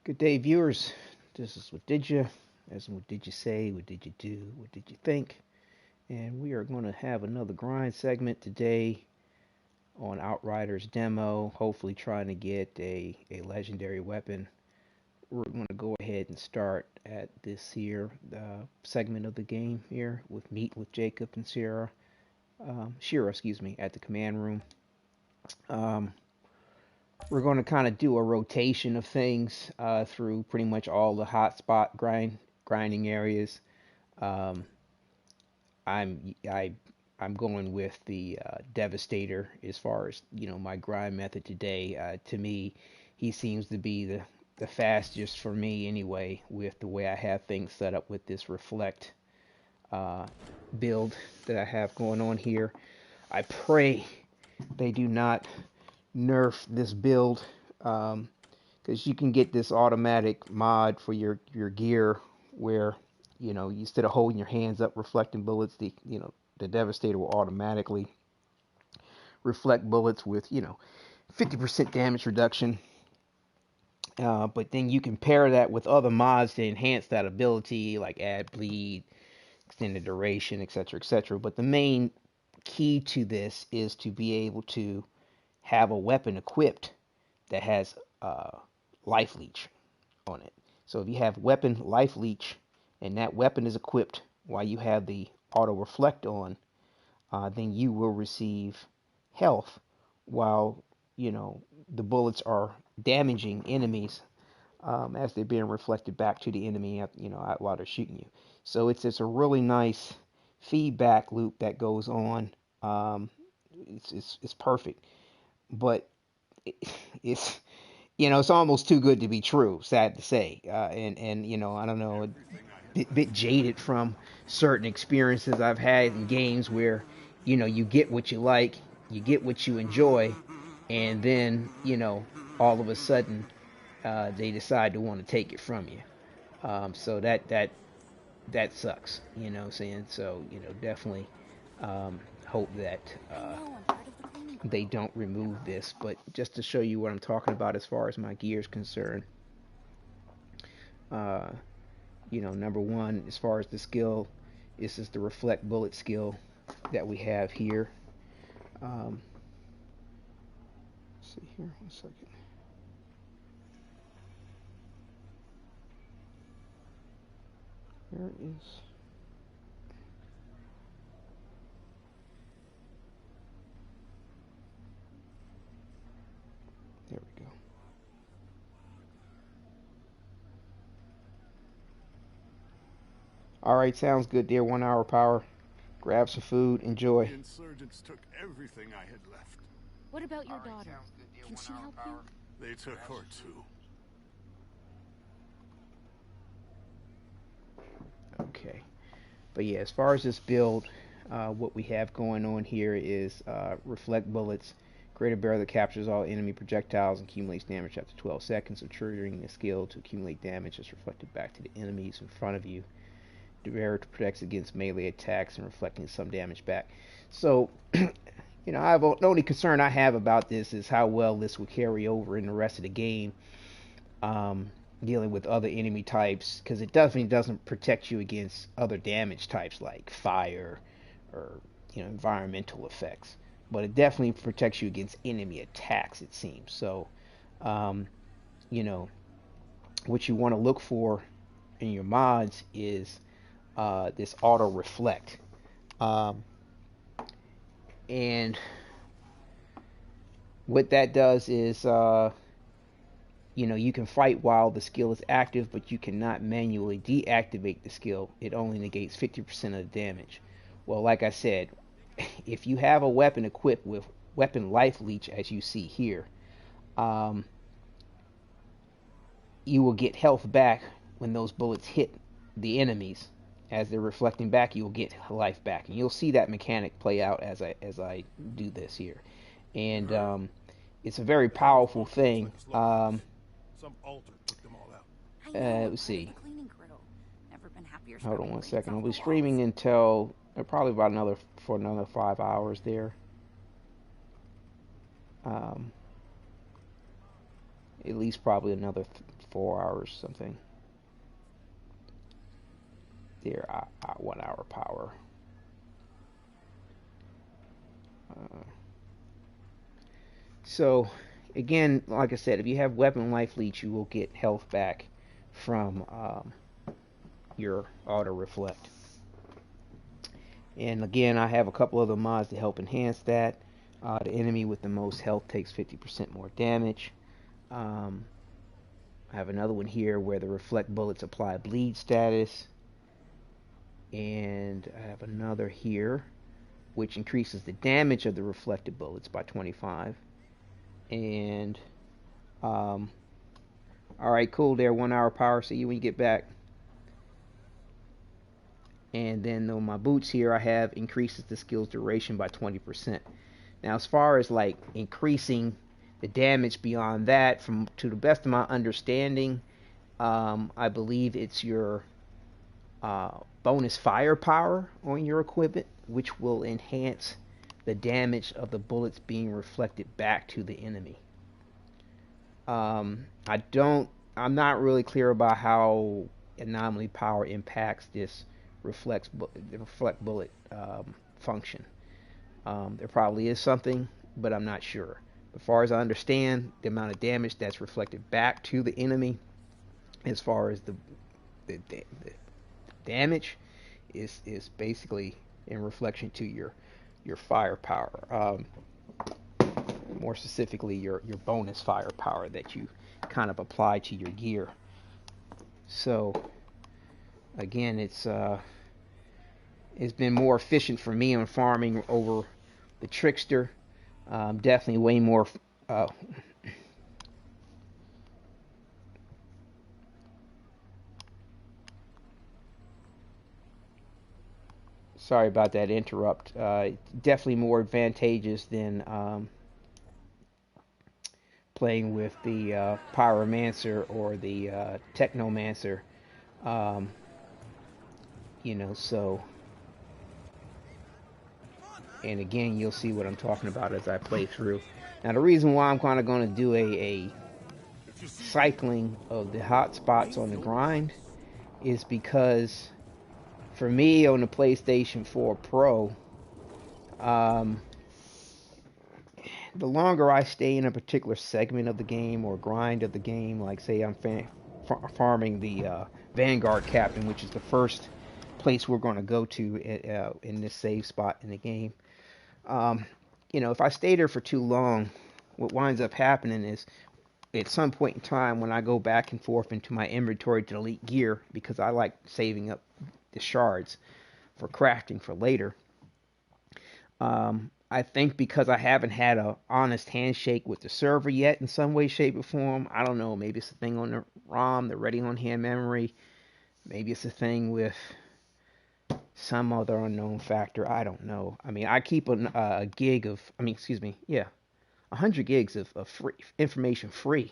Good day, viewers. This is Wadidja. As in, what did you say? What did you do? What did you think? And we are going to have another grind segment today on Outriders demo. Hopefully, trying to get a legendary weapon. We're going to go ahead and start at this here segment of the game here with Meet with Jacob and Shira, excuse me, at the command room. Um, we're going to kind of do a rotation of things through pretty much all the hotspot grinding areas. Um, I I'm going with the Devastator as far as my grind method today. To me, he seems to be the fastest for me anyway. With the way I have things set up with this reflect uh, build that I have going on here, I pray they do not nerf this build, because you can get this automatic mod for your gear where instead of holding your hands up reflecting bullets, the Devastator will automatically reflect bullets with 50% damage reduction. But then you can pair that with other mods to enhance that ability, like add bleed, extended duration, etc., etc. But the main key to this is to be able to have a weapon equipped that has life leech on it. So if you have weapon life leech and that weapon is equipped while you have the auto reflect on, then you will receive health while the bullets are damaging enemies, as they're being reflected back to the enemy while they're shooting you. So it's a really nice feedback loop that goes on. Um, it's perfect, but it, it's it's almost too good to be true. Sad to say, and I don't know, a bit jaded from certain experiences I've had in games where you get what you like, you get what you enjoy, and then all of a sudden they decide to want to take it from you. So that sucks. You know what I'm saying? So definitely hope that they don't remove this. But just to show you what I'm talking about as far as my gear is concerned, uh, number one, as far as the skill, this is the reflect bullet skill that we have here. Um, let's see here, 1 second. Where is? There we go. All right, sounds good, dear. 1 hour power. Grab some food. Enjoy. The insurgents took everything I had left. What about your daughter? Can she help you? They took her too. Okay. But yeah, as far as this build, what we have going on here is reflect bullets. Create a barrel that captures all enemy projectiles and accumulates damage after 12 seconds, so triggering the skill to accumulate damage is reflected back to the enemies in front of you. The barrier protects against melee attacks and reflecting some damage back. So, the only concern I have about this is how well this will carry over in the rest of the game, um, dealing with other enemy types, because it definitely doesn't protect you against other damage types like fire or environmental effects. But it definitely protects you against enemy attacks, it seems. So, um, you know, what you want to look for in your mods is this auto reflect. Um, and what that does is, you can fight while the skill is active, but you cannot manually deactivate the skill. It only negates 50% of the damage. Well, like I said, if you have a weapon equipped with weapon life leech, as you see here, um, you will get health back when those bullets hit the enemies. As they're reflecting back, you will get life back, and you'll see that mechanic play out as I do this here. And it's a very powerful thing. Some altar took them all out. I know, Let's part of see. the cleaning crew. Never been happier Hold on scrubbing one brains second. off I'll the be walls. streaming until probably about another 5 hours there. Um, at least probably another 4 hours something. There, 1 hour power. So, again, like I said, if you have weapon life leech, you will get health back from your auto reflect. And again, I have a couple other mods to help enhance that. The enemy with the most health takes 50% more damage. I have another one here where the reflect bullets apply bleed status. And I have another here which increases the damage of the reflected bullets by 25. And alright, cool there, 1 hour power, see you when you get back. And then on my boots here, I have increases the skill's duration by 20%. Now, as far as like increasing the damage beyond that, from to the best of my understanding, I believe it's your bonus firepower on your equipment, which will enhance the damage of the bullets being reflected back to the enemy. I'm not really clear about how anomaly power impacts this reflect bullet function. There probably is something, but I'm not sure. As far as I understand, the amount of damage that's reflected back to the enemy, as far as the damage, is basically in reflection to your firepower. More specifically, your bonus firepower that you kind of apply to your gear. So again, it's been more efficient for me on farming over the trickster. Definitely way more. Sorry about that interrupt. Definitely more advantageous than playing with the pyromancer or the technomancer. So, and again, you'll see what I'm talking about as I play through. Now, the reason why I'm kind of going to do a cycling of the hot spots on the grind is because for me on the PlayStation 4 Pro, the longer I stay in a particular segment of the game or grind of the game, like say I'm farming the Vanguard Captain, which is the first place we're going to go to in this save spot in the game. If I stay there for too long, what winds up happening is at some point in time when I go back and forth into my inventory to delete gear, because I like saving up the shards for crafting for later, I think because I haven't had an honest handshake with the server yet in some way, shape, or form. I don't know. Maybe it's a thing on the ROM, the ready on hand memory. Maybe it's a thing with some other unknown factor. I don't know. I mean, I keep a gig of, 100 gigs of free information free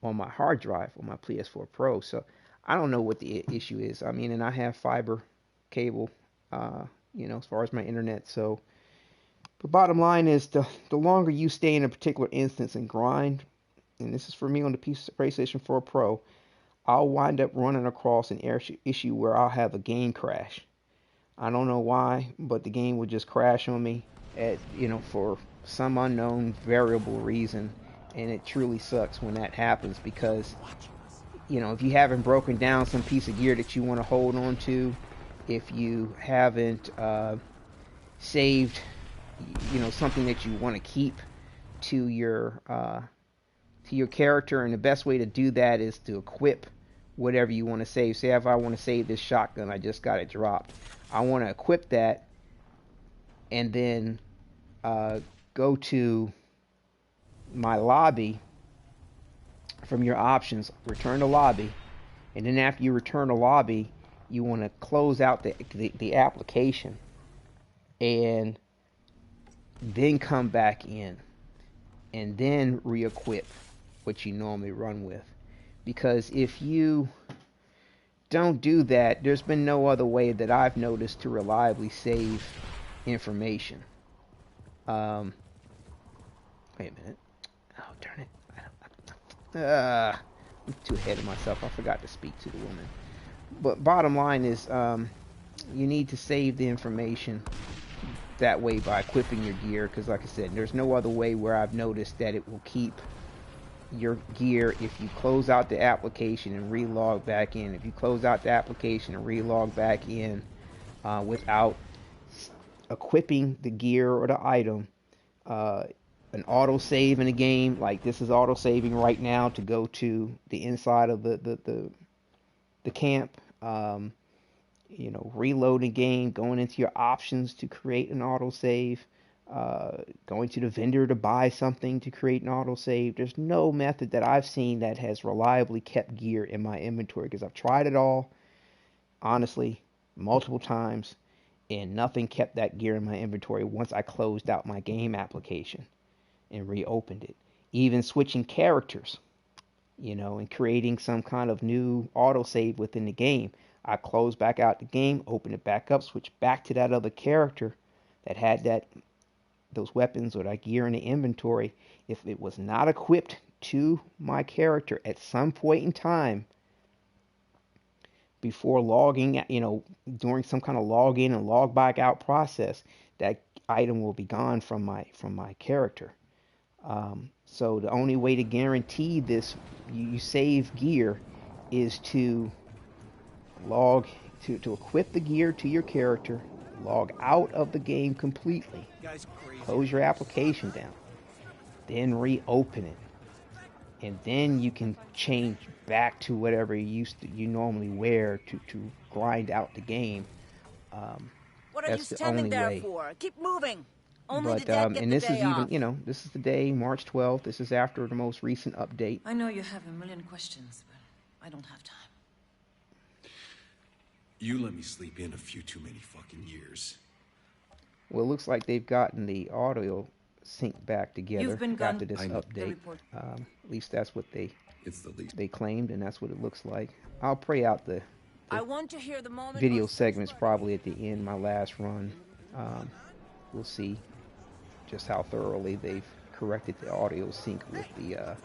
on my hard drive on my PS4 Pro. So I don't know what the issue is. I mean, and I have fiber cable, as far as my internet. So the bottom line is the longer you stay in a particular instance and grind, and this is for me on the PlayStation 4 Pro, I'll wind up running across an issue where I'll have a game crash. I don't know why, but the game will just crash on me for some unknown variable reason, and it truly sucks when that happens because, if you haven't broken down some piece of gear that you want to hold on to, if you haven't saved, something that you want to keep to your character, and the best way to do that is to equip whatever you want to save. Say if I want to save this shotgun, I just got it dropped. I want to equip that and then go to my lobby from your options, return to lobby, and then after you return to lobby, you want to close out the application and then come back in and then re-equip what you normally run with. Because if you don't do that, there's been no other way that I've noticed to reliably save information. Wait a minute. Oh, darn it. I'm too ahead of myself. I forgot to speak to the woman. But bottom line is, you need to save the information that way by equipping your gear, because like I said, there's no other way where I've noticed that it will keep your gear if you close out the application and relog back in. If you close out the application and relog back in without equipping the gear or the item, an auto save in a game, like this is auto saving right now to go to the inside of the camp. Reloading game, going into your options to create an autosave, going to the vendor to buy something to create an autosave. There's no method that I've seen that has reliably kept gear in my inventory, because I've tried it all, honestly, multiple times, and nothing kept that gear in my inventory once I closed out my game application and reopened it. Even switching characters, and creating some kind of new autosave within the game. I close back out the game, open it back up, switch back to that other character that had those weapons or that gear in the inventory. If it was not equipped to my character at some point in time before logging, during some kind of login and log back out process, that item will be gone from my character. So the only way to guarantee this, you save gear, is to equip the gear to your character, log out of the game completely, close your application down, then reopen it, and then you can change back to whatever you normally wear to grind out the game. What are you That's the standing only there way. for? Keep moving. Only But the dead get and the this is day off. even, this is the day, March 12th. This is after the most recent update. I know you have a million questions, but I don't have time. You let me sleep in a few too many fucking years. Well, it looks like they've gotten the audio sync back together You've been after gone. this I know. update. report. At least that's what It's the least. they claimed, and that's what it looks like. I'll pray out the I want to hear the moment. video of segments probably at the end, my last run. We'll see just how thoroughly they've corrected the audio sync with the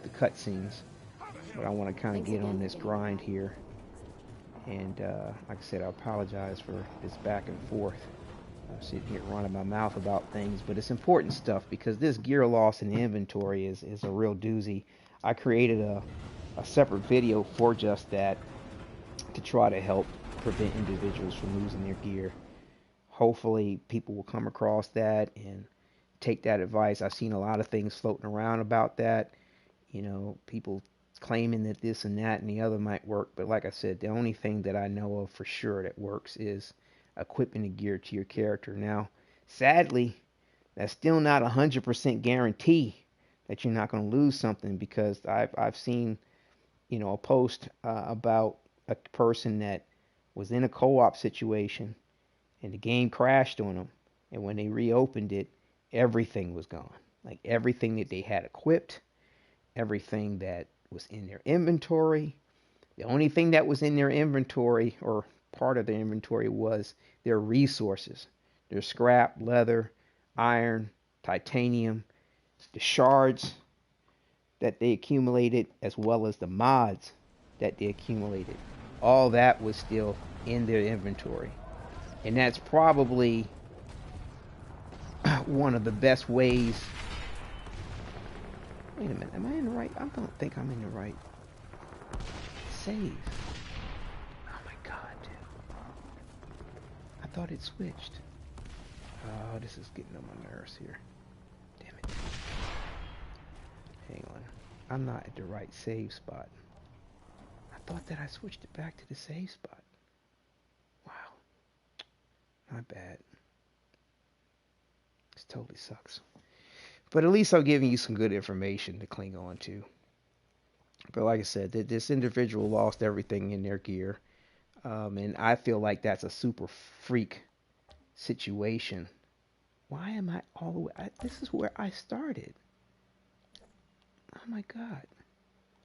cutscenes. But I want to kind of get on this grind here. And like I said, I apologize for this back and forth. I'm sitting here running my mouth about things, but it's important stuff, because this gear loss in the inventory is a real doozy. I created a separate video for just that, to try to help prevent individuals from losing their gear. Hopefully people will come across that and take that advice. I've seen a lot of things floating around about that. People claiming that this and that and the other might work, but like I said, the only thing that I know of for sure that works is equipping the gear to your character. Now, sadly, that's still not 100% guarantee that you're not going to lose something, because I've seen a post about a person that was in a co-op situation and the game crashed on them, and when they reopened it, everything was gone. Like everything that they had equipped, everything that was in their inventory. The only thing that was in their inventory, or part of their inventory, was their resources. Their scrap, leather, iron, titanium, the shards that they accumulated, as well as the mods that they accumulated. All that was still in their inventory. And that's probably one of the best ways. Wait a minute, am I in the right? I don't think I'm in the right save. Oh my god, dude. I thought it switched. Oh, this is getting on my nerves here. Damn it. Hang on. I'm not at the right save spot. I thought that I switched it back to the save spot. Wow. My bad. This totally sucks. But at least I'm giving you some good information to cling on to. But like I said, this individual lost everything in their gear. And I feel like that's a super freak situation. Why am I all the way? This is where I started. Oh my god.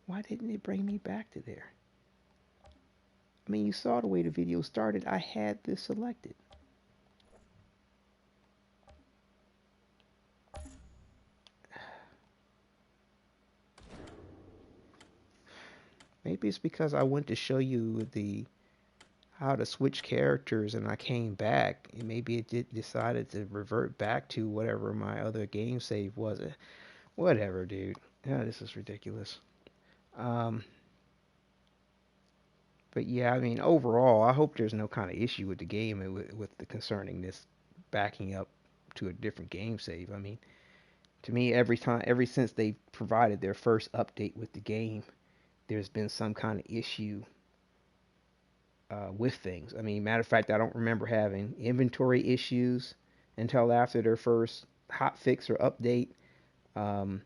Why didn't it bring me back to there? I mean, you saw the way the video started. I had this selected. Maybe it's because I went to show you how to switch characters and I came back, and maybe it decided to revert back to whatever my other game save was. Whatever, dude. Yeah, this is ridiculous. Um, but yeah, I mean, overall, I hope there's no kind of issue with the game and with the concerning this backing up to a different game save. I mean, to me, ever since they provided their first update with the game, there's been some kind of issue with things. I mean, matter of fact, I don't remember having inventory issues until after their first hot fix or update. Um,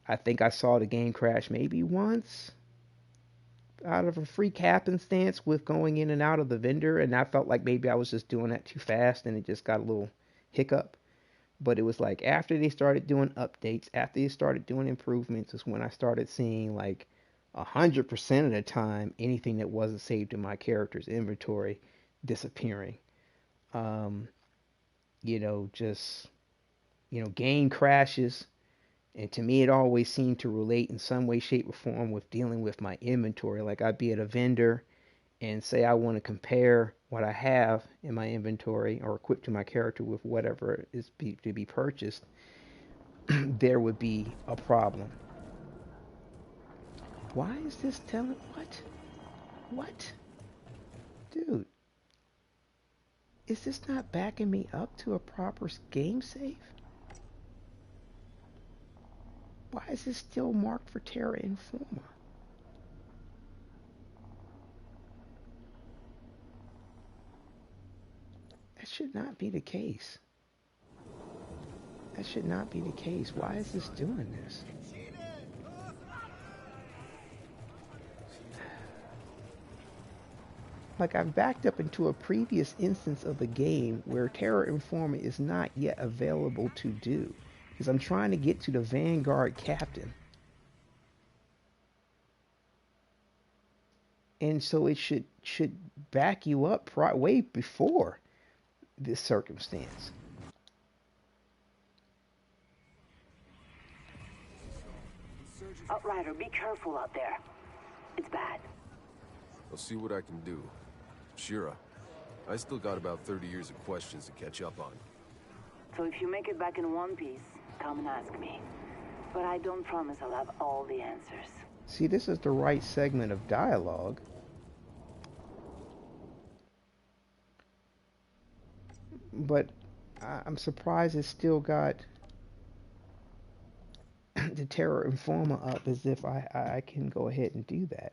I think I saw the game crash maybe once out of a free happenstance with going in and out of the vendor, and I felt like maybe I was just doing that too fast and it just got a little hiccup. But it was like after they started doing updates, after they started doing improvements, is when I started seeing like 100% of the time anything that wasn't saved in my character's inventory disappearing. Um, just game crashes, and to me it always seemed to relate in some way, shape, or form with dealing with my inventory. Like I'd be at a vendor and say I want to compare what I have in my inventory or equipped to my character with whatever is to be purchased, there would be a problem. Why is this telling what? What? Dude, is this not backing me up to a proper game save? Why is this still marked for Terra Informa? That should not be the case. That should not be the case. Why is this doing this? Like I've backed up into a previous instance of the game where Terra Informa is not yet available to do. Because I'm trying to get to the Vanguard Captain. And so it should back you up way before this circumstance. Outrider, be careful out there. It's bad. I'll see what I can do. Shira, I still got about 30 years of questions to catch up on. So if you make it back in one piece, come and ask me. But I don't promise I'll have all the answers. See, this is the right segment of dialogue. But I'm surprised it's still got the Terra Informa up as if I can go ahead and do that.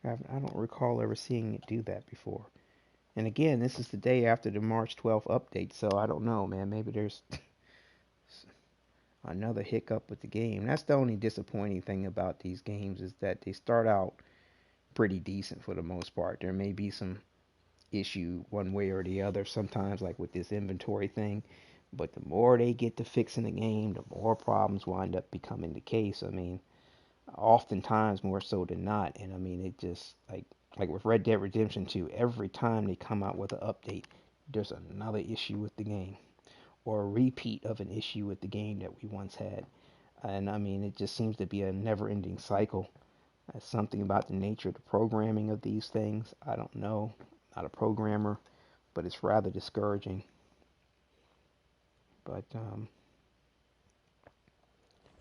I don't recall ever seeing it do that before. And again, this is the day after the March 12th update, so I don't know, man. Maybe there's another hiccup with the game. That's the only disappointing thing about these games, is that they start out pretty decent for the most part. There may be some issue one way or the other sometimes, like with this inventory thing, but the more they get to fixing the game, the more problems wind up becoming the case. I mean, oftentimes more so than not. And I mean, it just like with Red Dead Redemption 2, every time they come out with an update, there's another issue with the game, or a repeat of an issue with the game that we once had. And I mean, it just seems to be a never-ending cycle. Something about the nature of the programming of these things, I don't know. Not a programmer, but it's rather discouraging. But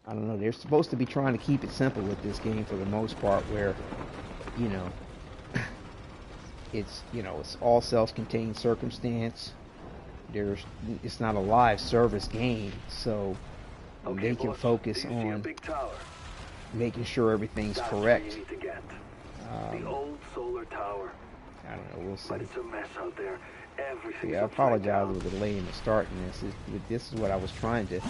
I don't know. They're supposed to be trying to keep it simple with this game for the most part, where it's all self-contained circumstance. It's not a live service game, so they can focus on making sure everything's correct. The old solar tower. I don't know. We'll see. But it's a mess out there. Yeah, I apologize for the delay in the starting this. This is what I was trying to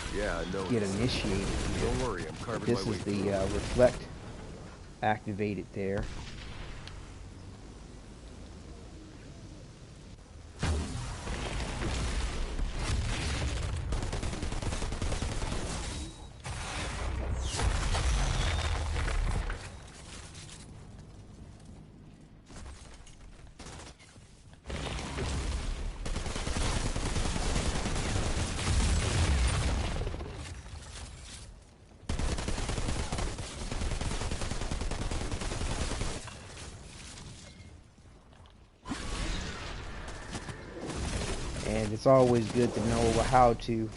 get initiated here. Don't worry, I'm carving This my way is the through. reflect activated there. And it's always good to know how to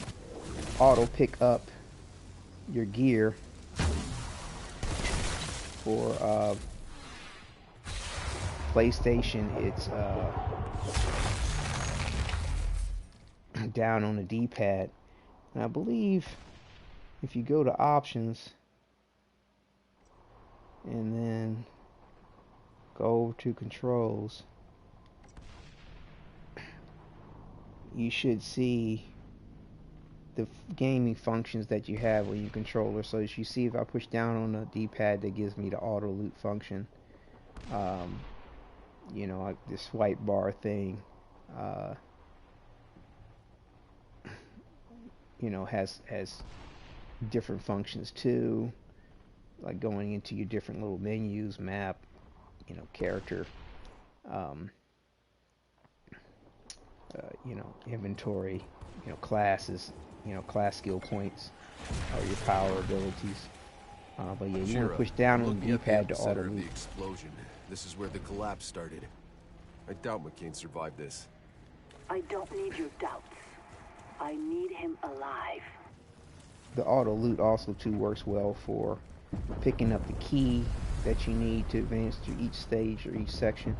auto pick up your gear for PlayStation. It's down on the D-pad, and I believe if you go to options and then go over to controls, you should see the gaming functions that you have on your controller. So as you see, if I push down on the D-pad, that gives me the auto loot function. You know, like this swipe bar thing, you know, has different functions too, like going into your different little menus, map, you know, character, you know, inventory, you know, classes, you know, class skill points, or your power abilities. But yeah, you want to push down on the D-pad to auto loot. The explosion. This is where the collapse started. I doubt McCain survived this. I don't need your doubts. I need him alive. The auto loot also too works well for picking up the key that you need to advance through each stage or each section.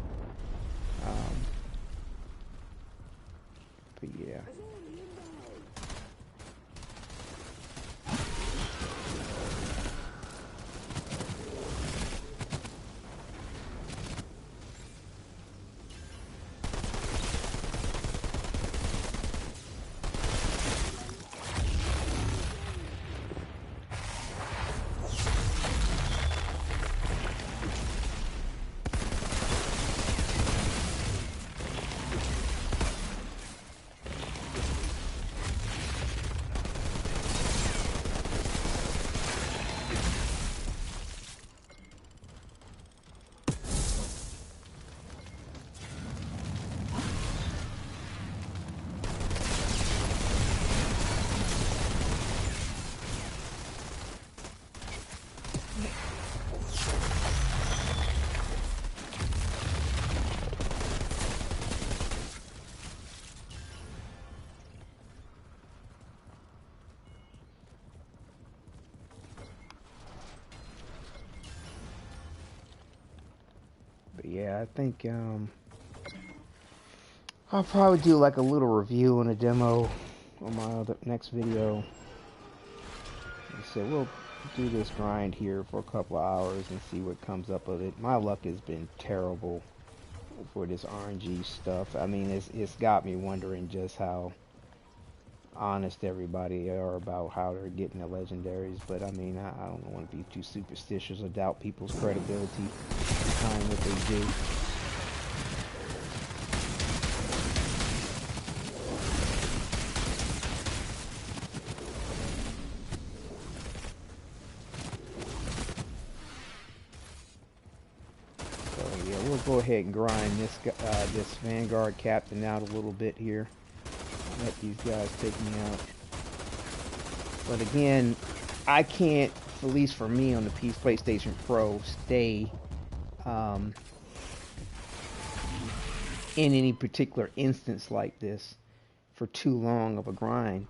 But yeah. Yeah, I think I'll probably do like a little review and a demo on my next video. Like I said, we'll do this grind here for a couple of hours and see what comes up of it. My luck has been terrible for this RNG stuff. I mean, it's got me wondering just how honest everybody are about how they're getting the legendaries. But I mean, I don't want to be too superstitious or doubt people's credibility behind what they do. So yeah, we'll go ahead and grind this Vanguard captain out a little bit here. Let these guys take me out. But again, I can't, at least for me on the PlayStation Pro, stay in any particular instance like this for too long of a grind.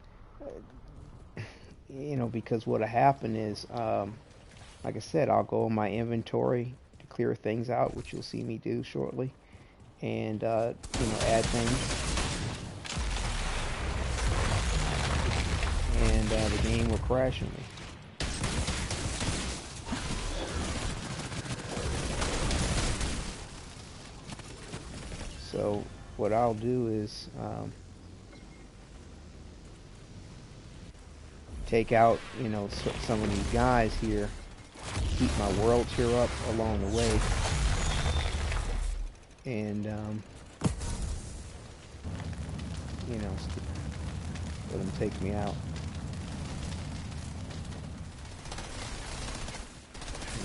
You know, because what'll happen is, like I said, I'll go in my inventory to clear things out, which you'll see me do shortly, and you know, add things. And the game will crash on me. So what I'll do is take out, you know, some of these guys here, keep my world tier up along the way, and you know, let them take me out.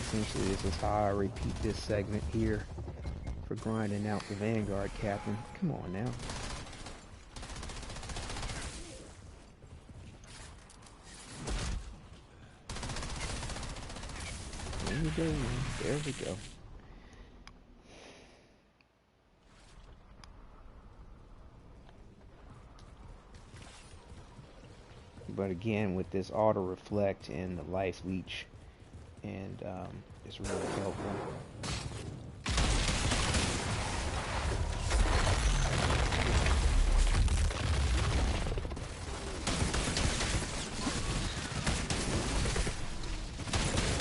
Essentially, this is how I repeat this segment here for grinding out the Vanguard captain. Come on now. There we go. There we go. But again, with this auto reflect and the life leech, and it's really helpful.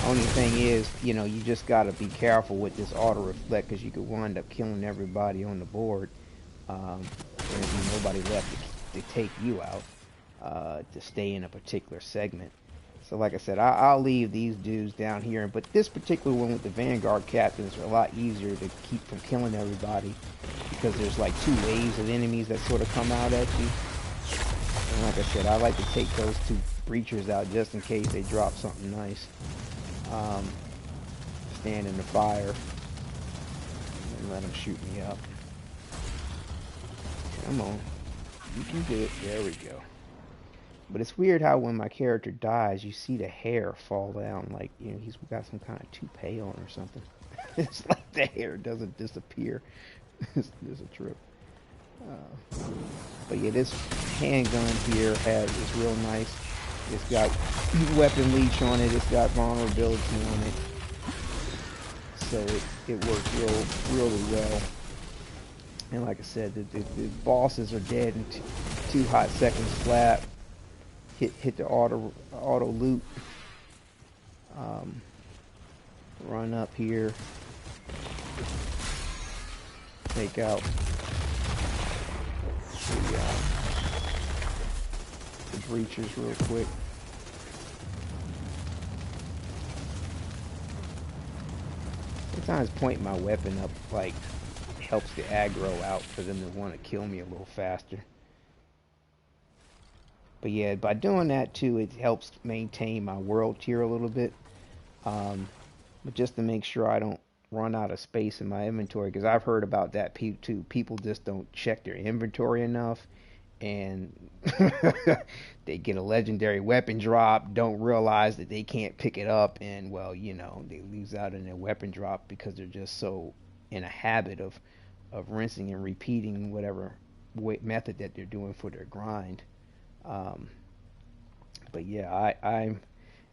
Only thing is, you know, you just got to be careful with this auto reflect because you could wind up killing everybody on the board. And there'd be nobody left to take you out to stay in a particular segment. So like I said, I'll leave these dudes down here. But this particular one with the Vanguard captains are a lot easier to keep from killing everybody because there's like 2 waves of enemies that sort of come out at you. And like I said, I like to take those 2 breachers out just in case they drop something nice. Stand in the fire and let them shoot me up. Come on, you can do it. There we go. But it's weird how when my character dies, you see the hair fall down, like, you know, he's got some kind of toupee on or something. It's like the hair doesn't disappear. It's a trip. But yeah, this handgun here is real nice. It's got weapon leech on it. It's got vulnerability on it. So it works really well. And like I said, the bosses are dead in 2 hot seconds flat. Hit the auto loot. Run up here. Take out the breachers real quick. Sometimes pointing my weapon up like helps the aggro out for them to want to kill me a little faster. But yeah, by doing that too, it helps maintain my world tier a little bit. But just to make sure I don't run out of space in my inventory, because I've heard about that too. People just don't check their inventory enough, and they get a legendary weapon drop, don't realize that they can't pick it up, and well, you know, they lose out in their weapon drop because they're just so in a habit of rinsing and repeating whatever method that they're doing for their grind. But yeah, I'm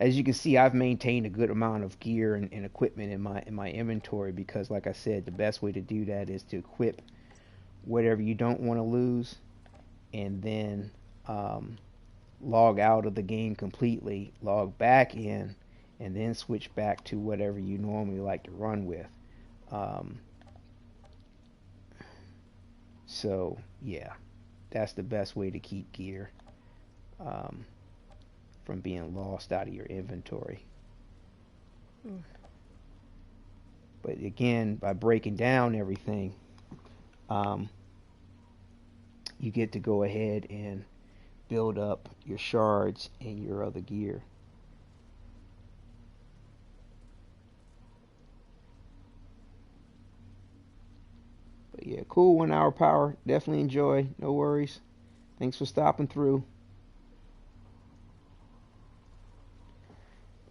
as you can see, I've maintained a good amount of gear and equipment in my inventory because, like I said, the best way to do that is to equip whatever you don't want to lose, and then log out of the game completely, log back in, and then switch back to whatever you normally like to run with. So yeah, that's the best way to keep gear from being lost out of your inventory. But again, by breaking down everything, you get to go ahead and build up your shards and your other gear. But yeah, cool 1 hour power. Definitely enjoy. No worries. Thanks for stopping through.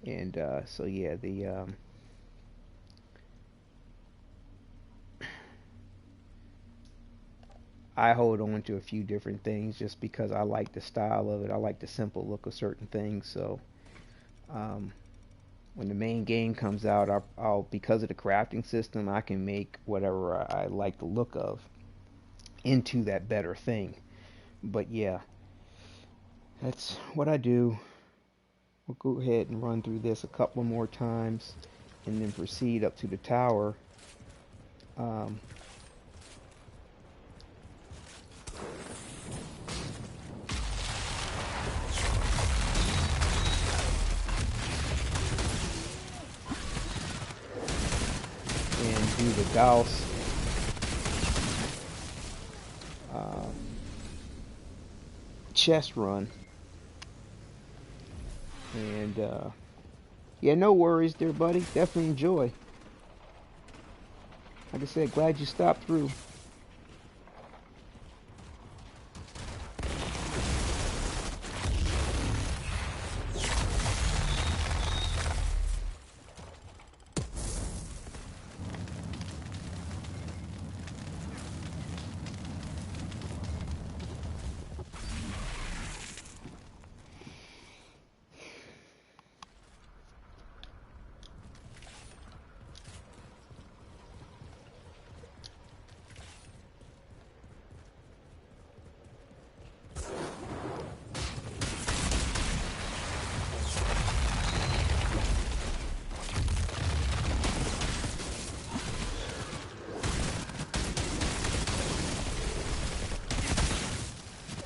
And so yeah, I hold on to a few different things just because I like the style of it. I like the simple look of certain things. So when the main game comes out, I'll because of the crafting system, I can make whatever I like the look of into that better thing. But yeah, that's what I do. We'll go ahead and run through this a couple more times and then proceed up to the tower. And do the Gauss chest run. And yeah, no worries there, buddy. Definitely enjoy. Like I said, glad you stopped through.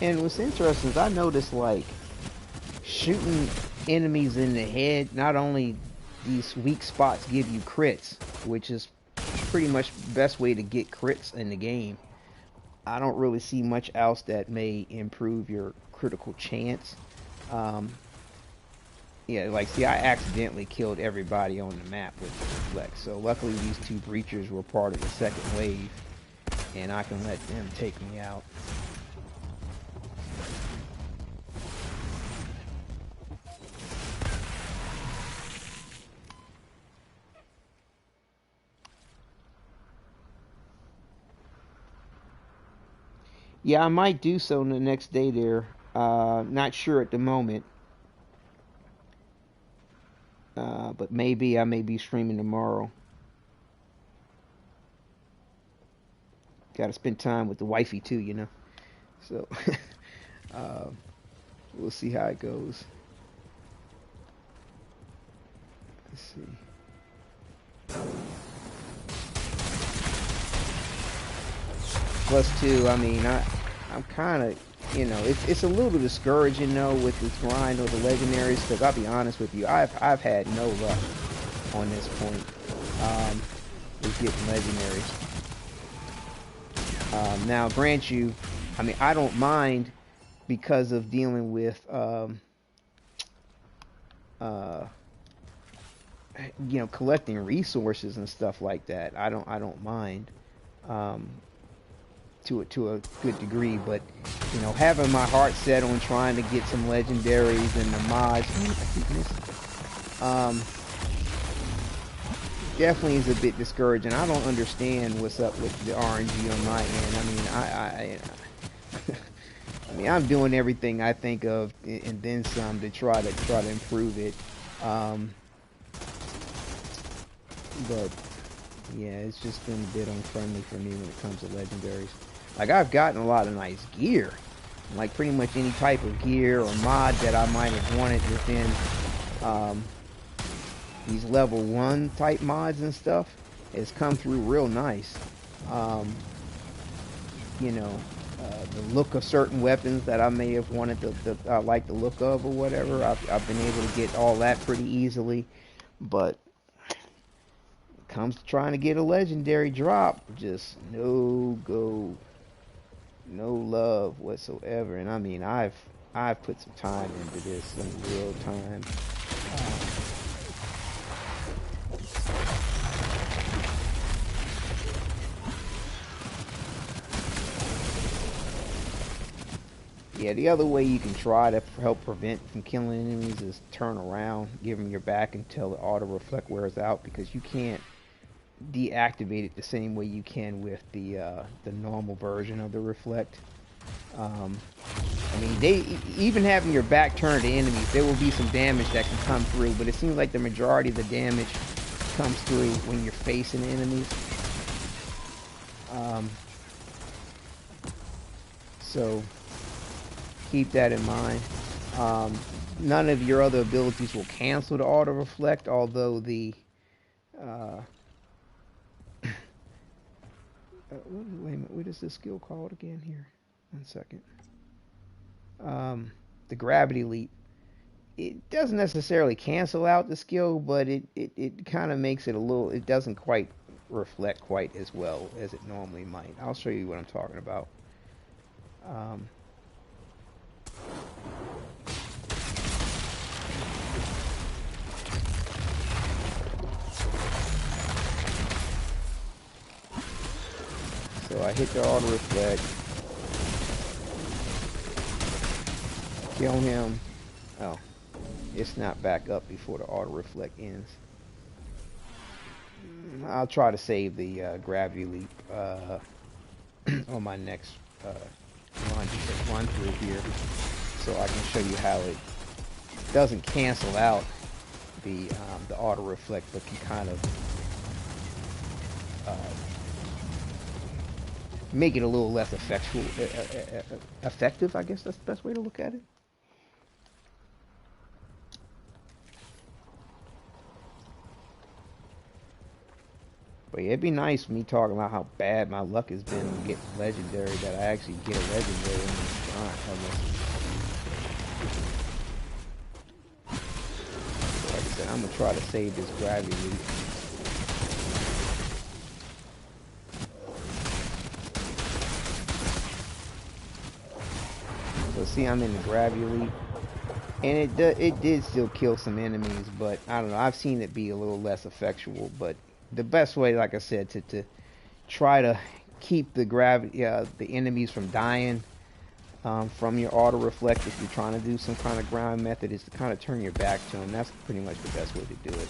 And what's interesting is I noticed like shooting enemies in the head, not only these weak spots give you crits, which is pretty much the best way to get crits in the game. I don't really see much else that may improve your critical chance. Yeah, like, see, I accidentally killed everybody on the map with the reflect. So luckily these two breachers were part of the second wave, and I can let them take me out. Yeah, I might do so the next day there. Not sure at the moment. But maybe I may be streaming tomorrow. Gotta spend time with the wifey too, you know. So, uh, we'll see how it goes. Let's see. Plus two, I mean, I'm kind of, you know, it's a little discouraging though with this grind of the legendaries, because I'll be honest with you, I've had no luck on this point with getting legendaries. Now, grant you, I mean, I don't mind because of dealing with you know, collecting resources and stuff like that. I don't mind. To a good degree, but you know, having my heart set on trying to get some legendaries and the mods, definitely is a bit discouraging. I don't understand what's up with the RNG on my end. I mean, I mean, I'm doing everything I think of and then some to try to improve it. But yeah, it's just been a bit unfriendly for me when it comes to legendaries. Like, I've gotten a lot of nice gear, like pretty much any type of gear or mod that I might have wanted within these level 1 type mods and stuff has come through real nice. You know, the look of certain weapons that I may have wanted to like the look of or whatever, I've been able to get all that pretty easily. But it comes to trying to get a legendary drop, just no go. No love whatsoever. And I mean, I've put some time into this, some real time. Yeah, the other way you can try to help prevent from killing enemies is turn around, give them your back until the auto reflect wears out, because you can't deactivate it the same way you can with the normal version of the reflect. I mean, even having your back turned to enemies, there will be some damage that can come through, but it seems like the majority of the damage comes through when you're facing enemies. So keep that in mind. None of your other abilities will cancel the auto reflect, although the wait a minute, what is this skill called again here? 1 second. The gravity leap. It doesn't necessarily cancel out the skill, but it kind of makes it a little, it doesn't quite reflect quite as well as it normally might. I'll show you what I'm talking about. So I hit the auto reflect, kill him. Oh, it's not back up before the auto reflect ends. I'll try to save the gravity leap on my next run through here, so I can show you how it doesn't cancel out the auto reflect, but can kind of make it a little less effective. I guess that's the best way to look at it. But yeah, it'd be nice me talking about how bad my luck has been to get legendary that I actually get a legendary in this grind. So like I said, I'm gonna try to save this gravity leap. So see, I'm in the gravity leap, and it did still kill some enemies, but I don't know. I've seen it be a little less effectual, but the best way, like I said, to try to keep the gravity, the enemies from dying from your auto reflect if you're trying to do some kind of grind method is to kind of turn your back to them. That's pretty much the best way to do it.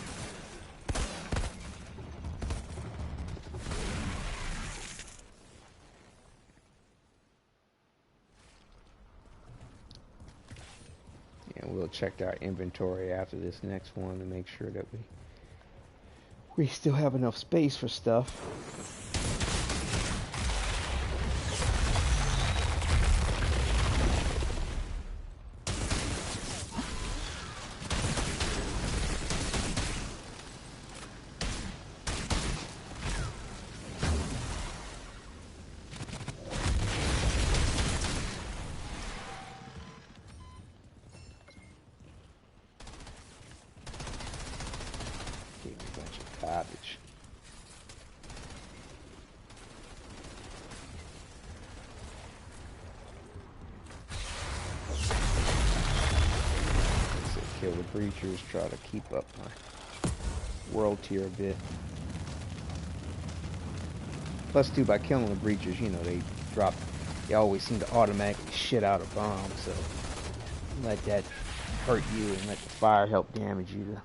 And we'll check our inventory after this next one to make sure that we still have enough space for stuff. Garbage. Kill the breachers, try to keep up my world tier a bit. Plus, too, by killing the breachers, you know, they always seem to automatically shit out a bomb, so let that hurt you and let the fire help damage you to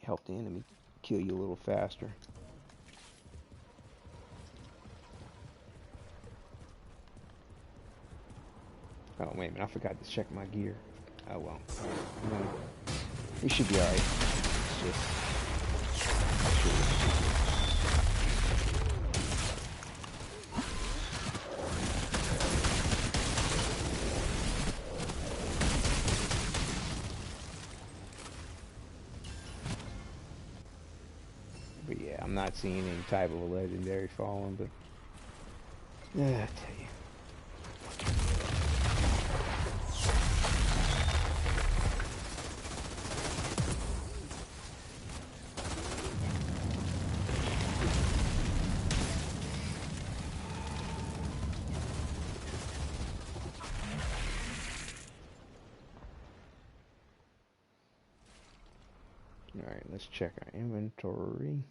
help the enemy kill you a little faster. Oh, wait a minute, I forgot to check my gear. Oh, well. No, we should be alright. It's just... But yeah, I'm not seeing any type of a legendary falling, but... Yeah, I tell you. Alright, let's check our inventory.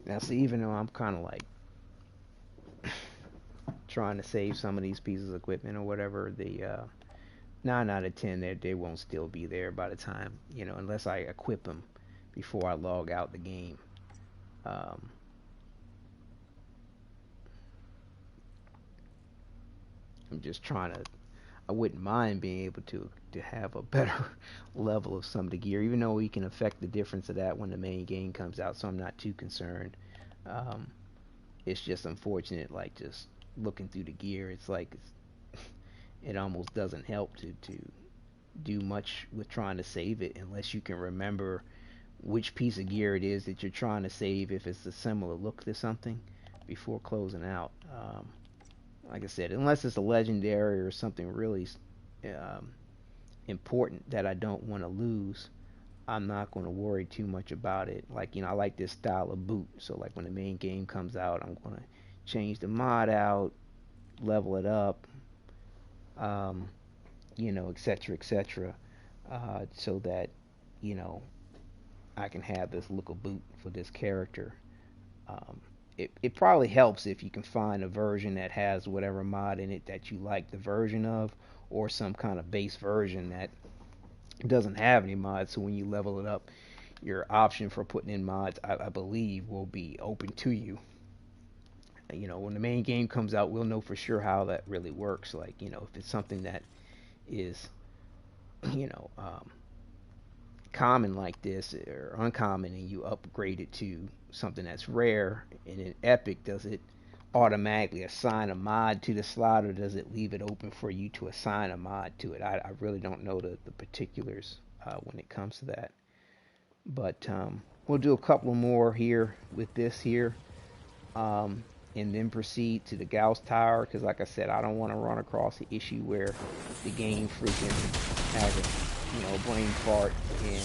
Now, see, even though I'm kind of like trying to save some of these pieces of equipment or whatever, the 9 out of 10 they won't still be there by the time, you know, unless I equip them before I log out the game. I'm just trying to. I wouldn't mind being able to have a better level of some of the gear, even though we can affect the difference of that when the main game comes out. So I'm not too concerned. It's just unfortunate, like just looking through the gear, it's like it almost doesn't help to do much with trying to save it unless you can remember which piece of gear it is that you're trying to save if it's a similar look to something before closing out. Like I said, unless it's a legendary or something really important that I don't want to lose, I'm not going to worry too much about it. Like, you know, I like this style of boot, so like when the main game comes out, I'm going to change the mod out, level it up, you know, etc., etc. so that, you know, I can have this look of boot for this character. It probably helps if you can find a version that has whatever mod in it that you like the version of, or some kind of base version that doesn't have any mods. So when you level it up, your option for putting in mods, I believe, will be open to you. You know, when the main game comes out, we'll know for sure how that really works. Like, you know, if it's something that is, you know, common like this or uncommon, and you upgrade it to something that's rare, and in Epic, does it automatically assign a mod to the slot, or does it leave it open for you to assign a mod to it? I really don't know the particulars when it comes to that. But we'll do a couple more here with this here, and then proceed to the Gauss Tower, because like I said, I don't want to run across the issue where the game freaking has a, you know, brain fart and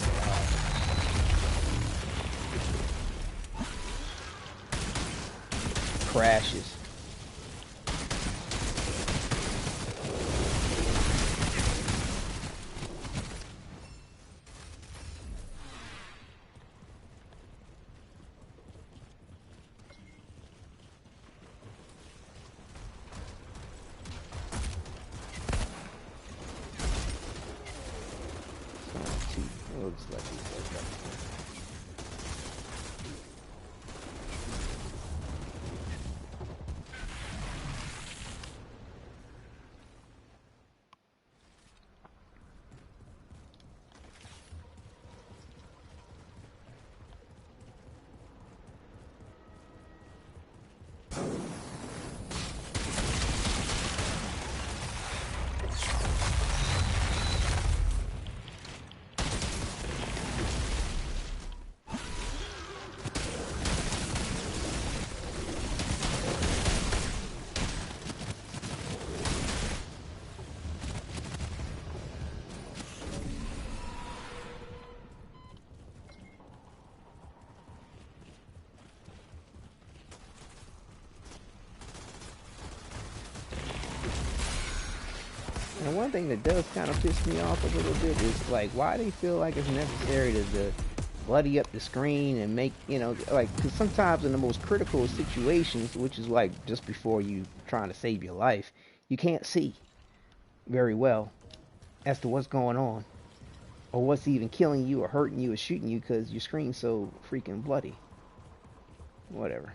crashes. Looks like he's like that. And one thing that does kind of piss me off a little bit is, like, why they feel like it's necessary to bloody up the screen and make, you know, like, because sometimes in the most critical situations, which is like just before you trying to save your life, you can't see very well as to what's going on, or what's even killing you or hurting you or shooting you, because your screen's so freaking bloody. Whatever.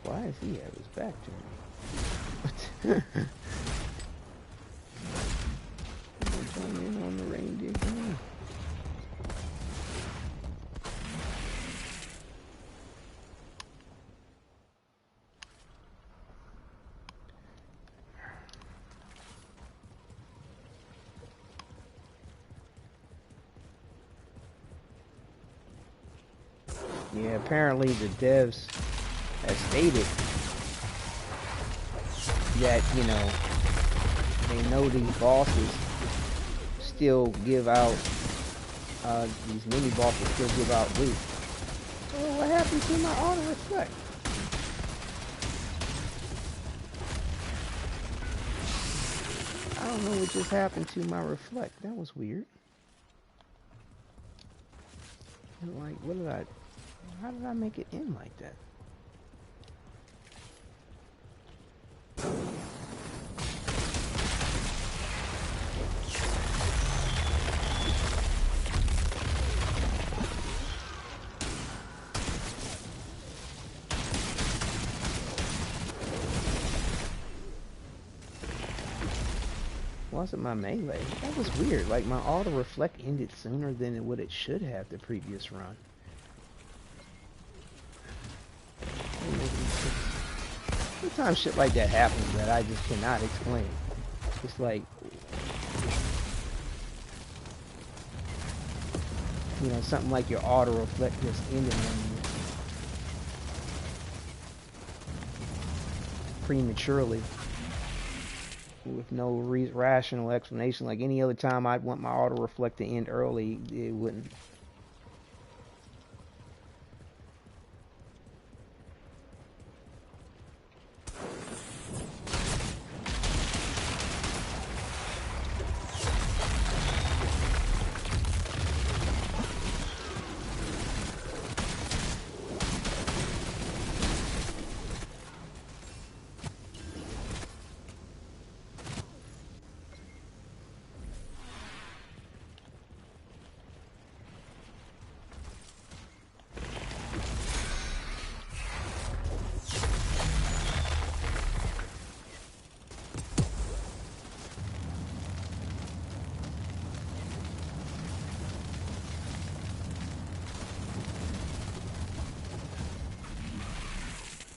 Why does he have his back to me? Join in on the reindeer game. Yeah, apparently the devs has stated that, you know, they know these bosses still give out, these mini bosses still give out loot. So what happened to my auto reflect? I don't know what just happened to my reflect. That was weird. Like, what did how did I make it in like that? Wasn't my melee? That was weird. Like, my auto reflect ended sooner than what it should have the previous run. Sometimes shit like that happens that I just cannot explain. It's like, you know, something like your auto reflect just ending on you prematurely with no rational explanation. Like any other time I'd want my auto reflect to end early, it wouldn't.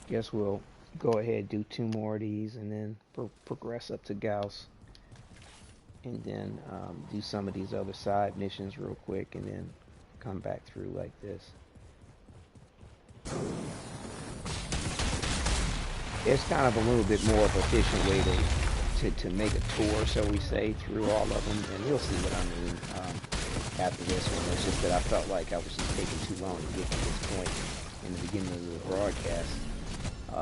Guess we'll go ahead and do 2 more of these and then progress up to Gauss, and then do some of these other side missions real quick, and then come back through like this. It's kind of a little bit more of an efficient way to make a tour, shall we say, through all of them, and you'll see what I mean after this one. It's just that I felt like I was just taking too long to get to this point in the beginning of the broadcast.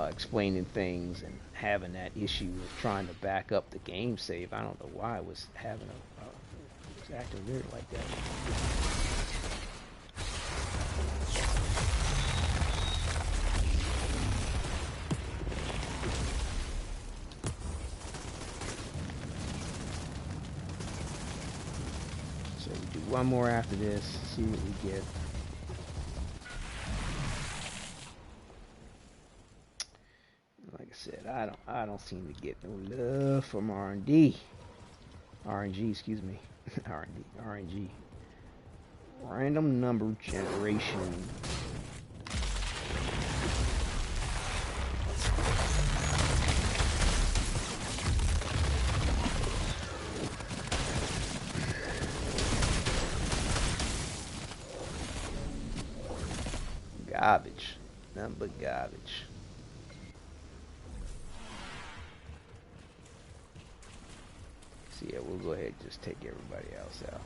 Explaining things and having that issue with trying to back up the game save. I don't know why I was having it was acting weird like that. So we do one more after this, see what we get. Like I said, I don't seem to get no love from RNG, excuse me, RNG. Random number generation. Garbage, nothing but garbage. So yeah, we'll go ahead and just take everybody else out.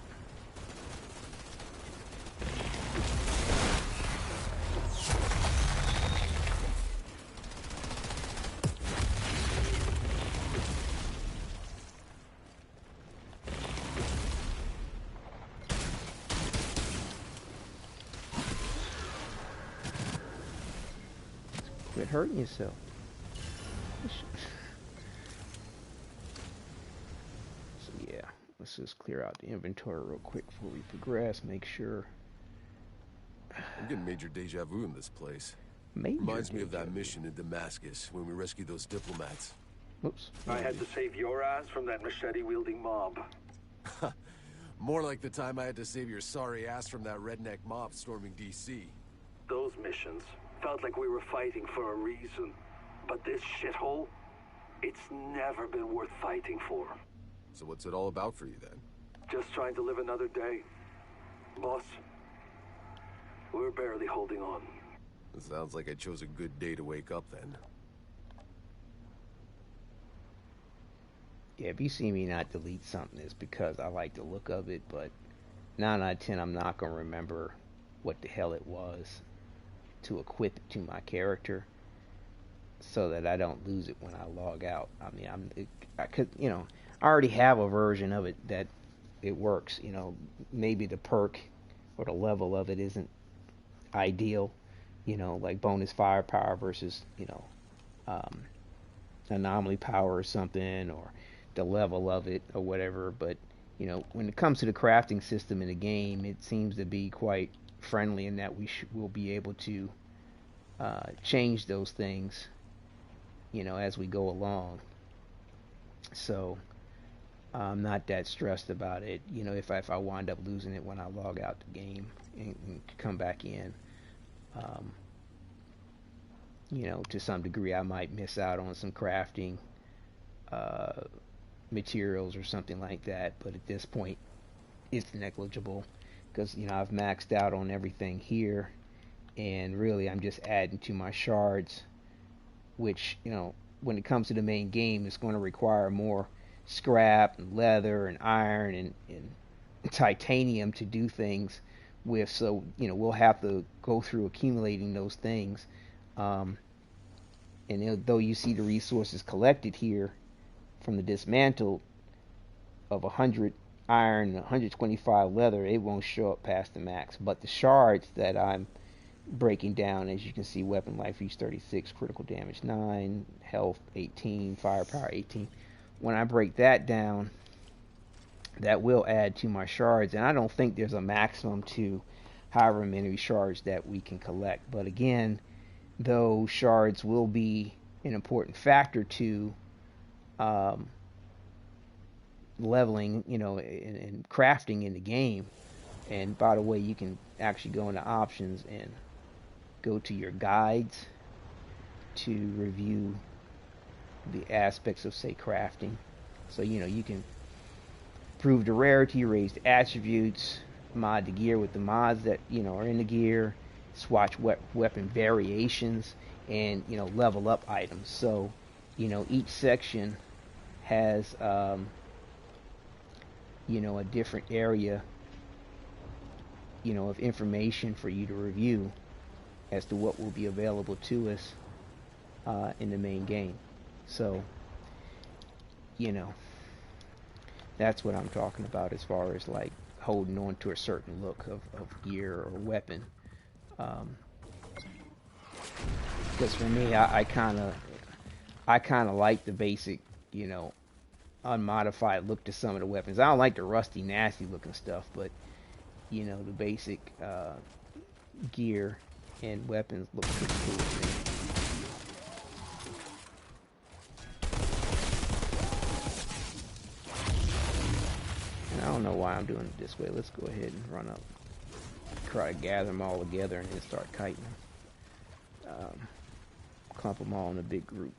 Quit hurting yourself. Let's just clear out the inventory real quick before we progress. Make sure. I'm getting major deja vu in this place. Reminds me of that mission in Damascus when we rescued those diplomats. Oops. I had to save your ass from that machete-wielding mob. More like the time I had to save your sorry ass from that redneck mob storming D.C. Those missions felt like we were fighting for a reason. But this shithole, it's never been worth fighting for. So what's it all about for you then? Just trying to live another day. Boss, we're barely holding on. It sounds like I chose a good day to wake up then. Yeah, if you see me not delete something, it's because I like the look of it, but 9 out of 10, I'm not going to remember what the hell it was to equip it to my character so that I don't lose it when I log out. I mean, I could, you know, I already have a version of it that it works. You know, maybe the perk or the level of it isn't ideal, you know, like bonus firepower versus, you know, anomaly power or something, or the level of it or whatever. But, you know, when it comes to the crafting system in the game, it seems to be quite friendly in that we'll be able to change those things, you know, as we go along. So I'm not that stressed about it. You know, if I wind up losing it when I log out the game and come back in, you know, to some degree I might miss out on some crafting materials or something like that, but at this point it's negligible. because I've maxed out on everything here, and really I'm just adding to my shards, which when it comes to the main game, it's going to require more scrap and leather and iron and titanium to do things with. So we'll have to go through accumulating those things. And though you see the resources collected here from the dismantled of 100 iron and 125 leather, it won't show up past the max. But the shards that I'm breaking down, as you can see, weapon life reach 36, critical damage 9, health 18, firepower 18. When I break that down, that will add to my shards, and I don't think there's a maximum to however many shards that we can collect. But again, those shards will be an important factor to leveling, and crafting in the game. And by the way, you can actually go into options and go to your guides to review the aspects of, say, crafting. So you can improve the rarity, raise the attributes, mod the gear with the mods that are in the gear, swatch weapon variations, and level up items. So each section has a different area of information for you to review as to what will be available to us in the main game. So that's what I'm talking about as far as like holding on to a certain look of gear or weapon. Because for me, I kind of like the basic, unmodified look to some of the weapons. I don't like the rusty, nasty looking stuff, but the basic gear and weapons look pretty cool to me. And I don't know why I'm doing it this way. Let's go ahead and run up, try to gather them all together, and then start kiting them. Clump them all in a big group.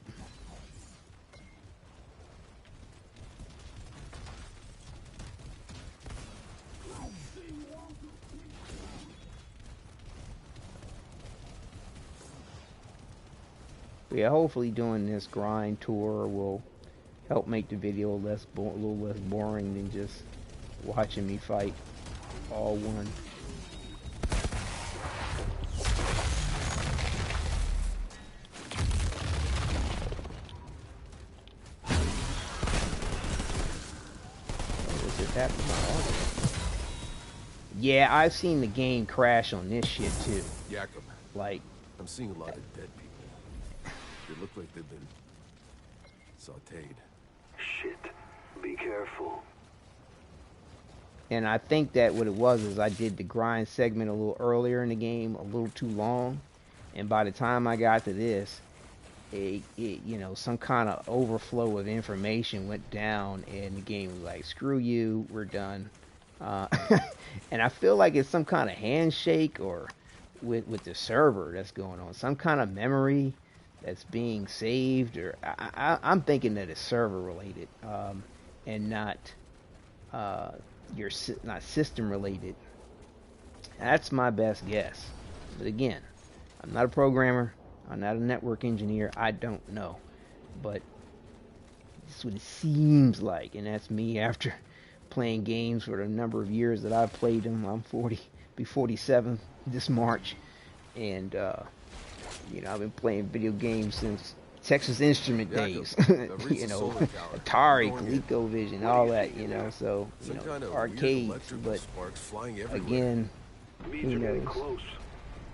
Yeah, hopefully doing this grind tour will help make the video a little less boring than just watching me fight all one. Yeah, I've seen the game crash on this shit too. Jacob, like, I'm seeing a lot of dead people. They look like they've been sauteed. Shit. Be careful. And I think that what it was is I did the grind segment a little earlier in the game, a little too long, and by the time I got to this, some kind of overflow of information went down, and the game was like, "Screw you, we're done." And I feel like it's some kind of handshake or with the server that's going on, some kind of memory that's being saved, or I'm thinking that it's server related, and not not system related. That's my best guess. But again, I'm not a programmer, I'm not a network engineer, I don't know. But that's what it seems like, and that's me after playing games for the number of years that I've played them. I'm 40, be 47 this March, and I've been playing video games since Texas Instrument days. Atari, ColecoVision, all that. So arcades. But again, who knows?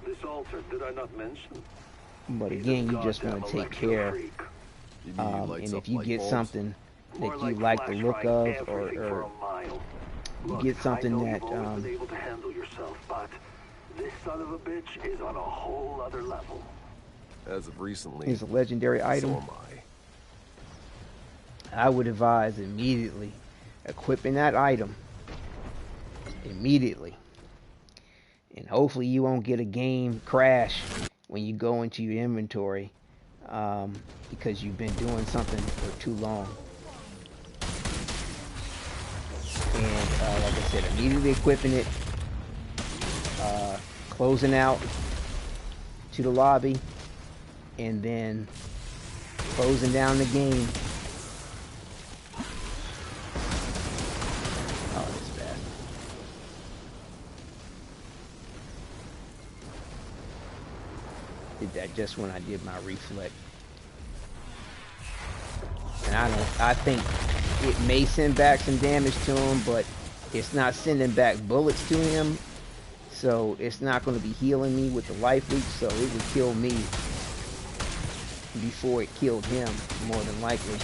This altar, did I not mention? But again, you just want to take care. And if you get something that you like the look of, or you get something that able to handle yourself, but this son of a bitch is on a whole other level. As of recently, is a legendary item. So am I would advise immediately equipping that item immediately, and hopefully you won't get a game crash when you go into your inventory because you've been doing something for too long. And like I said, immediately equipping it, closing out to the lobby, and then closing down the game. Oh, that's bad. Did that just when I did my reflect. And I think it may send back some damage to him, but it's not sending back bullets to him. So it's not going to be healing me with the life leech, so it would kill me before it killed him, more than likely.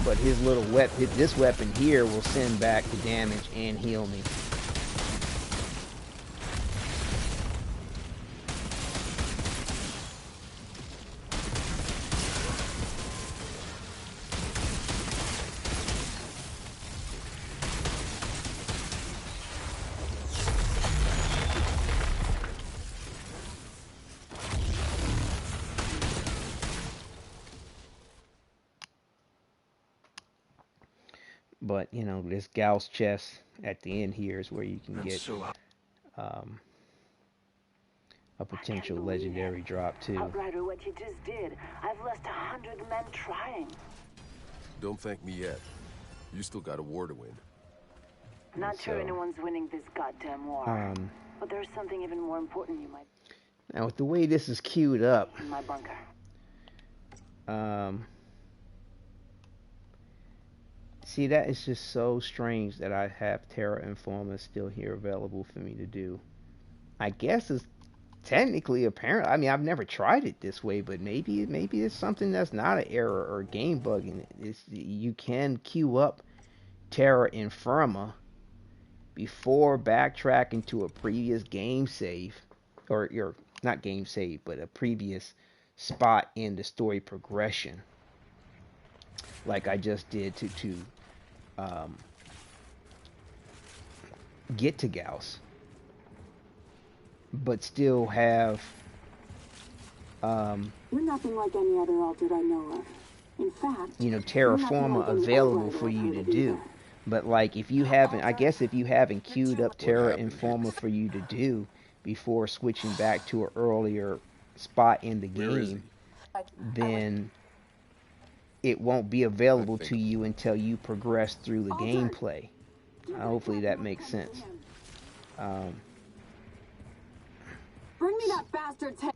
But his little weapon, this weapon here, will send back the damage and heal me. But, you know, this Gauss chest at the end here is where you can get a potential legendary drop too. Outrider, what you just did, I've lost 100 men trying. Don't thank me yet. You still got a war to win. Not sure anyone's winning this goddamn war. But there's something even more important you might. Now with the way this is queued up, in my bunker. See, that is just so strange that I have Terra Informa still here available for me to do. I guess it's technically apparent. I mean, I've never tried it this way, but maybe it's something that's not an error or a game bug in it. You can queue up Terra Infirma before backtracking to a previous game save, or your not game save, but a previous spot in the story progression, like I just did to get to Gauss, but still have You're nothing like any other altered I know of. In fact, you know, Terra Forma available for you to do. But like if you haven't, I guess if you haven't queued up Terra Informa for you to do before switching back to an earlier spot in the game, then it won't be available to you until you progress through the gameplay. Hopefully that makes sense. bring me that bastard's head.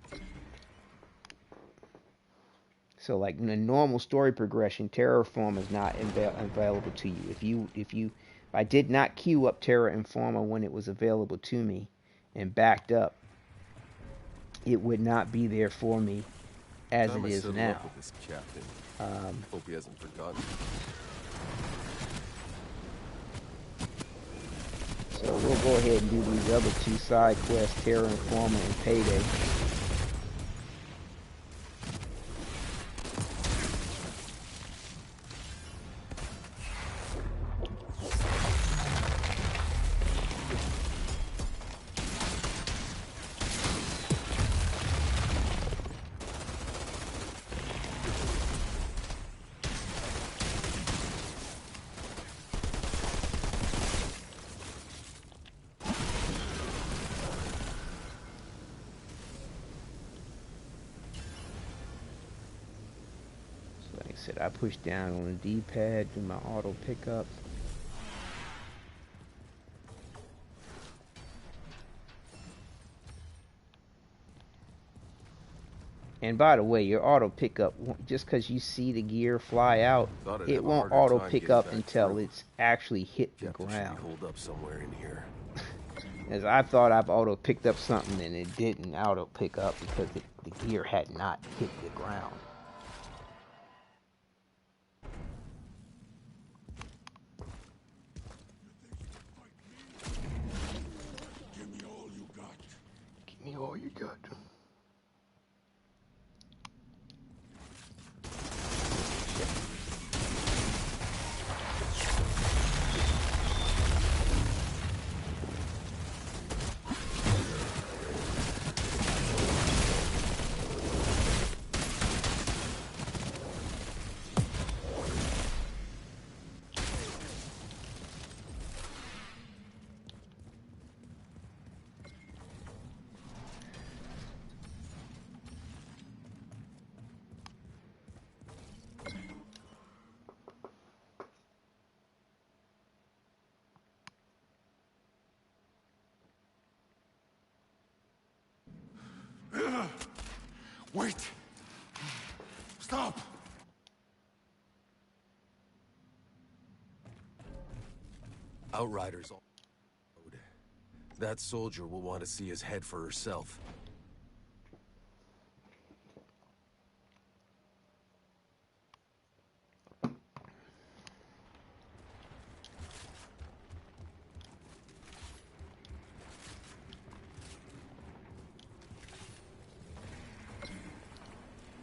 So like in the normal story progression, Terraform is not available to you. If I did not queue up Terra Informa when it was available to me and backed up, it would not be there for me as it is now. Hope he hasn't forgotten. So we'll go ahead and do these other two side quests, Terra Informa and Payday. I push down on the D-pad, do my auto pickup. And by the way, your auto pickup, just because you see the gear fly out, it won't auto pick up until it's actually hit the ground. Hold up somewhere in here. As I thought I've auto picked up something and it didn't auto pick up because the gear had not hit the ground. All you got. Wait! Stop! Outriders. That soldier will want to see his head for herself.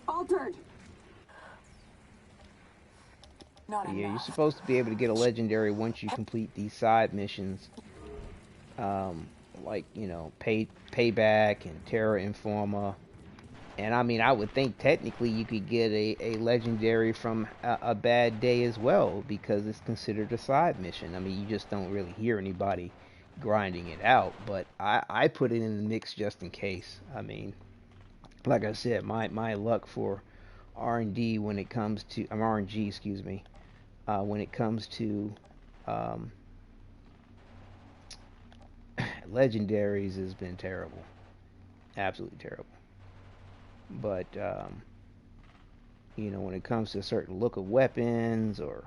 Altered. Not Yeah, you're enough. supposed to be able to get a legendary once you complete these side missions. Like, you know, Payback and Terra Informa. And I mean, I would think technically you could get a legendary from a bad day as well, because it's considered a side mission. I mean, you just don't really hear anybody grinding it out, but I put it in the mix just in case. I mean, like I said, my luck for R&D when it comes to RNG, excuse me, when it comes to um, legendaries has been terrible, absolutely terrible. But you know, when it comes to a certain look of weapons or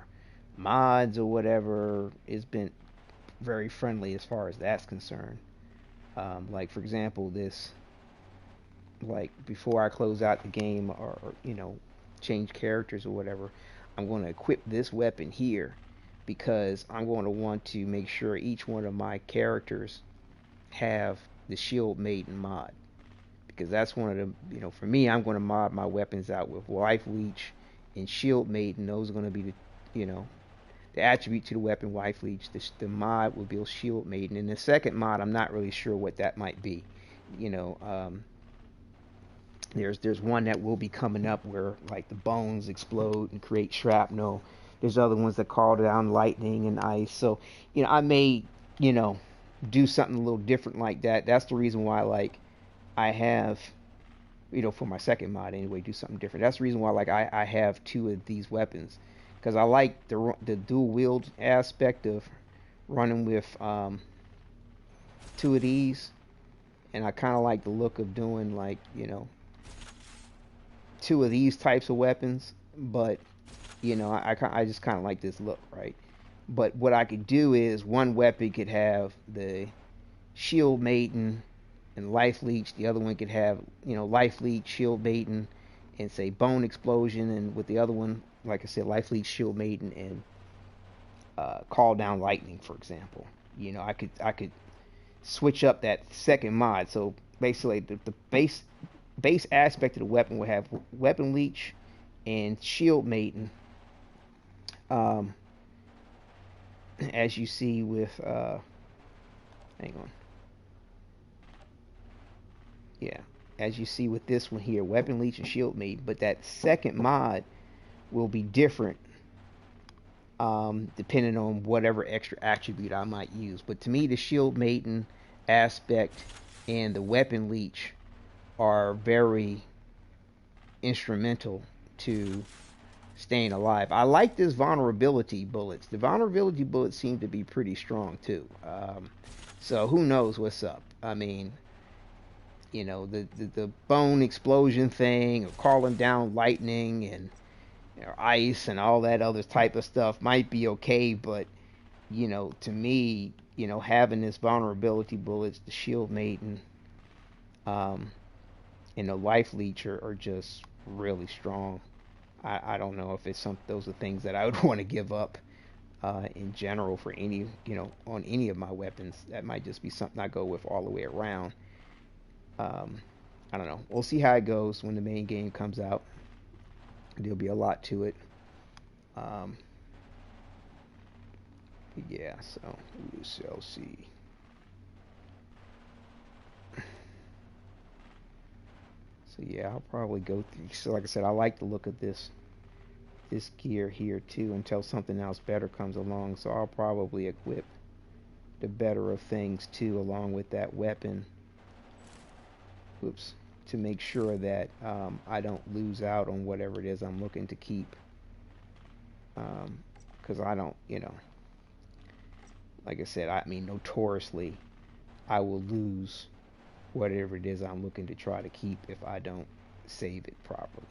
mods or whatever, it's been very friendly as far as that's concerned. Like for example, this, like before I close out the game or you know, change characters or whatever, I'm going to equip this weapon here because I'm going to want to make sure each one of my characters have the Shield Maiden mod, because that's one of the, you know, for me, I'm going to mod my weapons out with Life Leech and Shield Maiden. Those are going to be the, you know, the attribute to the weapon, Life Leech. The mod will be Shield Maiden, and the second mod, I'm not really sure what that might be. You know, there's one that will be coming up where like the bones explode and create shrapnel. There's other ones that call down lightning and ice. So, you know, I may, you know, do something a little different like that. That's the reason why, like, I have, you know, for my second mod anyway, do something different. That's the reason why, like, I have two of these weapons, because I like the dual wield aspect of running with two of these, and I kind of like the look of doing, like, you know, two of these types of weapons. But you know, I just kind of like this look, right? But what I could do is one weapon could have the Shield Maiden and Life Leech. The other one could have, you know, Life Leech, Shield Maiden, and say Bone Explosion. And with the other one, like I said, Life Leech, Shield Maiden, and Call Down Lightning, for example. You know, I could switch up that second mod. So basically, the base aspect of the weapon would have Weapon Leech and Shield Maiden. As you see with, hang on. Yeah, as you see with this one here, Weapon Leech and Shield Maiden. But that second mod will be different, depending on whatever extra attribute I might use. But to me, the Shield Maiden aspect and the Weapon Leech are very instrumental to staying alive. I like this vulnerability bullets. The vulnerability bullets seem to be pretty strong too. So who knows what's up? I mean, you know, the bone explosion thing, or calling down lightning and, you know, ice and all that other type of stuff might be okay, but you know, to me, you know, having this vulnerability bullets, the Shield Maiden, and the Life Leech are just really strong. I don't know if it's those are things that I would want to give up in general for any, you know, on any of my weapons. That might just be something I go with all the way around. I don't know. We'll see how it goes when the main game comes out. There'll be a lot to it. Yeah, so we shall see. So yeah, I'll probably go through. So like I said, I like the look of this gear here too until something else better comes along. So I'll probably equip the better of things too along with that weapon. Oops. To make sure that I don't lose out on whatever it is I'm looking to keep. Because I don't, you know, like I said, I mean, notoriously, I will lose whatever it is I'm looking to try to keep if I don't save it properly.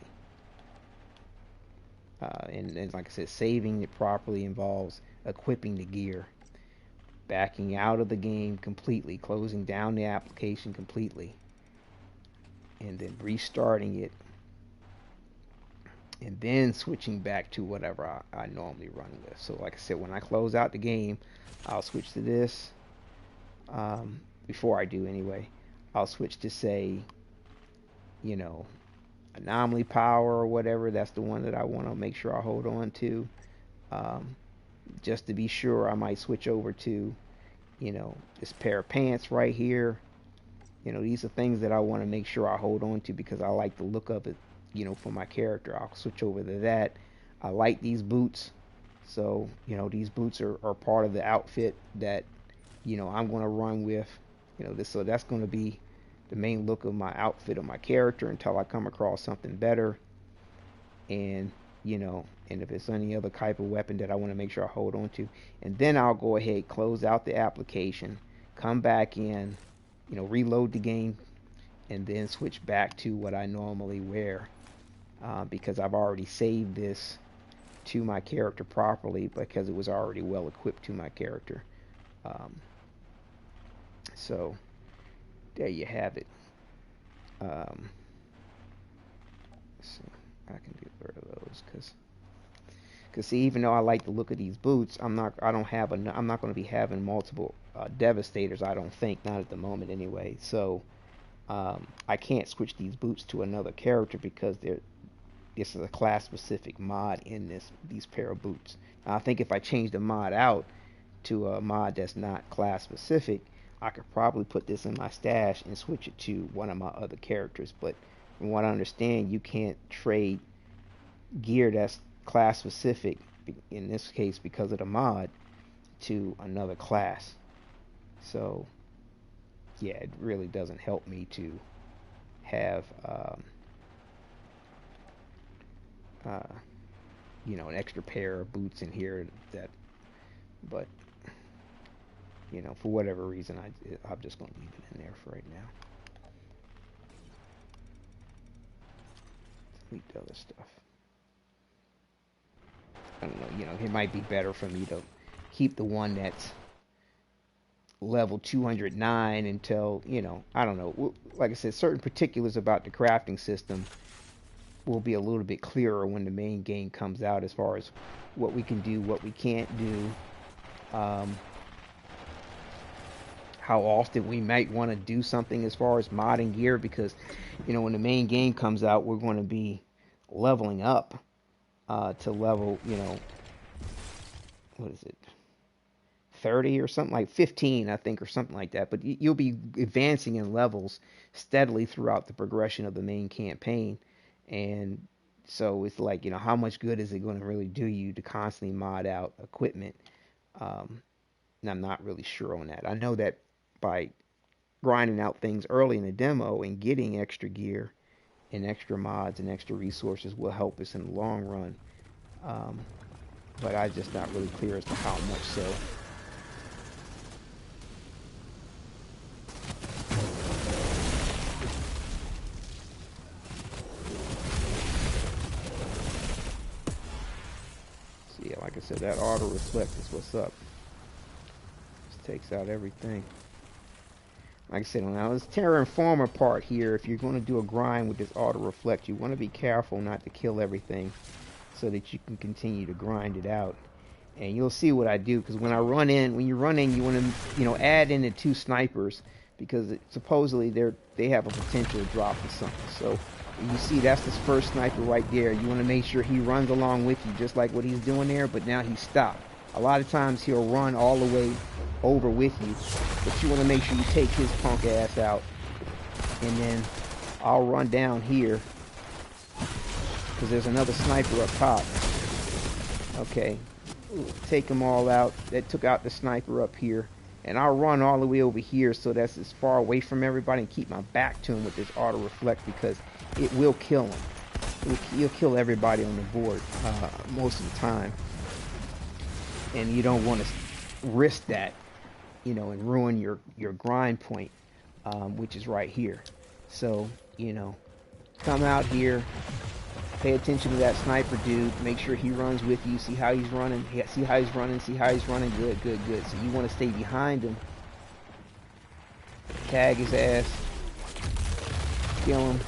And like I said, saving it properly involves equipping the gear, backing out of the game completely, closing down the application completely, and then restarting it, and then switching back to whatever I normally run with. So like I said, when I close out the game, I'll switch to this. Before I do anyway, I'll switch to, say, you know, anomaly power or whatever. That's the one that I want to make sure I hold on to. Just to be sure, I might switch over to, you know, this pair of pants right here. You know, these are things that I want to make sure I hold on to because I like the look of it, you know, for my character. I'll switch over to that. I like these boots. So, you know, these boots are part of the outfit that, you know, I'm going to run with. You know, so that's going to be the main look of my outfit of my character until I come across something better. And, you know, and if it's any other type of weapon that I want to make sure I hold on to. And then I'll go ahead, close out the application, come back in, you know, reload the game, and then switch back to what I normally wear. Because I've already saved this to my character properly because it was already well equipped to my character. So there you have it. Let's see, I can get rid of those because see, even though I like the look of these boots, I'm not going to be having multiple Devastators. I don't think, not at the moment anyway. So I can't switch these boots to another character because this is a class specific mod in these pair of boots. Now, I think if I change the mod out to a mod that's not class specific, I could probably put this in my stash and switch it to one of my other characters. But from what I understand, you can't trade gear that's class specific, in this case because of the mod, to another class. So yeah, it really doesn't help me to have you know, an extra pair of boots in here but you know, for whatever reason, I'm just going to leave it in there for right now. Delete the other stuff. I don't know, you know, it might be better for me to keep the one that's level 209 until, you know, I don't know. Like I said, certain particulars about the crafting system will be a little bit clearer when the main game comes out as far as what we can do, what we can't do. How often we might want to do something as far as modding gear, because, you know, when the main game comes out, we're going to be leveling up to level, you know, what is it, 30 or something, like 15, I think, or something like that. But you'll be advancing in levels steadily throughout the progression of the main campaign. And so it's like, you know, how much good is it going to really do you to constantly mod out equipment? And I'm not really sure on that. I know that by grinding out things early in the demo and getting extra gear and extra mods and extra resources will help us in the long run. But I'm just not really clear as to how much so. So yeah, like I said, that auto reflect is what's up. Just takes out everything. Like I said, now this Terra Informer part here, if you're going to do a grind with this auto reflect, you want to be careful not to kill everything so that you can continue to grind it out. And you'll see what I do, because when you run in, you want to, you know, add in the 2 snipers, because supposedly they have a potential to drop or something. So you see that's this first sniper right there. You want to make sure he runs along with you, just like what he's doing there, but now he's stopped. A lot of times he'll run all the way over with you, but you want to make sure you take his punk ass out. And then I'll run down here because there's another sniper up top. Okay, take them all out. That took out the sniper up here, and I'll run all the way over here so that's as far away from everybody and keep my back to him with this auto reflect, because it will kill him. You'll kill everybody on the board most of the time, and you don't want to risk that, you know, and ruin your grind point. which is right here. So, come out here, pay attention to that sniper dude, make sure he runs with you, see how he's running, good. So you want to stay behind him, tag his ass, kill him,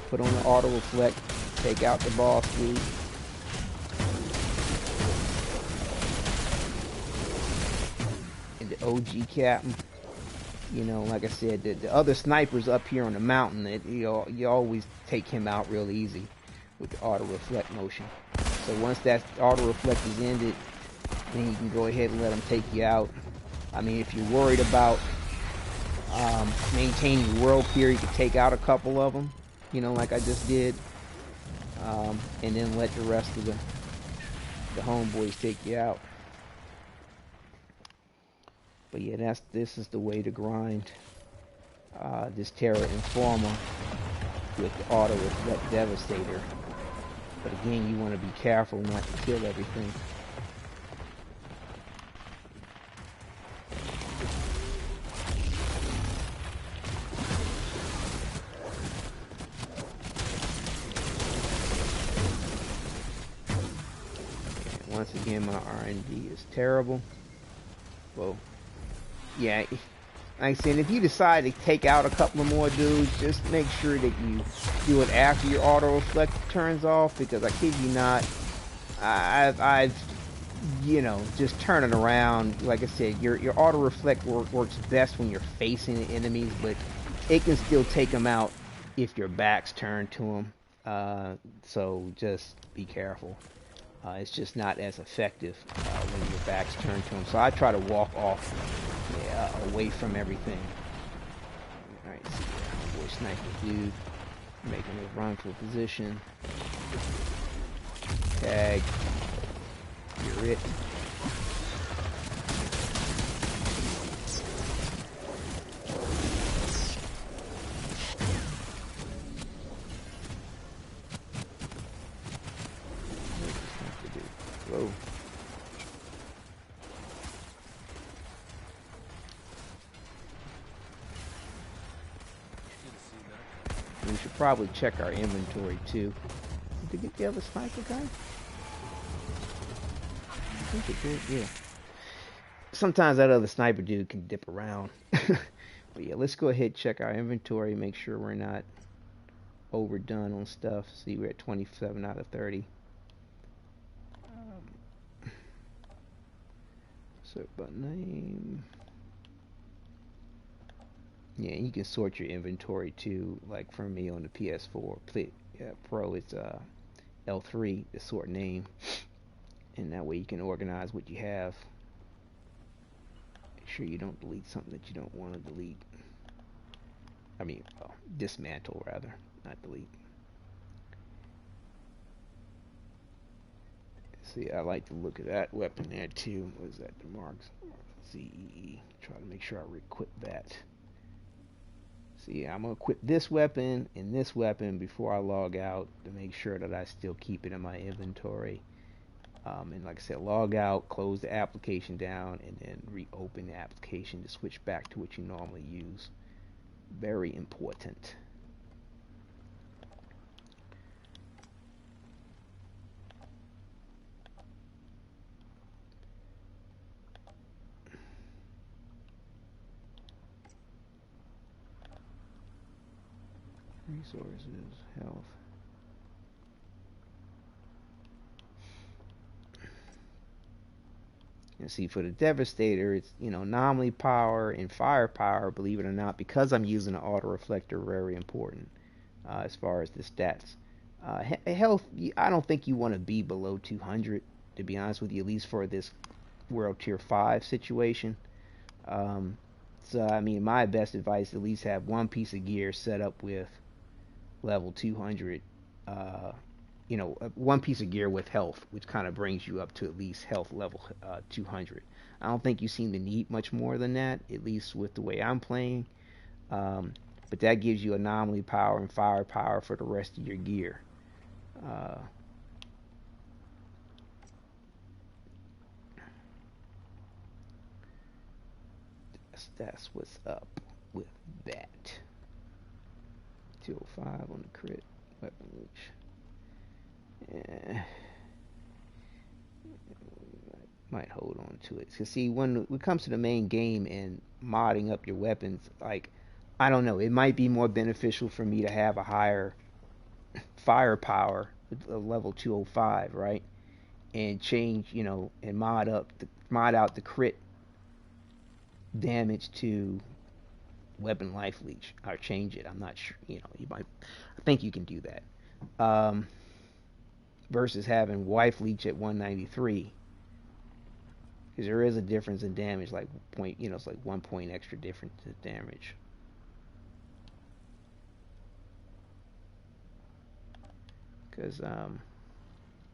put on the auto reflect, take out the boss dude. And the OG captain. Like I said, the other snipers up here on the mountain, you always take him out real easy with the auto reflect motion. So once that auto reflect is ended, then you can go ahead and let him take you out. I mean, if you're worried about maintaining world peer, you can take out a couple of them, like I just did, and then let the rest of the homeboys take you out. But yeah, this is the way to grind this Terra Informer with the auto reflect Devastator. But again, you want to be careful not to kill everything. And once again, my R&D is terrible. Well, yeah, like I said, if you decide to take out a couple of more dudes, just make sure that you do it after your auto reflect turns off, because I kid you not, I've just turn it around. Like I said, your auto reflect works best when you're facing the enemies, but it can still take them out if your back's turned to them. So just be careful. It's just not as effective when your back's turned to them. So I try to walk off away from everything. Alright, see here. Boy sniper dude. Making a run for position. Tag. You're it. Whoa. We should probably check our inventory too. Did we get the other sniper guy? I think it did, yeah. Sometimes that other sniper dude can dip around. But yeah, let's go ahead and check our inventory, make sure we're not overdone on stuff. See, we're at 27 out of 30. Sort by name. Yeah, you can sort your inventory too. Like for me on the PS4 Pro, it's L3 to sort name, and that way you can organize what you have. Make sure you don't delete something that you don't want to delete. I mean, dismantle rather, not delete. See, I like to look at that weapon there too. What is that? The marks. CEE. Try to make sure I re-equip that. See, I'm gonna equip this weapon and this weapon before I log out to make sure that I still keep it in my inventory. And like I said, log out, close the application down, and then reopen the application to switch back to what you normally use. Very important. Resources, health. And see, for the Devastator, it's, anomaly power and firepower, believe it or not, because I'm using an auto reflector, very important as far as the stats. Health, I don't think you want to be below 200, to be honest with you, at least for this World Tier 5 situation. So, I mean, my best advice, at least have one piece of gear set up with level 200, one piece of gear with health, which kind of brings you up to at least health level 200. I don't think you seem to need much more than that, at least with the way I'm playing. But that gives you anomaly power and firepower for the rest of your gear. That's what's up. with that. 205 on the crit weapon reach. Yeah. Might hold on to it. Cause see, when it comes to the main game and modding up your weapons, like, I don't know, it might be more beneficial for me to have a higher firepower, a level 205, right? And change, and mod out the crit damage to weapon life leech, or change it. I'm not sure, I think you can do that. Versus having life leech at 193, because there is a difference in damage, like point, it's like 1 point extra difference in damage. Because let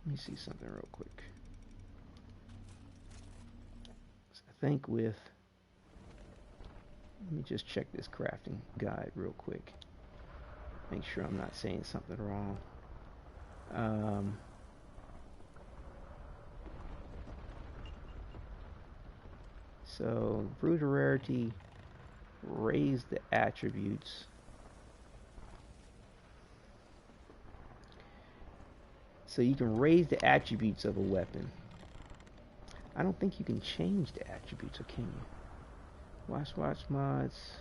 me see something real quick. I think let me just check this crafting guide real quick. Make sure I'm not saying something wrong. So, Brutal Rarity, raise the attributes. So you can raise the attributes of a weapon. I don't think you can change the attributes, or can you? Watch mods.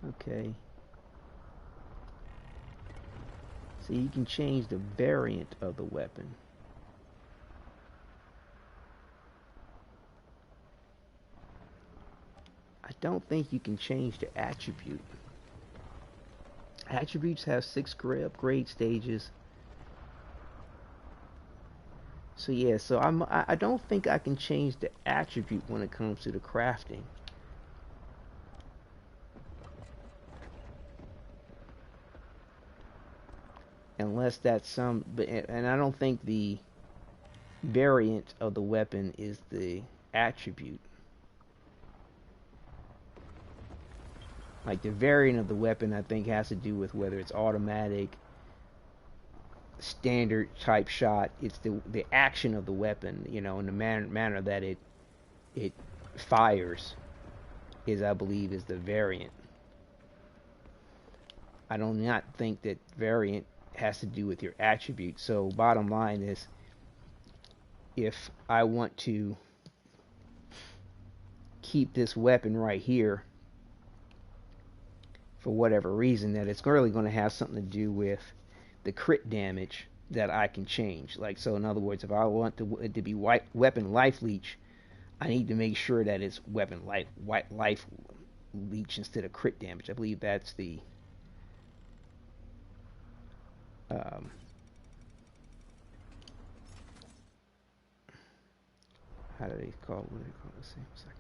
Okay. So you can change the variant of the weapon. I don't think you can change the attribute. Attributes have 6 upgrade stages. So yeah, I don't think I can change the attribute when it comes to the crafting. Unless that's and I don't think the variant of the weapon is the attribute. Like the variant of the weapon, I think has to do with whether it's automatic, standard type shot. It's the action of the weapon, and the manner that it fires I believe is the variant. I do not think that variant has to do with your attribute. So bottom line is, if I want to keep this weapon right here for whatever reason, that it's really going to have something to do with the crit damage that I can change. Like, so in other words, if I want it to be weapon life leech, I need to make sure that it's weapon life leech instead of crit damage. I believe that's the how do they call it? What do they call it? Let's see, a second.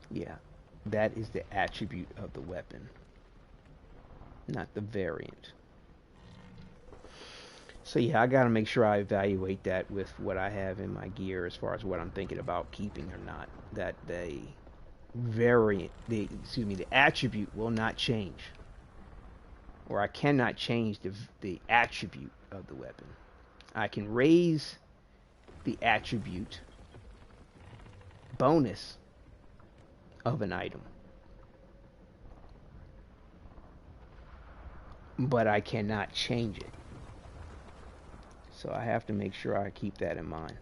Yeah, that is the attribute of the weapon, not the variant. So yeah, I gotta make sure I evaluate that with what I have in my gear as far as what I'm thinking about keeping or not. That the attribute will not change, or I cannot change the attribute of the weapon. I can raise the attribute bonus of an item, but I cannot change it. So I have to make sure I keep that in mind.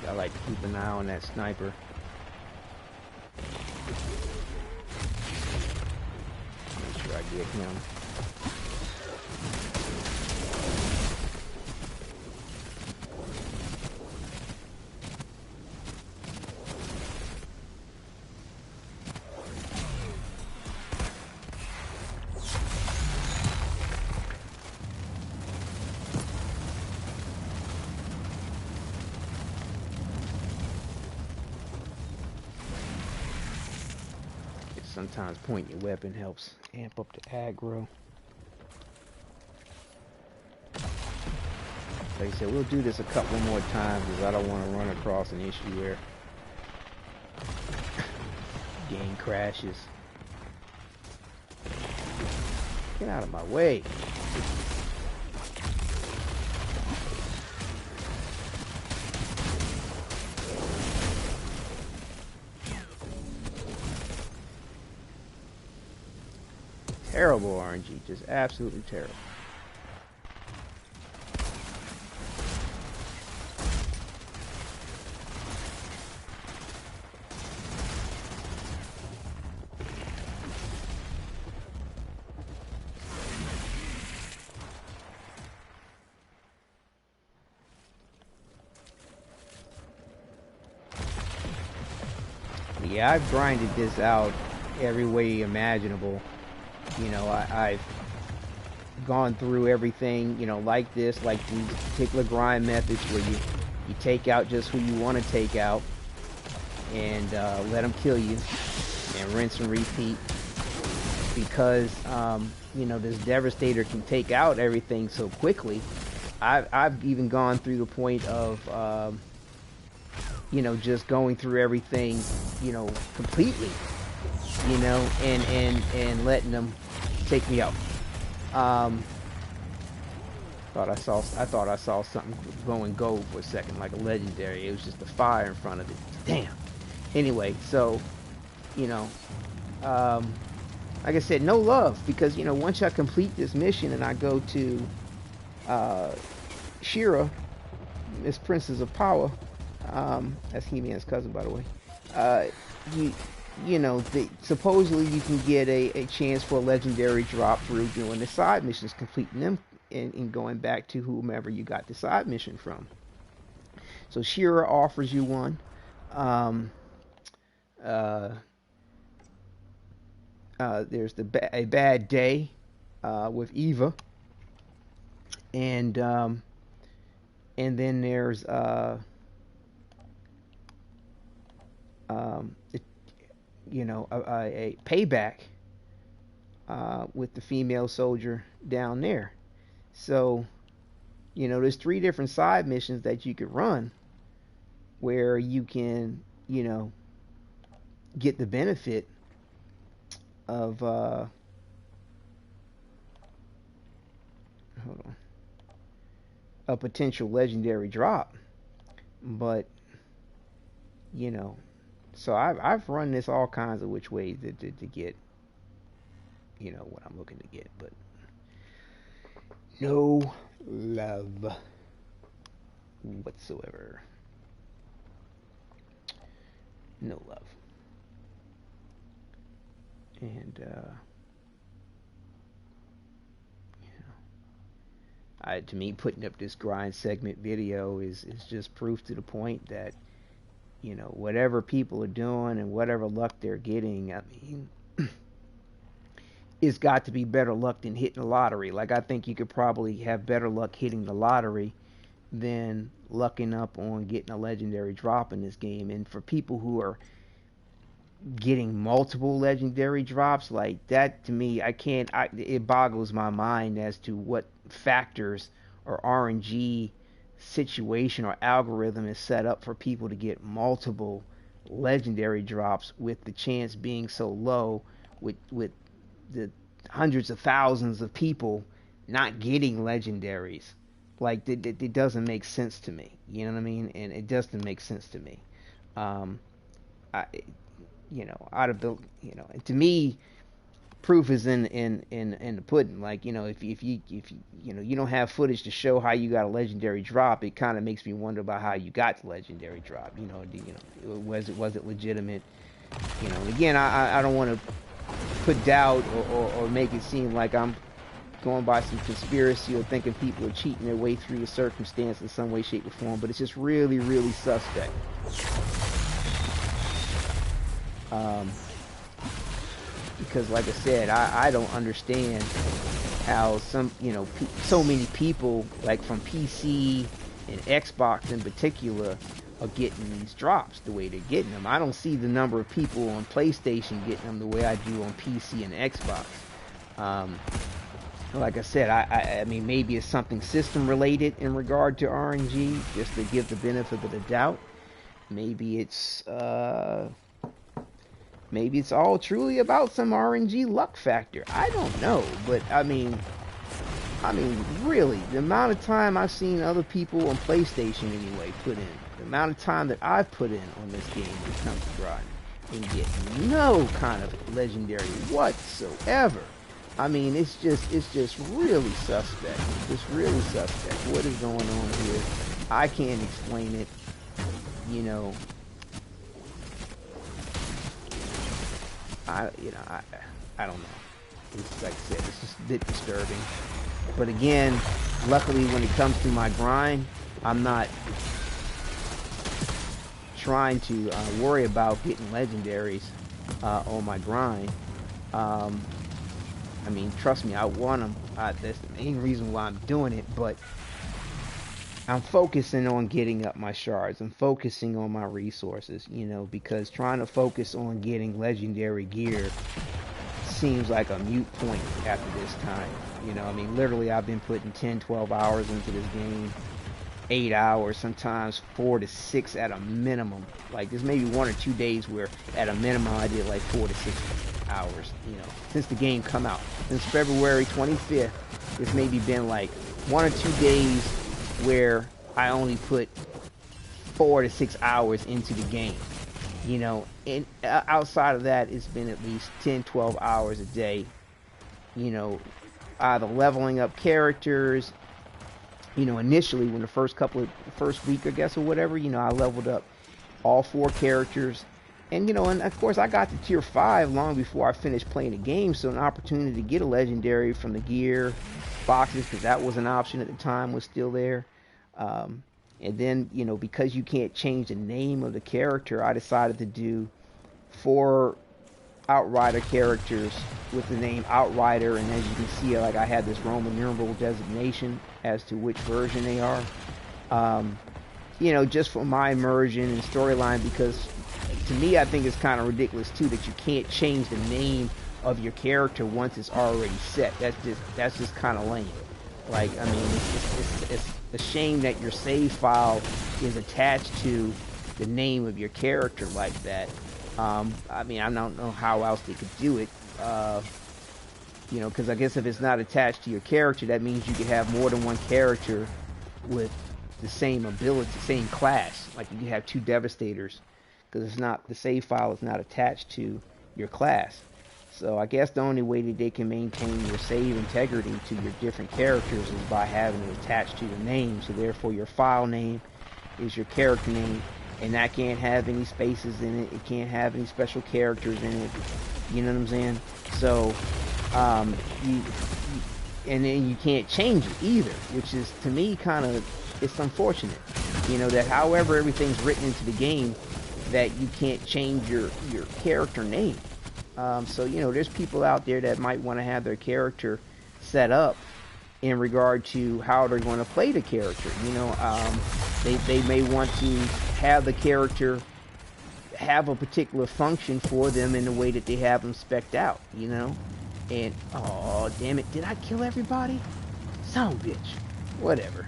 I like to keep an eye on that sniper. Make sure I get him. Sometimes pointing your weapon helps amp up the aggro. Like I said, we'll do this a couple more times because I don't want to run across an issue where game crashes. Get out of my way. Terrible RNG, just absolutely terrible. Yeah, I've grinded this out every way imaginable. You know, I've gone through everything, you know, like this, like these particular grind methods where you take out just who you want to take out and let them kill you and rinse and repeat because, you know, this Devastator can take out everything so quickly. I've even gone through the point of, you know, just going through everything, you know, completely, you know, and letting them take me out. I thought I saw something going gold for a second, like a legendary. It was just the fire in front of it. Damn. Anyway, so, you know, like I said, no love, because, you know, once I complete this mission and I go to Shira, Miss Princess of Power, that's He-Man's cousin, by the way. You know, supposedly you can get a chance for a legendary drop through doing the side missions, completing them, and going back to whomever you got the side mission from. So Shira offers you one. There's a bad day with Eva, and then there's you know, a payback with the female soldier down there. So, you know, there's 3 different side missions that you could run where you can, you know, get the benefit of hold on, a potential legendary drop. But, you know, so I've run this all kinds of which ways to get, you know, what I'm looking to get, but no love whatsoever. No love. And you know, to me, putting up this grind segment video is just proof to the point that, you know, whatever people are doing and whatever luck they're getting, I mean, it's got to be better luck than hitting the lottery. Like, I think you could probably have better luck hitting the lottery than lucking up on getting a legendary drop in this game. And for people who are getting multiple legendary drops like that, to me, it boggles my mind as to what factors or RNG situation or algorithm is set up for people to get multiple legendary drops, with the chance being so low, with the hundreds of thousands of people not getting legendaries. Like, it doesn't make sense to me. You know what I mean? And it doesn't make sense to me. You know, out of the, you know, to me, proof is in the pudding. Like, if you you don't have footage to show how you got a legendary drop, it kind of makes me wonder about how you got the legendary drop. Was it legitimate? And again, I don't want to put doubt or make it seem like I'm going by some conspiracy or thinking people are cheating their way through the circumstance in some way, shape, or form, but it's just really, really suspect. Because like I said, I don't understand how so many people, like from PC and Xbox in particular, are getting these drops the way they're getting them. I don't see the number of people on PlayStation getting them the way I do on PC and Xbox. Like I said, I mean, maybe it's something system related in regard to RNG, just to give the benefit of the doubt. Maybe it's all truly about some RNG luck factor. I don't know, but I mean, really, the amount of time I've seen other people on PlayStation anyway put in, the amount of time that I've put in on this game when it comes to grinding, and get no kind of legendary whatsoever. I mean, it's just really suspect. It's really suspect. What is going on here? I can't explain it. I don't know. It's like I said, it's just a bit disturbing. But again, luckily when it comes to my grind, I'm not trying to worry about getting legendaries on my grind. I mean, trust me, I want them. That's the main reason why I'm doing it, but I'm focusing on getting up my shards. I'm focusing on my resources, because trying to focus on getting legendary gear seems like a moot point after this time. I mean, literally, I've been putting 10, 12 hours into this game, 8 hours, sometimes 4 to 6 at a minimum. Like, there's maybe 1 or 2 days where, at a minimum, I did like 4 to 6 hours, since the game come out. Since February 25th, it's maybe been like 1 or 2 days where I only put 4 to 6 hours into the game, and outside of that, it's been at least 10, 12 hours a day, either leveling up characters. Initially, when the first week, I guess, or whatever, I leveled up all 4 characters. And, and of course, I got to tier 5 long before I finished playing the game, so an opportunity to get a legendary from the gear boxes, because that was an option at the time, was still there. And then, because you can't change the name of the character, I decided to do 4 Outrider characters with the name Outrider, and as you can see, like, I had this Roman numeral designation as to which version they are. Just for my immersion and storyline, because to me, I think it's kind of ridiculous too that you can't change the name of your character once it's already set. That's just kind of lame. Like, I mean, it's a shame that your save file is attached to the name of your character like that. I mean, I don't know how else they could do it. Because I guess if it's not attached to your character, that means you could have more than one character with the same ability, same class. Like, you can have 2 Devastators, because the save file is not attached to your class. So I guess the only way that they can maintain your save integrity to your different characters is by having it attached to your name. So therefore, your file name is your character name, and that can't have any spaces in it. It can't have any special characters in it. You know what I'm saying? So, and then you can't change it either, which is, to me, kind of, it's unfortunate. That however everything's written into the game, that you can't change your character name. So, there's people out there that might want to have their character set up in regard to how they're going to play the character. They may want to have the character have a particular function for them in the way that they have them spec'd out, And, oh, damn it, did I kill everybody? Son of a bitch. Whatever.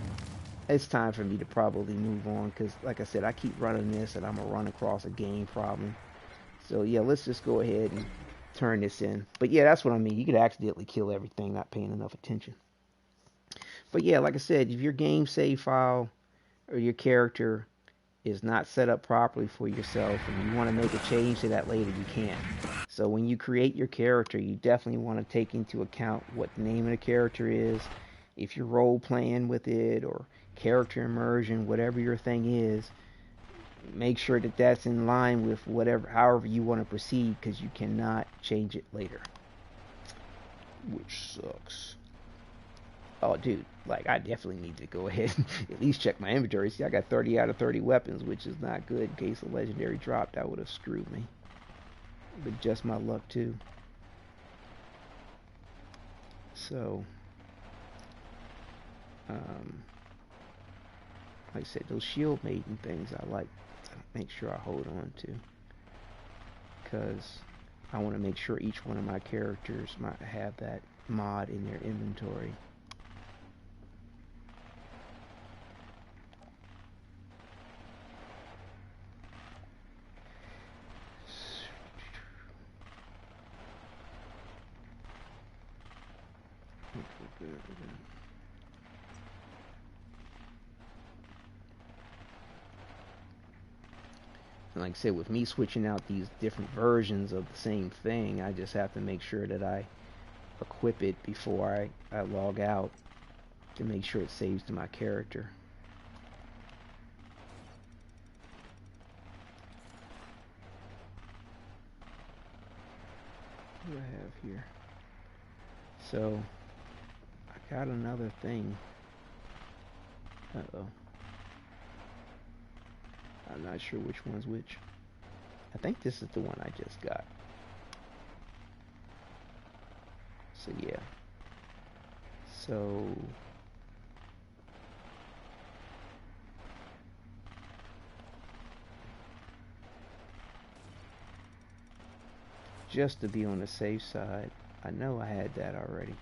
It's time for me to probably move on, because, like I said, I keep running this, and I'm going to run across a game problem. So, yeah, let's just go ahead and turn this in. But, yeah, that's what I mean. You could accidentally kill everything not paying enough attention. But, yeah, like I said, if your game save file or your character is not set up properly for yourself, and you want to make a change to that later, you can. So when you create your character, you definitely want to take into account what the name of the character is, if you're role playing with it, or character immersion, whatever your thing is. Make sure that that's in line with however you want to proceed, because you cannot change it later, which sucks. Oh, dude, like, I definitely need to go ahead and at least check my inventory. See, I got 30 out of 30 weapons, which is not good. In case a legendary dropped, that would have screwed me. But just my luck, too. So, like I said, those shield maiden things I like to make sure I hold on to. Because I want to make sure each one of my characters might have that mod in their inventory. And like I said, with me switching out these different versions of the same thing, I just have to make sure that I equip it before I log out to make sure it saves to my character. What do I have here? So, I got another thing. Uh-oh. I'm not sure which one's which. I think this is the one I just got. So, yeah. So... just to be on the safe side, I know I had that already.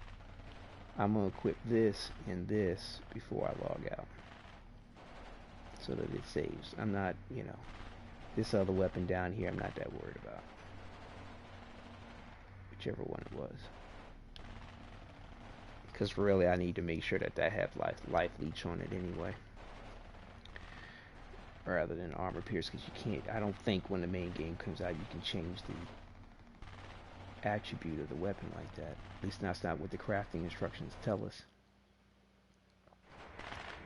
I'm going to equip this and this before I log out, so that it saves. I'm not, this other weapon down here, I'm not that worried about. Whichever one it was. Because really, I need to make sure that has life leech on it anyway. Rather than armor pierce, because you can't, I don't think when the main game comes out, you can change the attribute of the weapon like that. At least that's not what the crafting instructions tell us.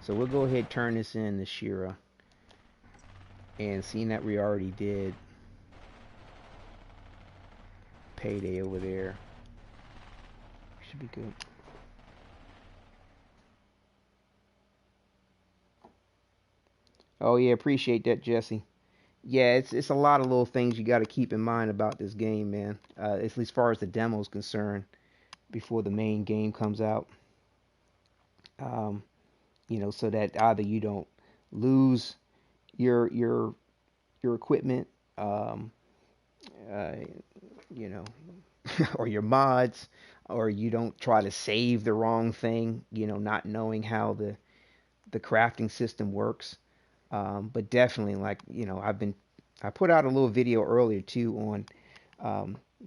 So we'll go ahead and turn this in to Shira. And seeing that we already did payday over there, should be good. Oh yeah, appreciate that, Jesse. Yeah, it's a lot of little things you got to keep in mind about this game, man. At least as far as the demo is concerned, before the main game comes out. So that either you don't lose your equipment, or your mods, or you don't try to save the wrong thing, not knowing how the crafting system works. But definitely, like, I put out a little video earlier too on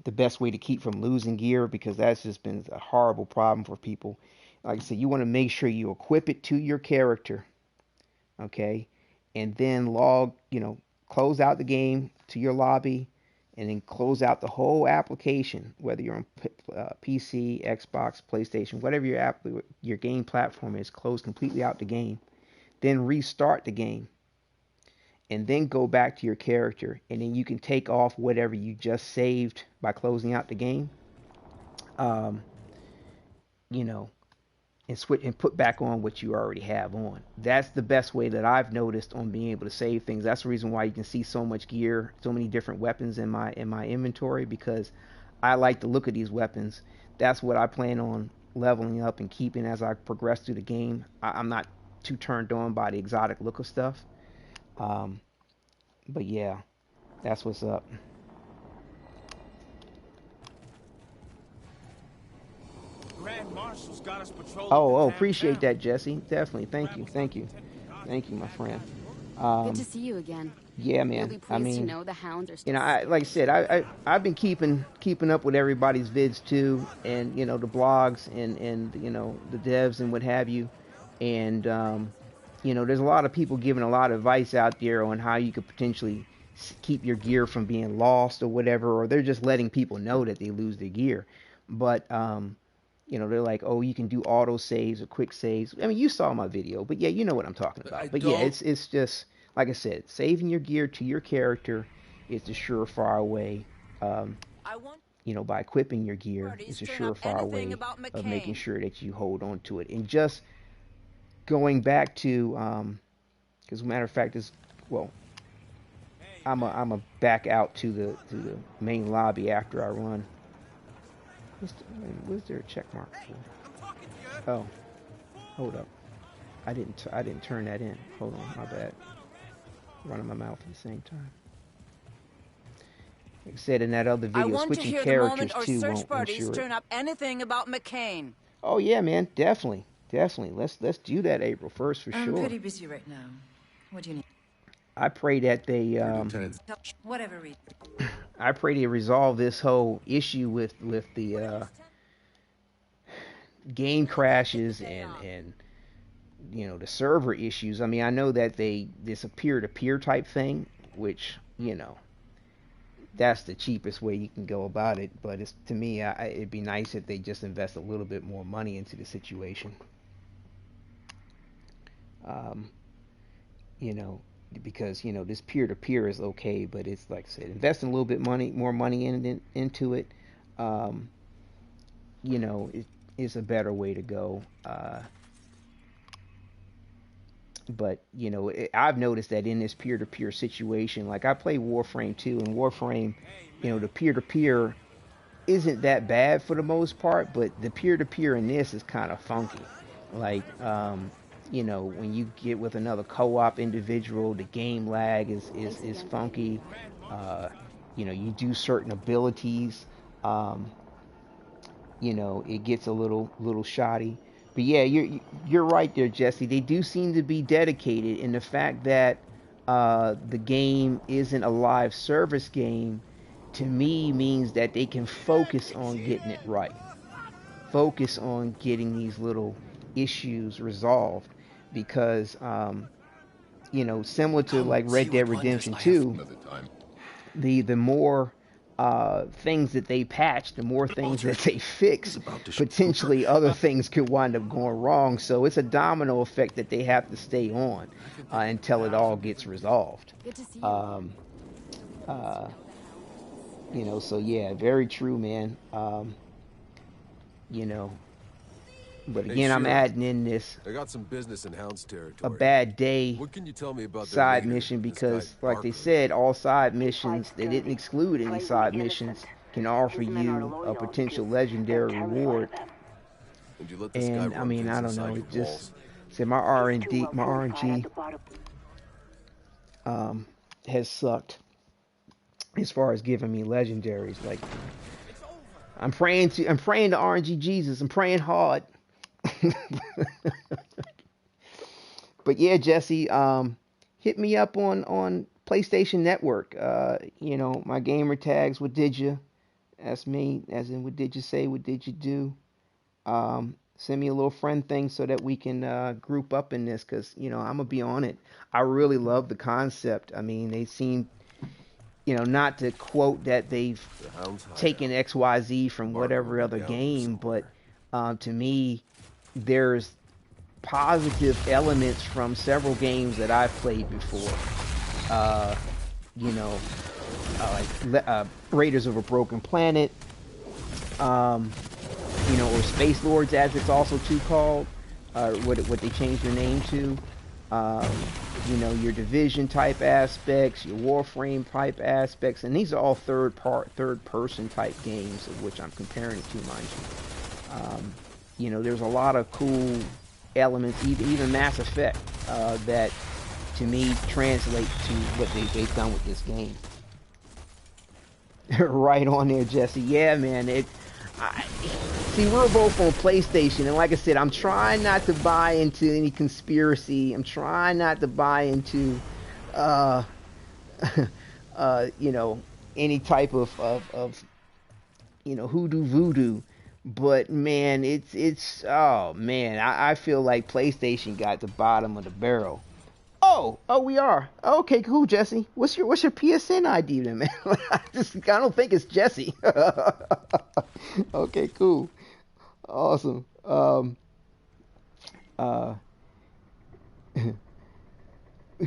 the best way to keep from losing gear, because that's just been a horrible problem for people. Like I said, you want to make sure you equip it to your character, okay, and then close out the game to your lobby, and then close out the whole application, whether you're on PC, Xbox, PlayStation, whatever your game platform is. Close completely out the game, then restart the game, and then go back to your character, and then you can take off whatever you just saved by closing out the game, and switch and put back on what you already have on. That's the best way that I've noticed on being able to save things. That's the reason why you can see so much gear, so many different weapons in my inventory, because I like the look of these weapons. That's what I plan on leveling up and keeping as I progress through the game. I'm not too turned on by the exotic look of stuff. But yeah, that's what's up. Grand Marshal's got us patrolling. Oh, appreciate that, Jesse. Definitely. Thank you, my friend. Good to see you again. Yeah, man. You'll be pleased to know the hounds are still like I said, I've been keeping up with everybody's vids too, and the blogs and the devs and what have you, and you know, there's a lot of people giving a lot of advice out there on how you could potentially keep your gear from being lost or whatever, or they're just letting people know that they lose their gear. But you know, they're like, oh, you can do auto saves or quick saves. I mean, you saw my video, but yeah, you know what I'm talking about. But yeah, it's just like I said, saving your gear to your character is the surefire way. You know, by equipping your gear, it's a surefire way of making sure that you hold on to it. And just going back to, because as a matter of fact, I'm a back out to the main lobby after I run. What's there a check mark for? Oh, hold up. I didn't turn that in. Hold on, my bad. Running my mouth at the same time. Like I said in that other video, switching characters too won't ensure turn up anything about McCain. Oh yeah, man, definitely. Let's do that April 1st for sure. I'm pretty busy right now. What do you need? I pray that they whatever reason. I pray they resolve this whole issue with the game crashes and you know, the server issues. I mean, I know that this a peer-to-peer type thing, which, you know, that's the cheapest way you can go about it. But it's, to me, it'd be nice if they just invest a little bit more money into the situation. You know, because, you know, this peer-to-peer is okay, but it's like I said, investing a little bit more money into it, you know, is a better way to go. But, you know, I've noticed that in this peer-to-peer situation, like I play Warframe 2, and Warframe, you know, the peer-to-peer isn't that bad for the most part, but the peer-to-peer in this is kind of funky. Like, you know, when you get with another co-op individual, the game lag is funky. You know, you do certain abilities, you know, it gets a little shoddy. But yeah, you're right there, Jesse. They do seem to be dedicated, in the fact that the game isn't a live service game, to me means that they can focus on getting it right. Focus on getting these little issues resolved, because you know, similar to like Red Dead Redemption 2, the more things that they patch, the more things that they fix, potentially other things could wind up going wrong. So it's a domino effect that they have to stay on until it all gets resolved. You know, so yeah, very true, man. You know, but again, I'm adding in this I got some business in Hound's territory. a bad day What can you tell me about side mission, because like they said, all side missions, they didn't exclude any side missions, can offer you a potential legendary reward. And I mean, I don't know, it just said my RNG has sucked as far as giving me legendaries. Like, I'm praying to RNG Jesus. I'm praying hard. But yeah, Jesse, hit me up on PlayStation Network. You know, my gamer tags, Wadidja. That's me, as in what did you say, what did you do? Send me a little friend thing so that we can group up in this, because, you know, I'm going to be on it. I really love the concept. I mean, they seem, you know, not to quote that they've taken XYZ from whatever other game, but to me, there's positive elements from several games that I've played before. You know, like Raiders of a Broken Planet, you know, or Space Lords, as it's also too called, what they changed their name to. You know, your Division type aspects, your Warframe type aspects, and these are all third person type games, of which I'm comparing it to, mind you. You know, there's a lot of cool elements, even Mass Effect, that to me translate to what they've done with this game. Right on there, Jesse. Yeah, man. See, we're both on PlayStation, and like I said, I'm trying not to buy into any conspiracy. I'm trying not to buy into, you know, any type of you know, hoodoo voodoo. But man, it's oh man, I feel like PlayStation got the bottom of the barrel. Oh, we are. Okay, cool, Jesse. What's your PSN ID then, man? I don't think it's Jesse. Okay, cool, awesome. Uh,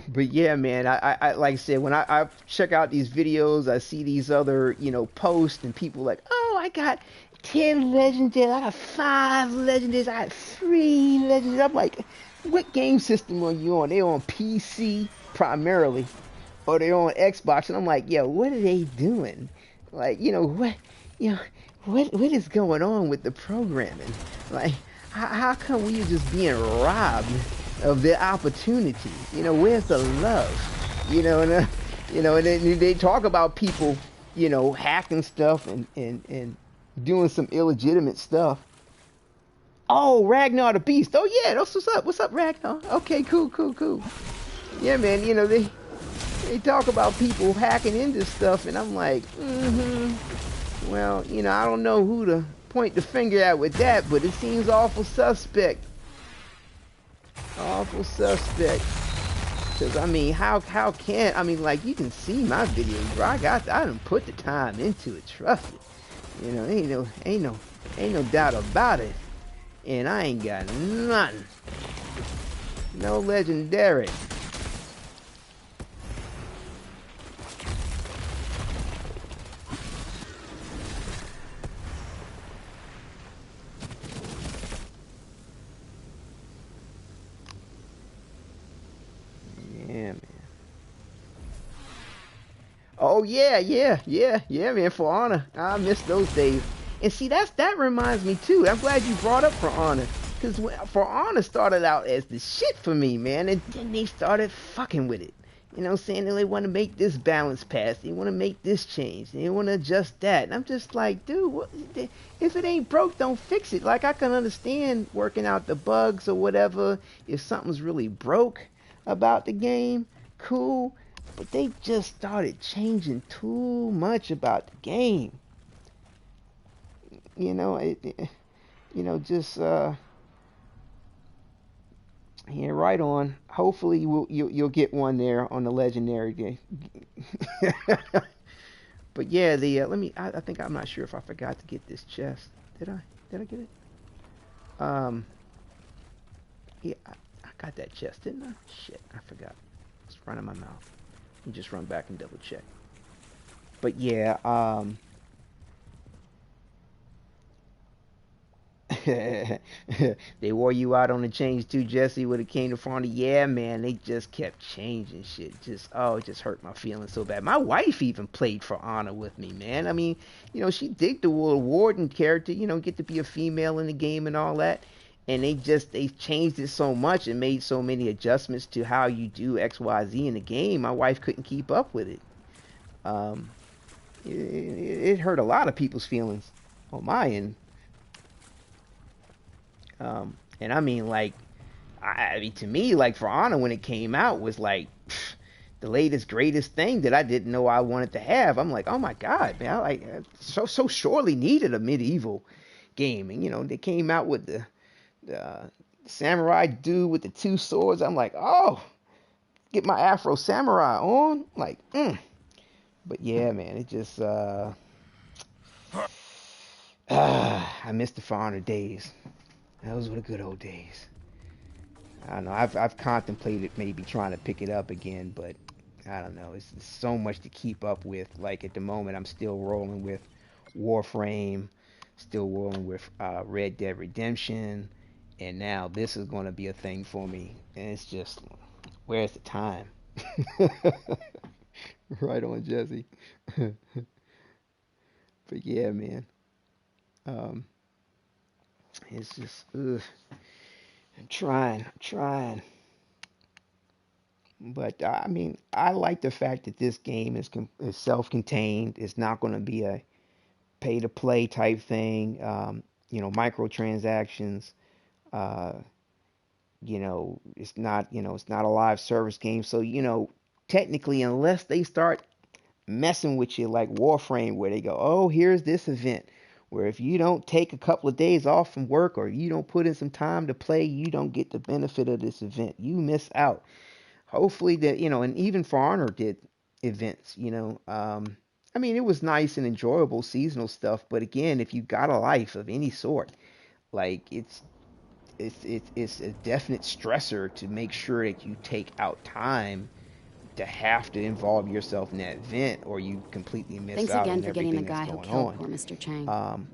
but yeah, man, I like I said, when I check out these videos, I see these other, posts and people like, oh, I got 10 legendaries, I got 5 legendaries, I got 3 legendaries. I'm like, what game system are you on? They on PC primarily, or they on Xbox? And I'm like, yo, what are they doing? Like, you know, what is going on with the programming? Like, how come we are just being robbed of the opportunity? Where's the love? And then they talk about people, hacking stuff and doing some illegitimate stuff. Oh, Ragnar the Beast. Oh yeah, that's what's up. What's up, Ragnar? Okay, cool. Yeah, man. They talk about people hacking into stuff, and I'm like, well, I don't know who to point the finger at with that, but it seems awful suspect. Awful suspect. Cause I mean, how can like, you can see my videos, bro. I done put the time into it. Trust it. Ain't no doubt about it. And I ain't got nothing. No legendary. Yeah, man. Oh yeah, man. For Honor, I miss those days. And see, that reminds me too. I'm glad you brought up For Honor, because For Honor started out as the shit for me, man, and then they started fucking with it. Saying that they want to make this balance pass, they want to make this change, they want to adjust that. And I'm just like, dude, if it ain't broke, don't fix it. Like, I can understand working out the bugs or whatever if something's really broke about the game, cool. But they just started changing too much about the game. Just yeah, right on. Hopefully you'll get one there on the legendary game. But yeah, let me. I think, I'm not sure if I forgot to get this chest. Did I get it? Yeah, I got that chest, didn't I? Shit, I forgot. It's running my mouth. Let me just run back and double check. But yeah, they wore you out on the change too, Jesse, when it came to Fauna. Yeah, man, they just kept changing shit. It just hurt my feelings so bad. My wife even played For Honor with me, man. I mean, she digged the Warden character, get to be a female in the game and all that. And they changed it so much and made so many adjustments to how you do XYZ in the game. My wife couldn't keep up with it. It hurt a lot of people's feelings on my end. And I mean, like, to me, like, For Honor, when it came out, was like the latest greatest thing that I didn't know I wanted to have. I'm like, oh my god, man, I so sorely needed a medieval game. And they came out with the samurai dude with the 2 swords. I'm like, oh, get my Afro Samurai on, like, But yeah, man, it just I miss the For Honor days. Those were the good old days. I don't know. I've contemplated maybe trying to pick it up again, but I don't know. It's so much to keep up with. Like, at the moment, I'm still rolling with Warframe, still rolling with Red Dead Redemption, and now this is going to be a thing for me. And it's just, where's the time? Right on, Jesse. But yeah, man. It's just, ugh. I'm trying. But I mean, I like the fact that this game is self-contained. It's not going to be a pay-to-play type thing. Microtransactions. Uh, it's not a live service game. So, technically, unless they start messing with you like Warframe, where they go, oh, here's this event where if you don't take a couple of days off from work or you don't put in some time to play, you don't get the benefit of this event. You miss out. Hopefully that, and even For Honor did events, I mean, it was nice and enjoyable seasonal stuff, but again, if you got a life of any sort, like it's a definite stressor to make sure that you take out time to have to involve yourself in that event, or you completely miss Thanks out again on for getting the everything guy that's who going killed on. poor Mr. Chang.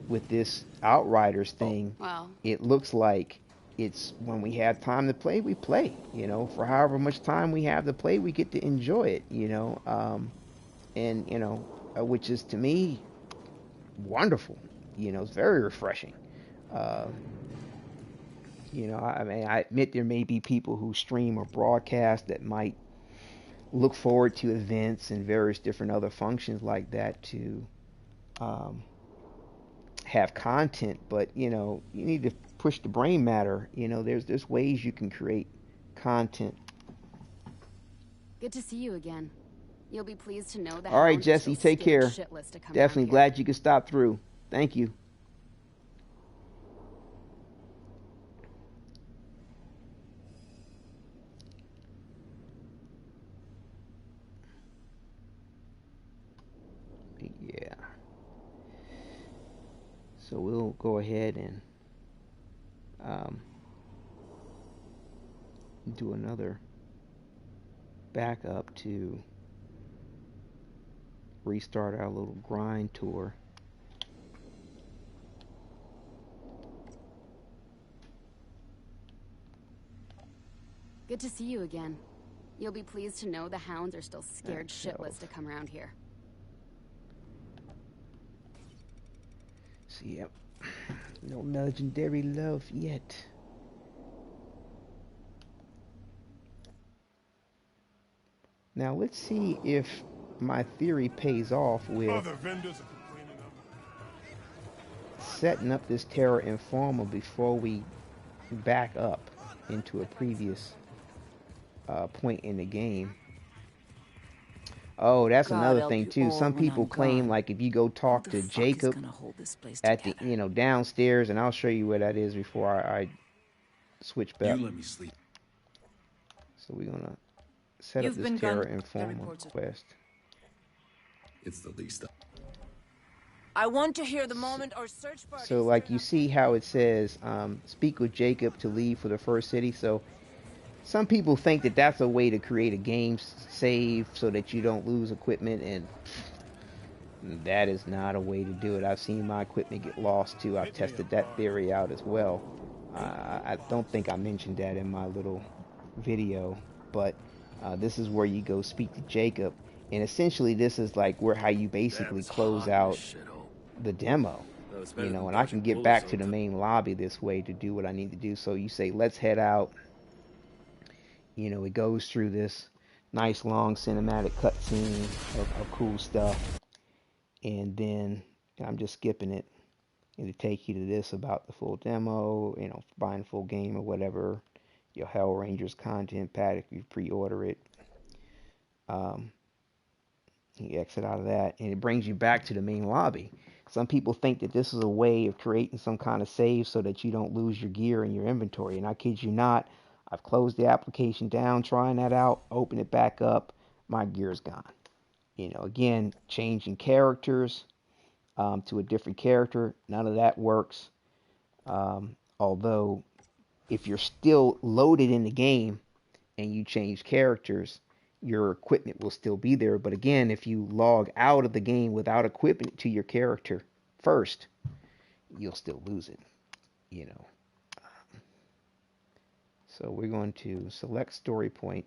With this Outriders thing, Well, it looks like it's when we have time to play, we play. For however much time we have to play, we get to enjoy it. And which is to me wonderful. It's very refreshing. Uh, I mean, I admit there may be people who stream or broadcast that might look forward to events and various different other functions like that to have content, but you need to push the brain matter. There's ways you can create content. good to see you again. You'll be pleased to know that. All right, Jesse, take care. Definitely glad you could stop through. Thank you. Yeah. So we'll go ahead and do another backup to restart our little grind tour. Good to see you again. You'll be pleased to know the hounds are still scared shitless to come around here. See, yep. No legendary love yet. Now let's see if my theory pays off with setting up this Terra Informa before we back up into a previous point in the game. Oh, that's another thing too. Some people claim like if you go talk to Jacob at the downstairs, and I'll show you where that is before I switch back. You let me sleep. So we're gonna set up this Terra Informa quest. It's the least. I want to hear the moment our search party. So like you see how it says, speak with Jacob to leave for the first city. So some people think that that's a way to create a game save so that you don't lose equipment, and that is not a way to do it. I've seen my equipment get lost too. I've tested that theory out as well. I don't think I mentioned that in my little video, but this is where you go speak to Jacob, and essentially this is like how you basically close out the demo. And I can get back to the main lobby this way to do what I need to do. So you say, let's head out. It goes through this nice long cinematic cutscene of cool stuff, and then I'm just skipping it. It'll take you to this about the full demo, buying full game or whatever, your Hell Rangers content pack if you pre-order it. You exit out of that, and it brings you back to the main lobby. Some people think that this is a way of creating some kind of save so that you don't lose your gear in your inventory, and I kid you not, I've closed the application down, trying that out, open it back up, my gear's gone. Again, changing characters to a different character, none of that works. Although, if you're still loaded in the game and you change characters, your equipment will still be there. But again, if you log out of the game without equipment to your character first, you'll still lose it. So we're going to select story point.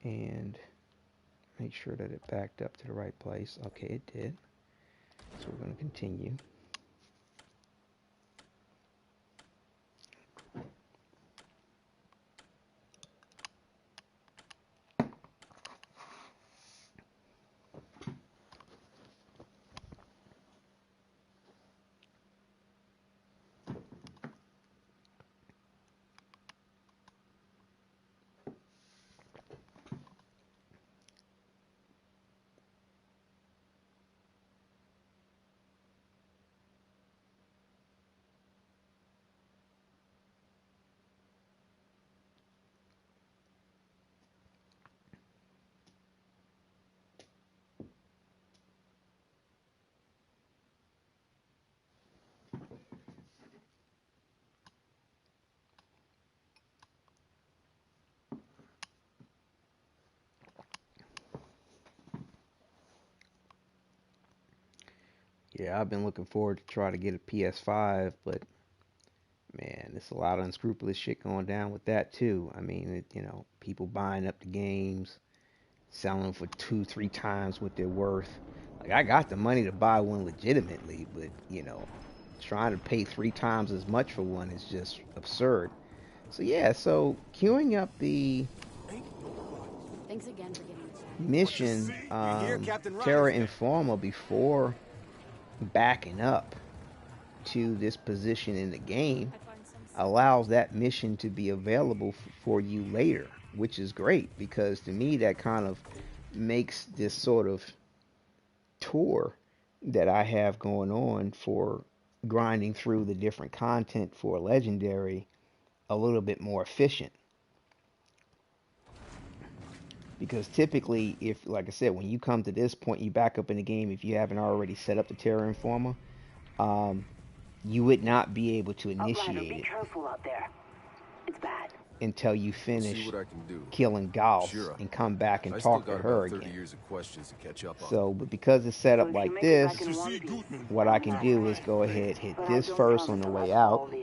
And make sure that it backed up to the right place. Okay, it did. So we're going to continue. Yeah, I've been looking forward to try to get a PS5, but man, there's a lot of unscrupulous shit going down with that too. I mean, people buying up the games, selling them for two, three times what they're worth. Like I got the money to buy one legitimately, but trying to pay three times as much for one is just absurd. So yeah, so queuing up the Thanks again for getting the check. mission, Terra Informa before backing up to this position in the game allows that mission to be available for you later, which is great because to me that kind of makes this sort of tour that I have going on for grinding through the different content for Legendary a little bit more efficient. Because typically, if, like I said, when you come to this point, you back up in the game, if you haven't already set up the Terra Informa, you would not be able to initiate be careful out there. It's bad. Until you finish See what I can do. killing Gauss Shira, and come back and I talk still to got her about 30 again. years of questions to catch up on. So, but because it's set up like this, what I can do is go ahead, hit this first on the way out.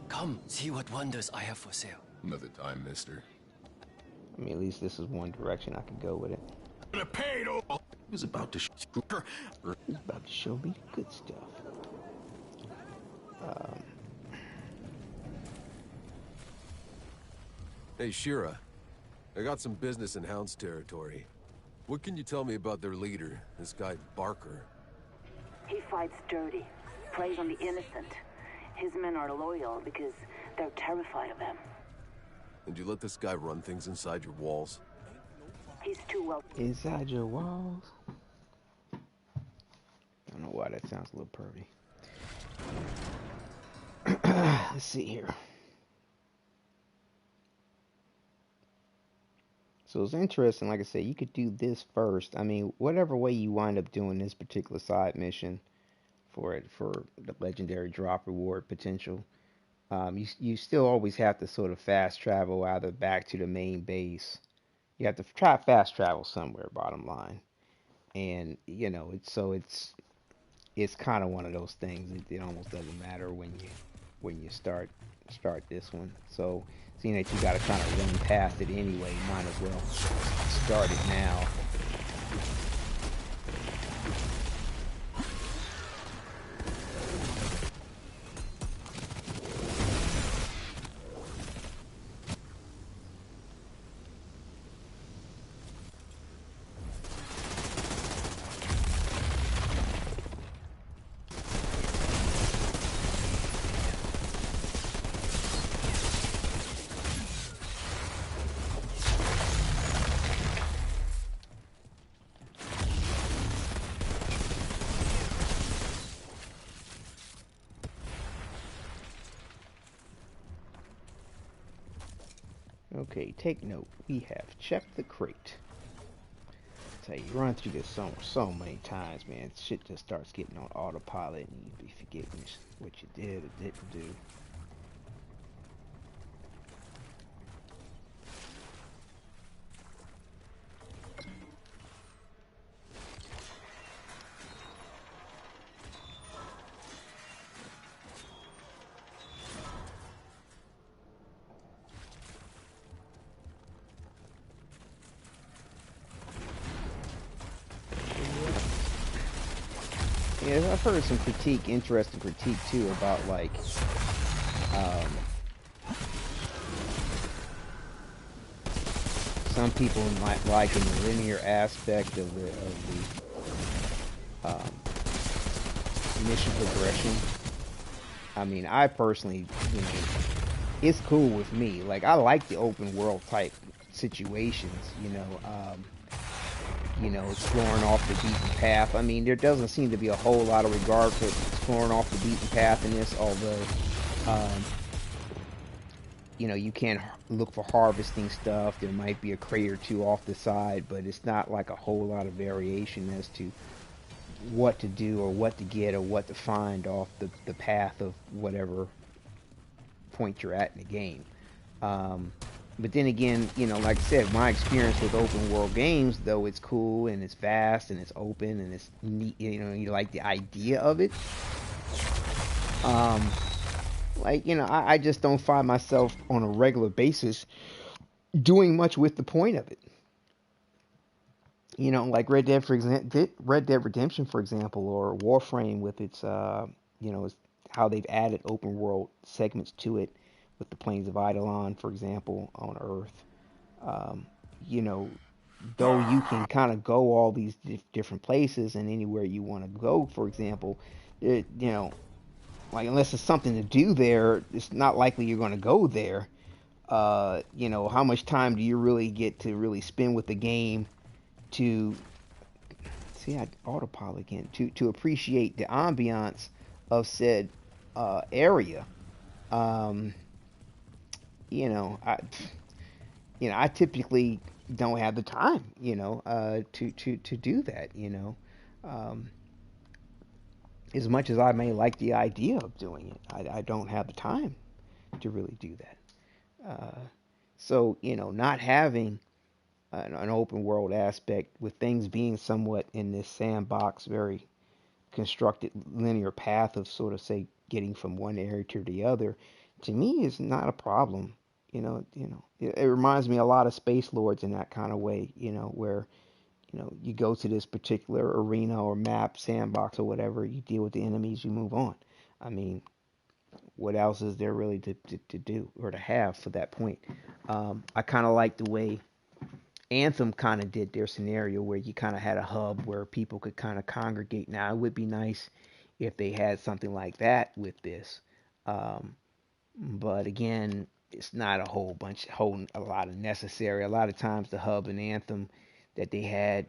Come, see what wonders I have for sale. Another time, mister. I mean, at least this is one direction I can go with it. He was about to He's about to show me the good stuff. Hey, Shira. I got some business in Hound's territory. What can you tell me about their leader, this guy Barker? He fights dirty, preys on the innocent. His men are loyal because they're terrified of him. And you let this guy run things inside your walls? He's too well. Inside your walls? I don't know why that sounds a little pervy. Let's see here. So it's interesting, like I said, you could do this first. I mean, whatever way you wind up doing this particular side mission for the legendary drop reward potential, you still always have to sort of fast travel either back to the main base. You have to try fast travel somewhere, bottom line. And it's kind of one of those things. It almost doesn't matter when you start this one. So seeing that you got to kind of run past it anyway, might as well start it now. Okay, take note. We have checked the crate. I tell you, run through this so many times, man. Shit just starts getting on autopilot, and you be forgetting what you did or didn't do. Yeah, I've heard some interesting critique too, about like, some people might like in the linear aspect of the mission progression. I mean, I personally, it's cool with me. Like, I like the open world type situations, exploring off the beaten path. I mean, there doesn't seem to be a whole lot of regard for exploring off the beaten path in this, although, you can look for harvesting stuff. There might be a crate or two off the side, but it's not like a whole lot of variation as to what to do or what to get or what to find off the path of whatever point you're at in the game. But then again, you know, like I said, my experience with open world games, though it's cool and it's vast and it's open and it's neat, you know, you like the idea of it. Like, you know, I just don't find myself on a regular basis doing much with the point of it. You know, like Red Dead Redemption, for example, or Warframe with its, you know, how they've added open world segments to it with the Plains of Eidolon, for example, on Earth. Um, you know, though you can kind of go all these different places and anywhere you want to go, for example, you know, like unless there's something to do there, it's not likely you're going to go there. You know, how much time do you really get to really spend with the game to see? I autopilot again to appreciate the ambiance of said area. Um, you know, I typically don't have the time, you know, to do that, you know. Um, as much as I may like the idea of doing it, I don't have the time to really do that. So, you know, not having an open world aspect with things being somewhat in this sandbox, very constructed linear path of sort of say getting from one area to the other, to me is not a problem. It reminds me a lot of Space Lords in that kind of way. You know, where you go to this particular arena or map, sandbox or whatever, you deal with the enemies, you move on. I mean, what else is there really to do or to have for that point? I kind of like the way Anthem kind of did their scenario where you kind of had a hub where people could kind of congregate. Now, it would be nice if they had something like that with this. But again, it's not a lot of necessary. A lot of times the hub and Anthem that they had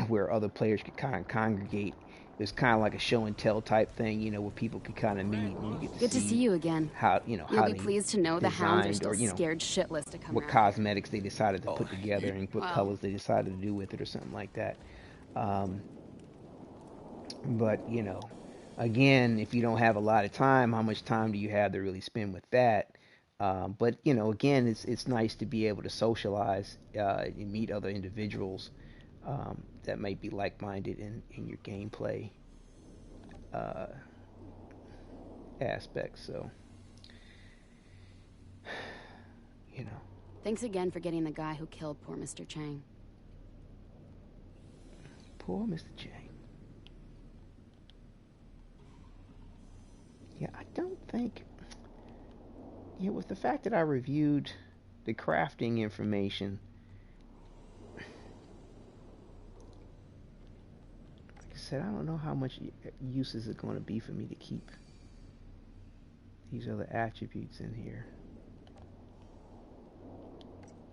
where other players could kind of congregate, it was kind of like a show and tell type thing, where people could kind of meet and you get to Good to see see you again. how, You'll how be they pleased to know the hounds are designed still or, scared shitless to come what around. cosmetics they decided to put together and what Well. colors they decided to do with it or something like that. But, again, if you don't have a lot of time, how much time do you have to really spend with that? But again, it's nice to be able to socialize and meet other individuals that might be like-minded in your gameplay uh, aspects. So, Thanks again for getting the guy who killed poor Mr. Chang. Poor Mr. Chang. Yeah, I don't think. Yeah, with the fact that I reviewed the crafting information, like I said, I don't know how much use is it going to be for me to keep these other attributes in here.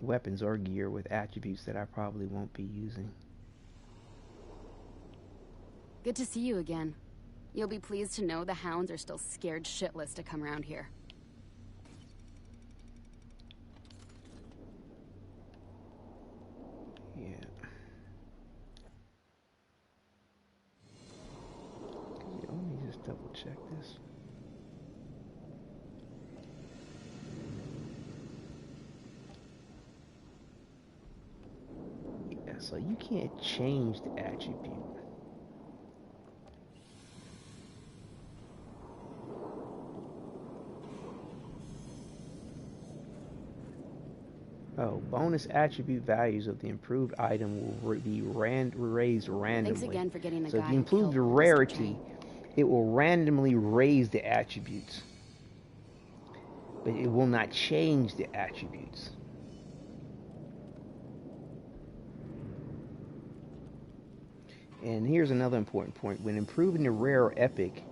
Weapons or gear with attributes that I probably won't be using. Good to see you again. You'll be pleased to know the hounds are still scared shitless to come around here. Yeah. Let me just double check this. Yeah, so you can't change the attribute. Oh, bonus attribute values of the improved item will be raised randomly. Thanks again for getting the so guy if you who improve killed the rarity, it will randomly raise the attributes. But it will not change the attributes. And here's another important point. When improving the rare or epic,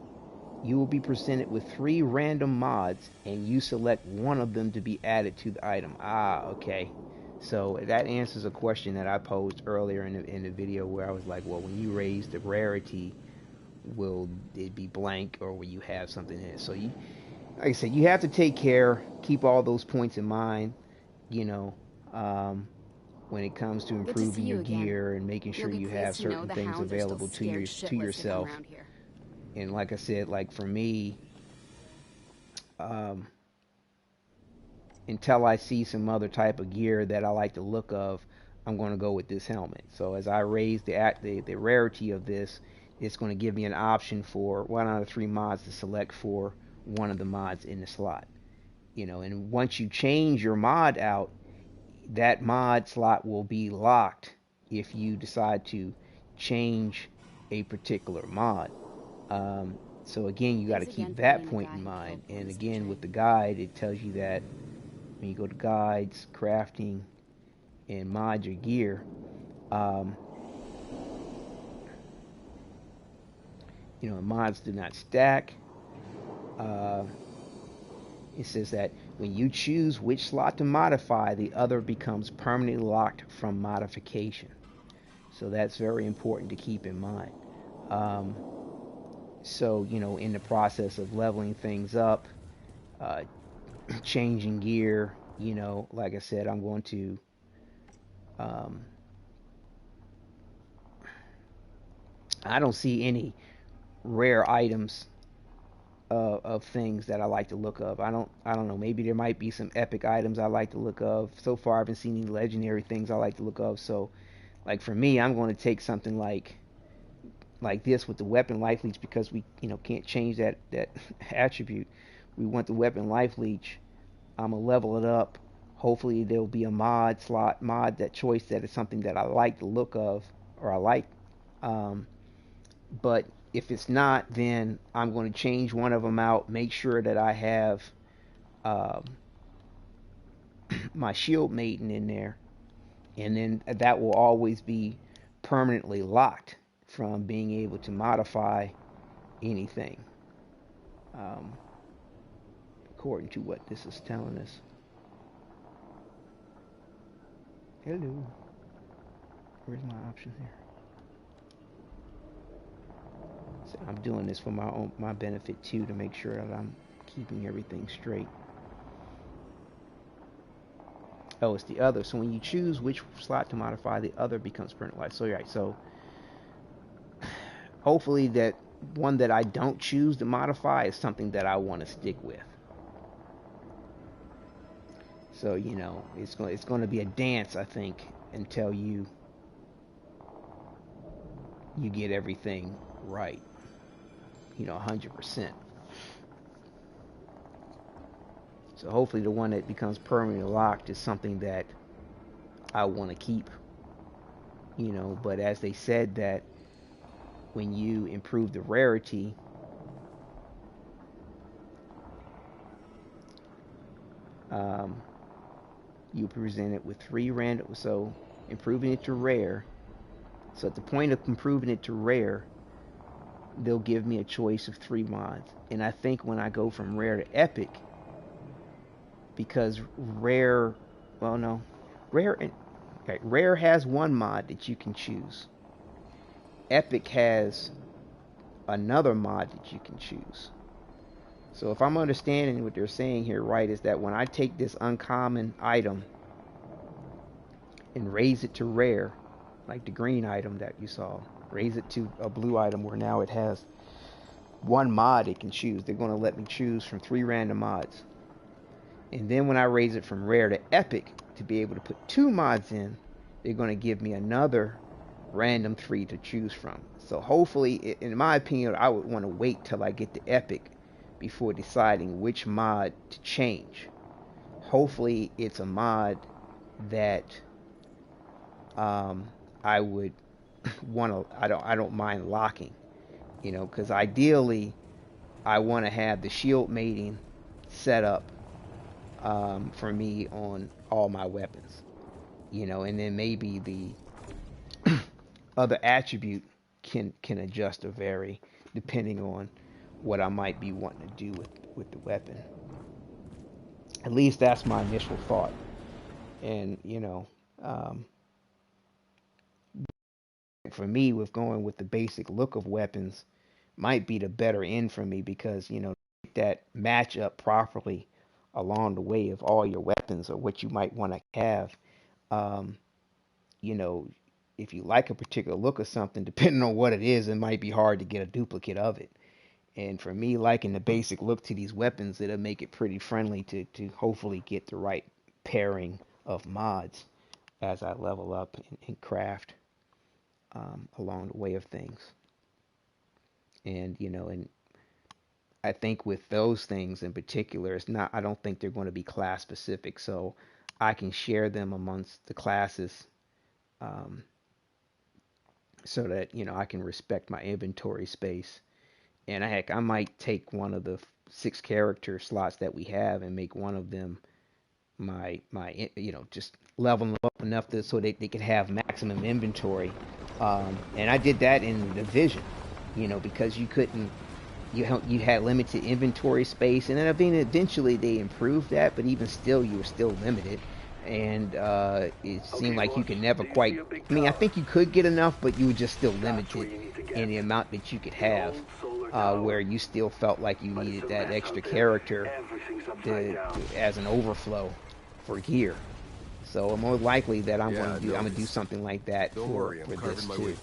you will be presented with 3 random mods, and you select one of them to be added to the item. Ah, okay. So that answers a question that I posed earlier in the video where I was like, well, when you raise the rarity, will it be blank or will you have something in it? So you, like I said, you have to take care, keep all those points in mind, when it comes to improving your gear and making sure you have certain things available to yourself. And like I said, like for me, until I see some other type of gear that I like the look of, I'm going to go with this helmet. So as I raise the rarity of this, it's going to give me an option for 1 out of 3 mods to select for one of the mods in the slot. And once you change your mod out, that mod slot will be locked if you decide to change a particular mod. So again, you got to keep that point in mind. And again, with the guide, it tells you that when you go to guides, crafting, and mod your gear, mods do not stack. It says that when you choose which slot to modify, the other becomes permanently locked from modification. So that's very important to keep in mind. So, in the process of leveling things up, changing gear, like I said, I'm going to I don't see any rare items of things that I like to look of. I don't know. Maybe there might be some epic items I like to look of. So far, I haven't seen any legendary things I like to look of. So, like for me, I'm going to take something like this with the weapon life leech, because we can't change that attribute. We want the weapon life leech. I'm gonna level it up. Hopefully, there'll be a mod that choice that is something that I like the look of, or I like. But if it's not, then I'm going to change one of them out, make sure that I have my shield maiden in there, and then that will always be permanently locked from being able to modify anything, according to what this is telling us. Hello. Where's my option here? So I'm doing this for my benefit too, to make sure that I'm keeping everything straight. Oh, it's the other. So when you choose which slot to modify, the other becomes permanent life. So you're right. So hopefully that one that I don't choose to modify is something that I want to stick with. So it's going to be a dance, I think, until you get everything right. 100%. So hopefully the one that becomes permanently locked is something that I want to keep. But as they said, that when you improve the rarity, you present it with 3 random. So improving it to rare. So at the point of improving it to rare, they'll give me a choice of 3 mods. And I think when I go from rare to epic, because rare has 1 mod that you can choose. Epic has another mod that you can choose. So if I'm understanding what they're saying here right, is that when I take this uncommon item and raise it to rare, like the green item that you saw, raise it to a blue item where now it has 1 mod it can choose. They're going to let me choose from 3 random mods. And then when I raise it from rare to epic to be able to put 2 mods in, they're going to give me another random 3 to choose from. So hopefully, in my opinion, I would want to wait till I get to epic before deciding which mod to change. Hopefully it's a mod that I would I don't mind locking, because ideally I want to have the shield mating set up for me on all my weapons, and then maybe the other attribute can adjust or vary depending on what I might be wanting to do with the weapon. At least that's my initial thought. And for me, with going with the basic look of weapons might be the better end for me, because that match up properly along the way of all your weapons or what you might want to have. If you like a particular look of something, depending on what it is, it might be hard to get a duplicate of it. And for me, liking the basic look to these weapons, it'll make it pretty friendly to hopefully get the right pairing of mods as I level up and craft along the way of things. And and I think with those things in particular, it's not. I don't think they're going to be class specific, so I can share them amongst the classes, um, so that I can respect my inventory space. And heck, I might take one of the 6 character slots that we have and make one of them my just level them up enough so they can have maximum inventory. And I did that in the Division, because you had limited inventory space, and then eventually they improved that, but even still you were still limited. And it seemed like you could never quite. I mean, I think you could get enough, but you were just still limited in the amount that you could have. Where you still felt like you needed that extra character as an overflow for gear. So more likely that I'm gonna do something like that for this too.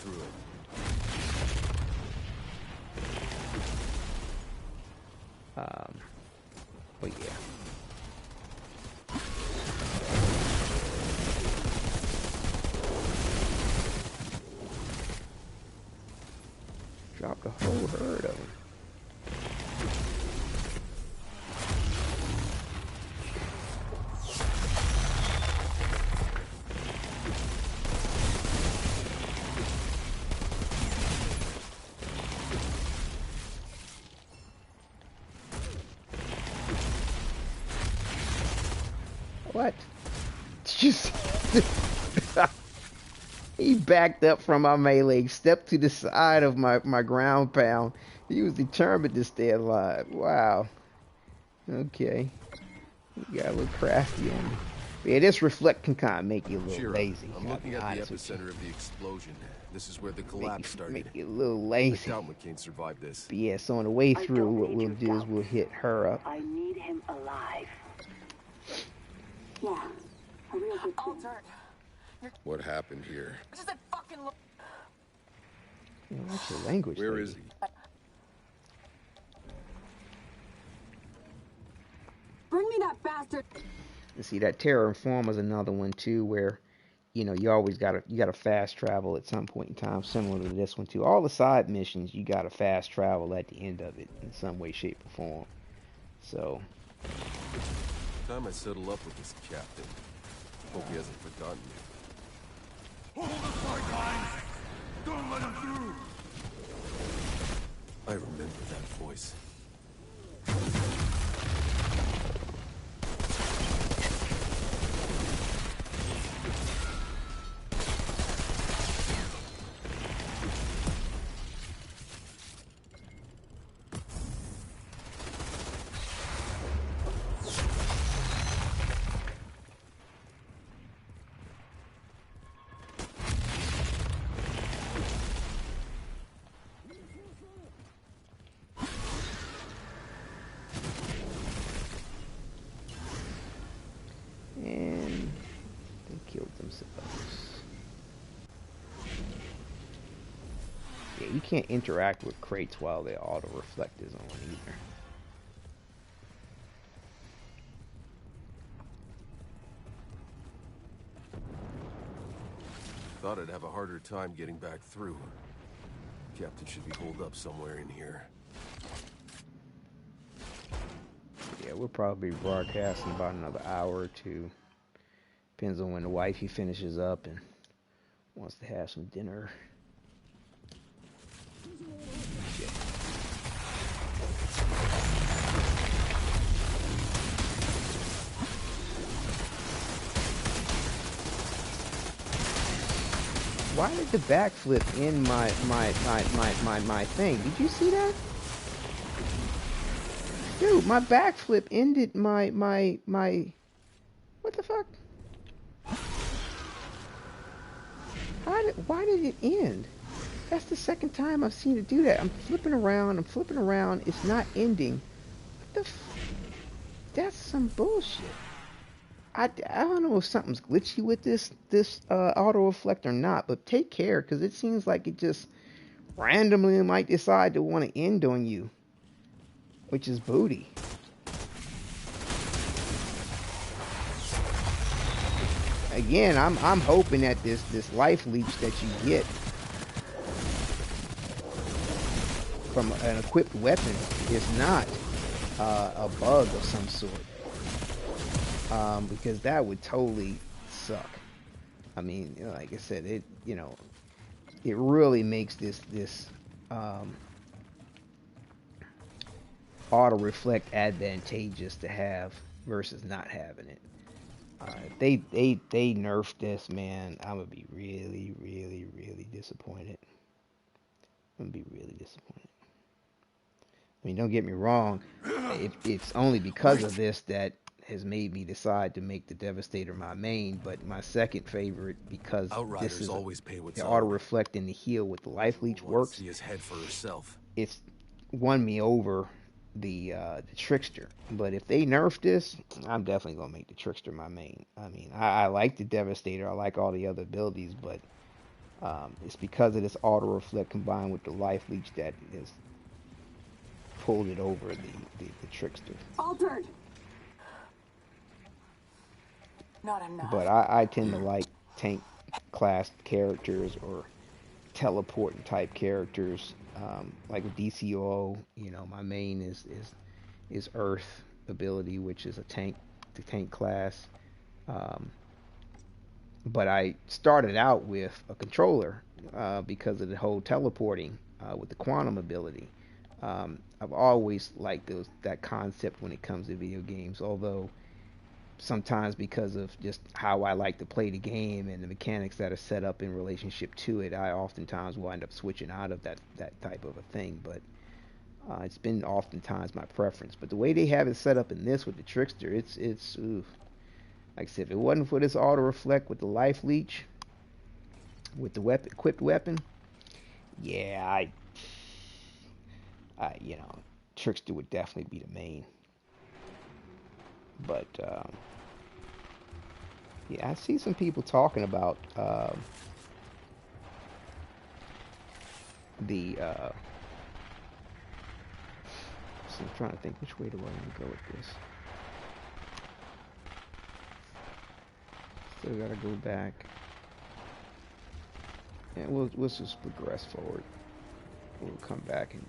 But yeah. Dropped a whole herd of them. What? Just he backed up from my melee, stepped to the side of my ground pound. He was determined to stay alive. Wow. Okay. You got a little crafty on me. But yeah, this reflect can kind of make you a little lazy. I'm looking at the epicenter of the explosion. This is where the collapse started. Make you a little lazy. I doubt McCain survived this. But yeah, so on the way through, what we'll do is we'll hit her up. I need him alive. Yeah, a real good thing. What happened here? What's your language? Where is he? Bring me that bastard. You see, that Terror Informer is another one too, where you always gotta fast travel at some point in time, similar to this one too. All the side missions, you gotta fast travel at the end of it in some way, shape, or form. So. Time I settle up with this captain. Hope he hasn't forgotten me. Hold the fort lines! Don't let him through! I remember that voice. And they killed themselves. Yeah, you can't interact with crates while the auto reflect is on either. Thought I'd have a harder time getting back through. Captain should be holed up somewhere in here. Yeah, we'll probably be broadcasting about another hour or two. Depends on when the wifey finishes up and wants to have some dinner. Shit. Why did the backflip end my thing? Did you see that? Dude, my backflip ended my what the fuck? Why did it end? That's the second time I've seen it do that. I'm flipping around, it's not ending. What the that's some bullshit. I don't know if something's glitchy with this auto reflect or not, but take care, because it seems like it just randomly might decide to want to end on you. which is booty. Again, I'm hoping that this life leech that you get from an equipped weapon is not a bug of some sort, because that would totally suck. I mean, like I said, it really makes this auto reflect advantageous to have versus not having it. They nerfed this, man, I'm gonna be really, really, really disappointed. I'm gonna be really disappointed. I mean, don't get me wrong. It's only because of this that has made me decide to make the Devastator my main, but my second favorite, because Outriders this is always pay what's the owed. auto reflect and the heal with the life leech works. See his head for herself. It's won me over the Trickster. But if they nerf this, I'm definitely gonna make the Trickster my main. I mean, I like the Devastator. I like all the other abilities, but it's because of this auto reflect combined with the life leech that has pulled it over the Trickster. Altered. Not enough. But I tend to like tank class characters or teleporting type characters, like with DCO. My main is Earth ability, which is the tank class. But I started out with a controller because of the whole teleporting with the quantum ability. I've always liked that concept when it comes to video games, although sometimes because of just how I like to play the game and the mechanics that are set up in relationship to it, I oftentimes wind up switching out of that type of a thing. But it's been oftentimes my preference. But the way they have it set up in this with the Trickster, it's oof. Like I said, if it wasn't for this auto reflect with the life leech, with the equipped weapon, yeah, Trickster would definitely be the main. But yeah, I see some people talking about the. So I'm trying to think, which way do I want to go with this? Still gotta go back, and we'll just progress forward. We'll come back and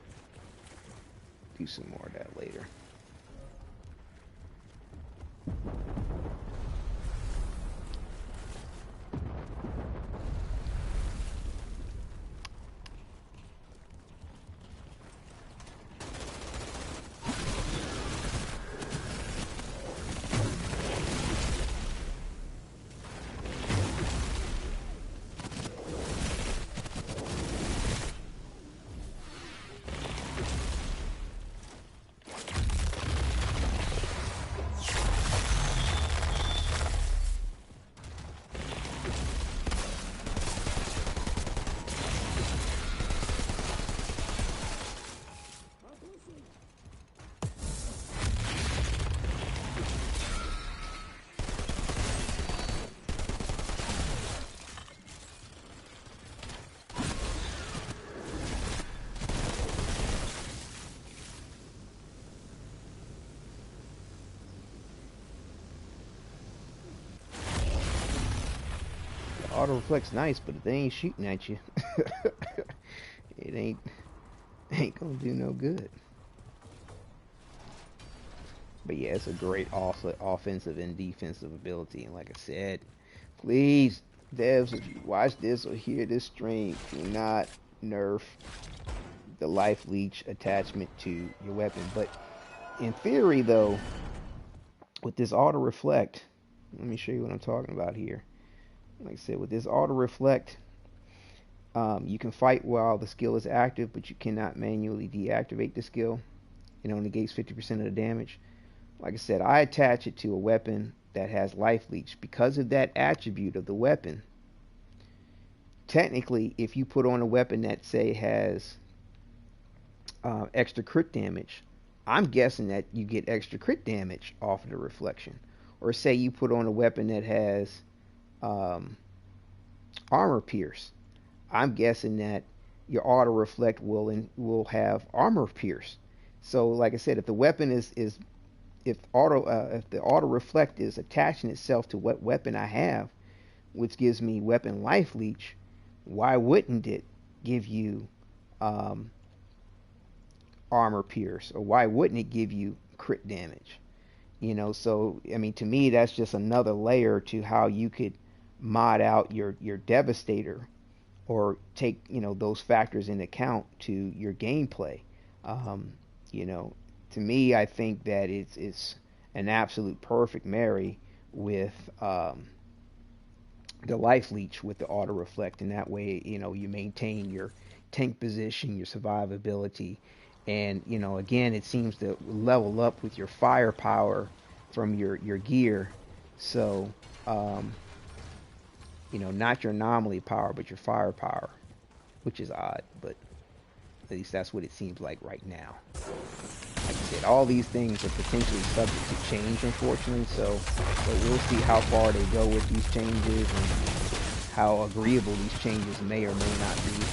do some more of that later. Auto reflect's nice, but if they ain't shooting at you, it ain't gonna do no good. But yeah, it's a great offensive and defensive ability. And like I said, please, devs, if you watch this or hear this stream, do not nerf the life leech attachment to your weapon. But in theory, though, with this auto reflect, let me show you what I'm talking about here. Like I said, with this auto reflect, you can fight while the skill is active, but you cannot manually deactivate the skill. It only negates 50% of the damage. Like I said, I attach it to a weapon that has life leech. Because of that attribute of the weapon, technically, if you put on a weapon that, say, has extra crit damage, I'm guessing that you get extra crit damage off of the reflection. Or say you put on a weapon that has armor pierce, I'm guessing that your auto reflect will have armor pierce. So like I said, if the weapon is if the auto reflect is attaching itself to what weapon I have, which gives me weapon life leech, why wouldn't it give you um, armor pierce, or why wouldn't it give you crit damage? So I mean, to me, that's just another layer to how you could mod out your devastator, or take those factors into account to your gameplay. Um, you know, to me, I think that it's an absolute perfect marry with the life leech with the auto reflect, and that way you maintain your tank position, your survivability, and again, it seems to level up with your firepower from your gear. So not your anomaly power, but your firepower, which is odd, but at least that's what it seems like right now. Like I said, all these things are potentially subject to change, unfortunately, but we'll see how far they go with these changes and how agreeable these changes may or may not be.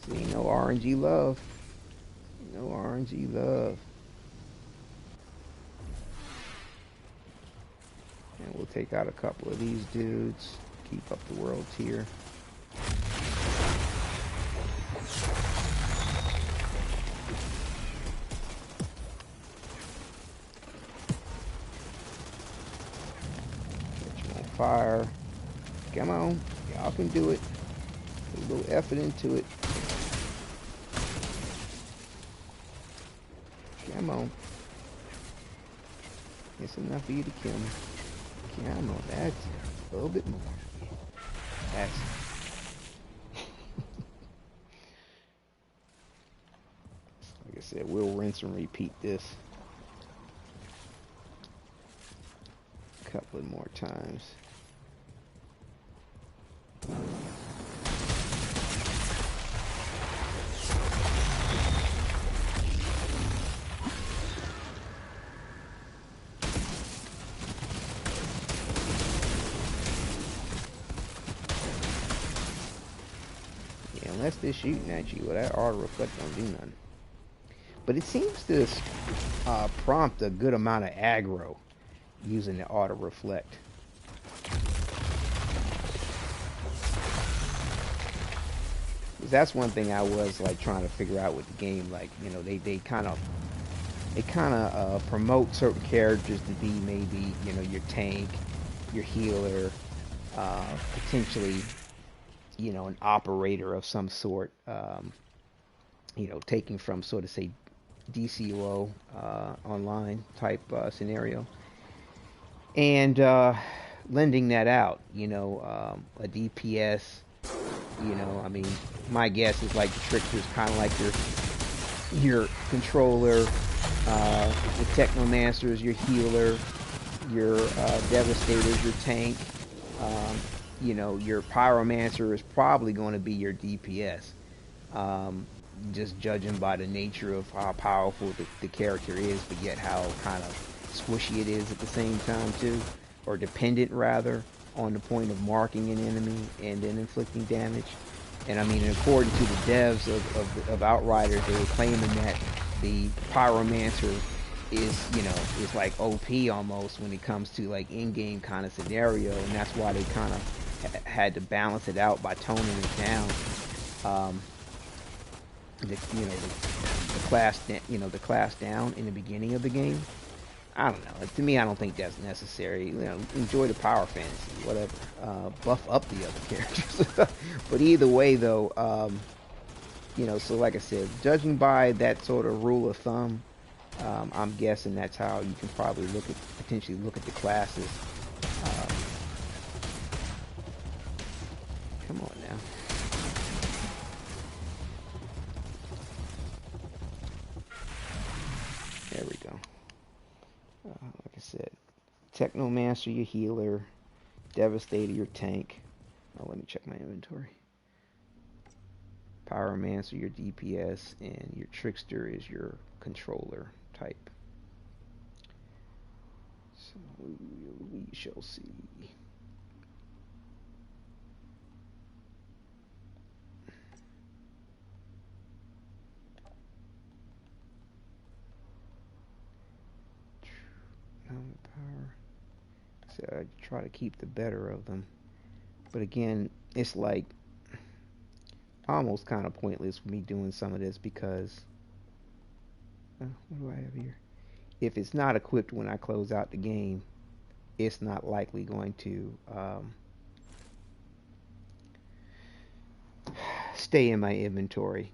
See, no RNG love. No RNG love. And we'll take out a couple of these dudes. Keep up the world tier. Fire. Come on. Y'all can do it. Put a little effort into it. Come on. It's enough for you to kill me. Come on. That's a little bit more. That's like I said, we'll rinse and repeat this a couple of more times. Yeah, unless they're shooting at you, well, that auto reflect don't do nothing. But it seems to prompt a good amount of aggro using the auto reflect. That's one thing I was like trying to figure out with the game. Like, they kind of promote certain characters to be maybe your tank, your healer, potentially an operator of some sort. Taking from sort of say DCO online type scenario, and lending that out. A DPS. I mean, my guess is like the Trickster's kind of like your controller, the Technomancer's your healer, your Devastator's your tank, your Pyromancer is probably going to be your DPS, just judging by the nature of how powerful the character is, but yet how kind of squishy it is at the same time too, or dependent rather, on the point of marking an enemy and then inflicting damage. And I mean, according to the devs of Outriders, they were claiming that the Pyromancer is like OP almost when it comes to like in-game kind of scenario, and that's why they kind of had to balance it out by toning it down. The class down in the beginning of the game. I don't know. To me, I don't think that's necessary. Enjoy the power fantasy, whatever. Buff up the other characters. But either way, though, so like I said, judging by that sort of rule of thumb, I'm guessing that's how you can probably potentially look at the classes. Come on now. There we go. Like I said, Technomancer, your healer, Devastator, your tank. Oh, let me check my inventory. Pyromancer, your DPS, and your Trickster is your controller type. So we shall see. So I try to keep the better of them. But again, it's like almost kind of pointless for me doing some of this because what do I have here? If it's not equipped when I close out the game, it's not likely going to stay in my inventory.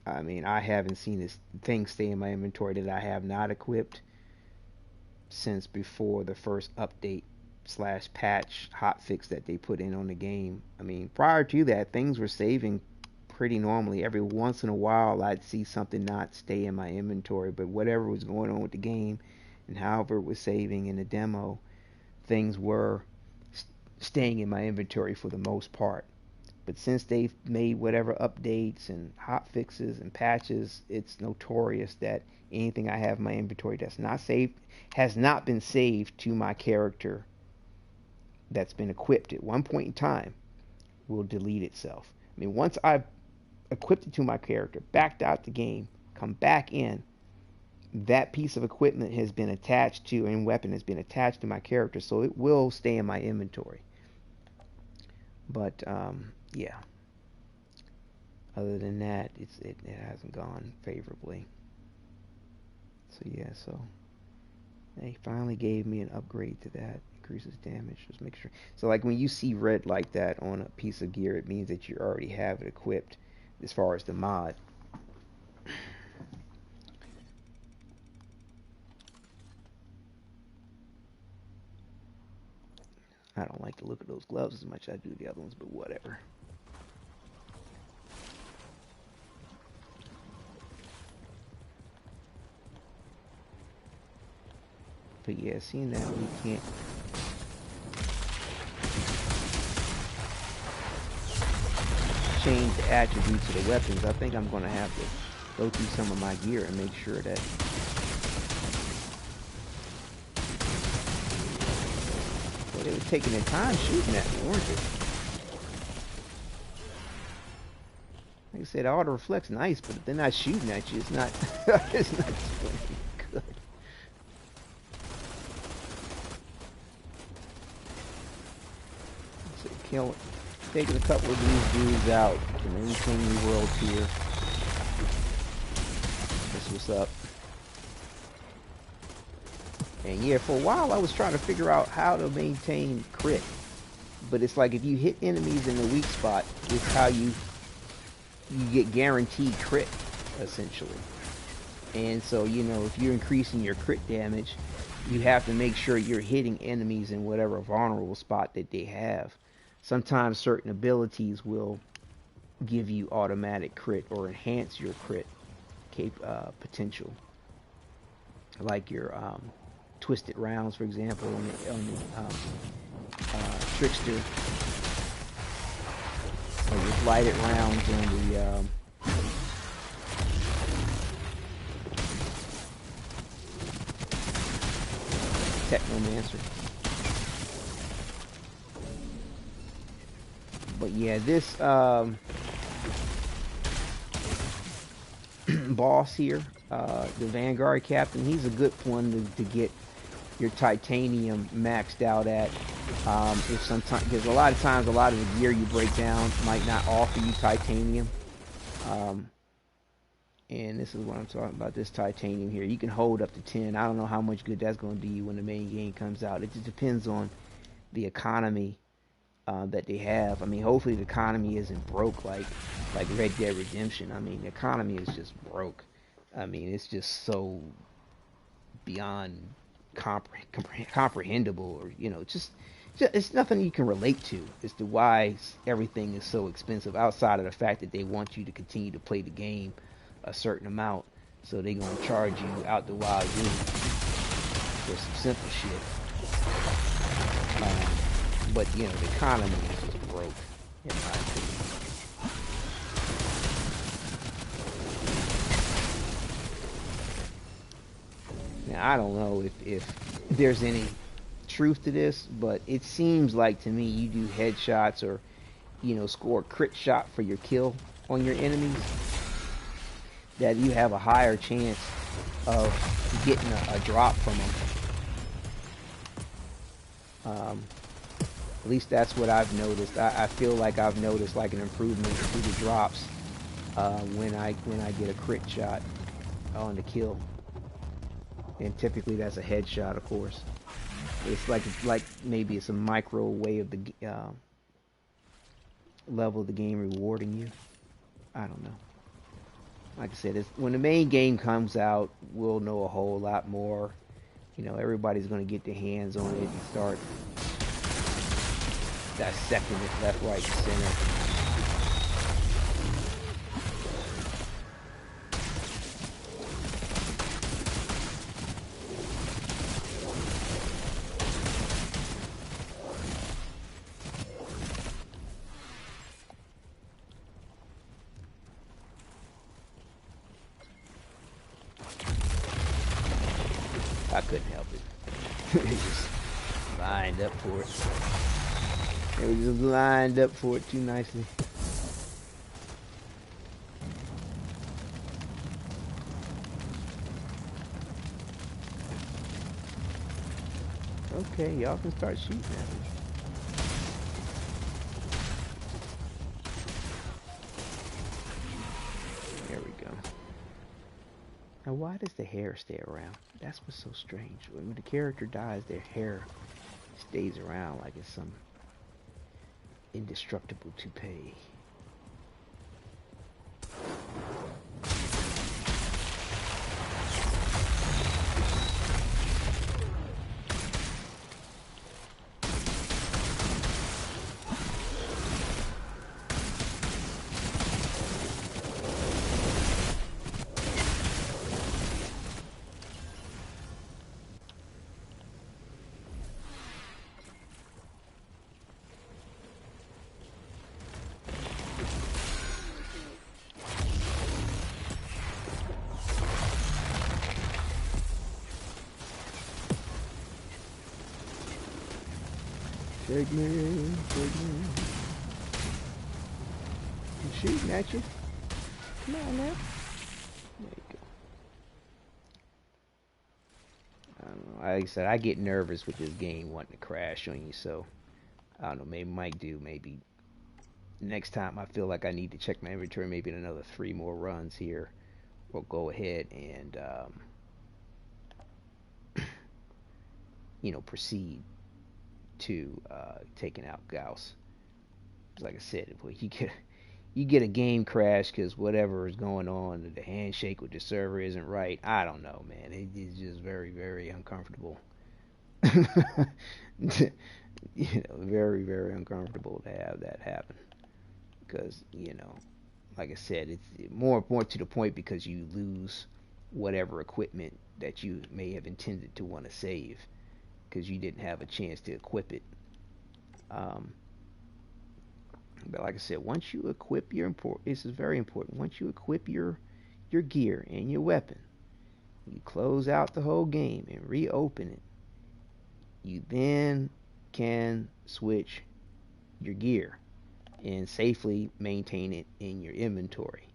I mean, I haven't seen this thing stay in my inventory that I have not equipped since before the first update / patch hotfix that they put in on the game. I mean, prior to that, things were saving pretty normally. Every once in a while, I'd see something not stay in my inventory, but whatever was going on with the game and however it was saving in the demo, things were staying in my inventory for the most part. But since they've made whatever updates and hot fixes and patches, it's notorious that anything I have in my inventory that's not saved, has not been saved to my character that's been equipped at one point in time, will delete itself. I mean, once I've equipped it to my character, backed out the game, come back in, that piece of equipment has been attached to, and weapon has been attached to my character, so it will stay in my inventory. But yeah, other than that, it hasn't gone favorably. So yeah, so they finally gave me an upgrade to that. Increases damage. Just make sure. So like when you see red like that on a piece of gear, it means that you already have it equipped as far as the mod. I don't like the look of those gloves as much as I do the other ones, but whatever. But yeah, seeing that we can't change the attributes of the weapons, I think I'm going to have to go through some of my gear and make sure that they were taking their time shooting at me, weren't they? Like I said, auto reflects nice, but if they're not shooting at you, it's not it's not doing good. So taking a couple of these dudes out to maintain the world tier. That's what's up. And yeah, for a while I was trying to figure out how to maintain crit. But it's like if you hit enemies in the weak spot, it's how you get guaranteed crit, essentially. And so, you know, if you're increasing your crit damage, you have to make sure you're hitting enemies in whatever vulnerable spot that they have. Sometimes certain abilities will give you automatic crit or enhance your crit potential. Like your twisted rounds, for example, on the trickster, or your blighted rounds on the technomancer. But yeah, this boss here, the Vanguard Captain, he's a good one to get your titanium maxed out at. If sometimes, because a lot of times, a lot of the gear you break down might not offer you titanium. And this is what I'm talking about, this titanium here. You can hold up to 10. I don't know how much good that's going to do you when the main game comes out. It just depends on the economy that they have. I mean, hopefully the economy isn't broke like Red Dead Redemption. I mean, the economy is just broke. I mean, it's just so beyond comprehensible, or you know, just it's nothing you can relate to as to why everything is so expensive, outside of the fact that they want you to continue to play the game a certain amount, so they're gonna charge you out the wazoo for some simple shit. But you know, the economy is just broke, in my opinion. Now, I don't know if there's any truth to this, but it seems like to me you do headshots or, you know, score a crit shot for your kill on your enemies, that you have a higher chance of getting a drop from them. At least that's what I've noticed. I feel like I've noticed like an improvement to the drops when I get a crit shot on the kill, and typically that's a headshot, of course. It's like maybe it's a micro way of the level of the game rewarding you. I don't know. Like I said, when the main game comes out, we'll know a whole lot more. You know, everybody's going to get their hands on it and start dissecting it left, right, and center. I couldn't help it. It just lined up for it. It was just lined up for it too nicely. Okay, y'all can start shooting at me. There we go. Now, why does the hair stay around? That's what's so strange. When the character dies, their hair stays around like it's some indestructible toupee. Take me, take me. I'm shooting at you. Come on now. There you go. I don't know. Like I said, I get nervous with this game wanting to crash on you, so I don't know. Maybe might do. Maybe next time I feel like I need to check my inventory, maybe in another 3 more runs here, we'll go ahead and you know, proceed to taking out Gauss. Like I said, if you get a game crash because whatever is going on, the handshake with the server isn't right. I don't know, man. It's just very, very uncomfortable. You know, very, very uncomfortable to have that happen. Because, you know, like I said, it's more to the point because you lose whatever equipment that you may have intended to want to save because you didn't have a chance to equip it. But like I said, once you equip this is very important. Once you equip your gear and your weapon, you close out the whole game and reopen it. You then can switch your gear and safely maintain it in your inventory.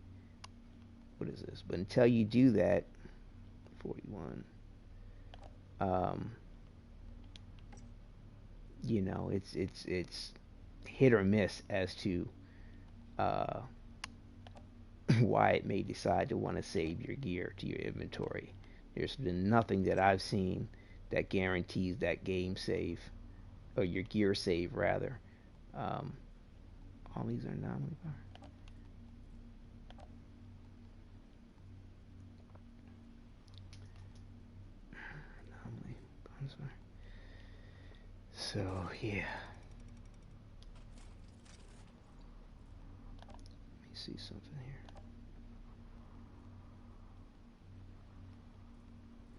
What is this? But until you do that, 41. You know, it's hit or miss as to why it may decide to want to save your gear to your inventory. There's been nothing that I've seen that guarantees that game save, or your gear save rather. All these are anomaly bar. Anomaly bonus bar. So yeah. Let me see something here.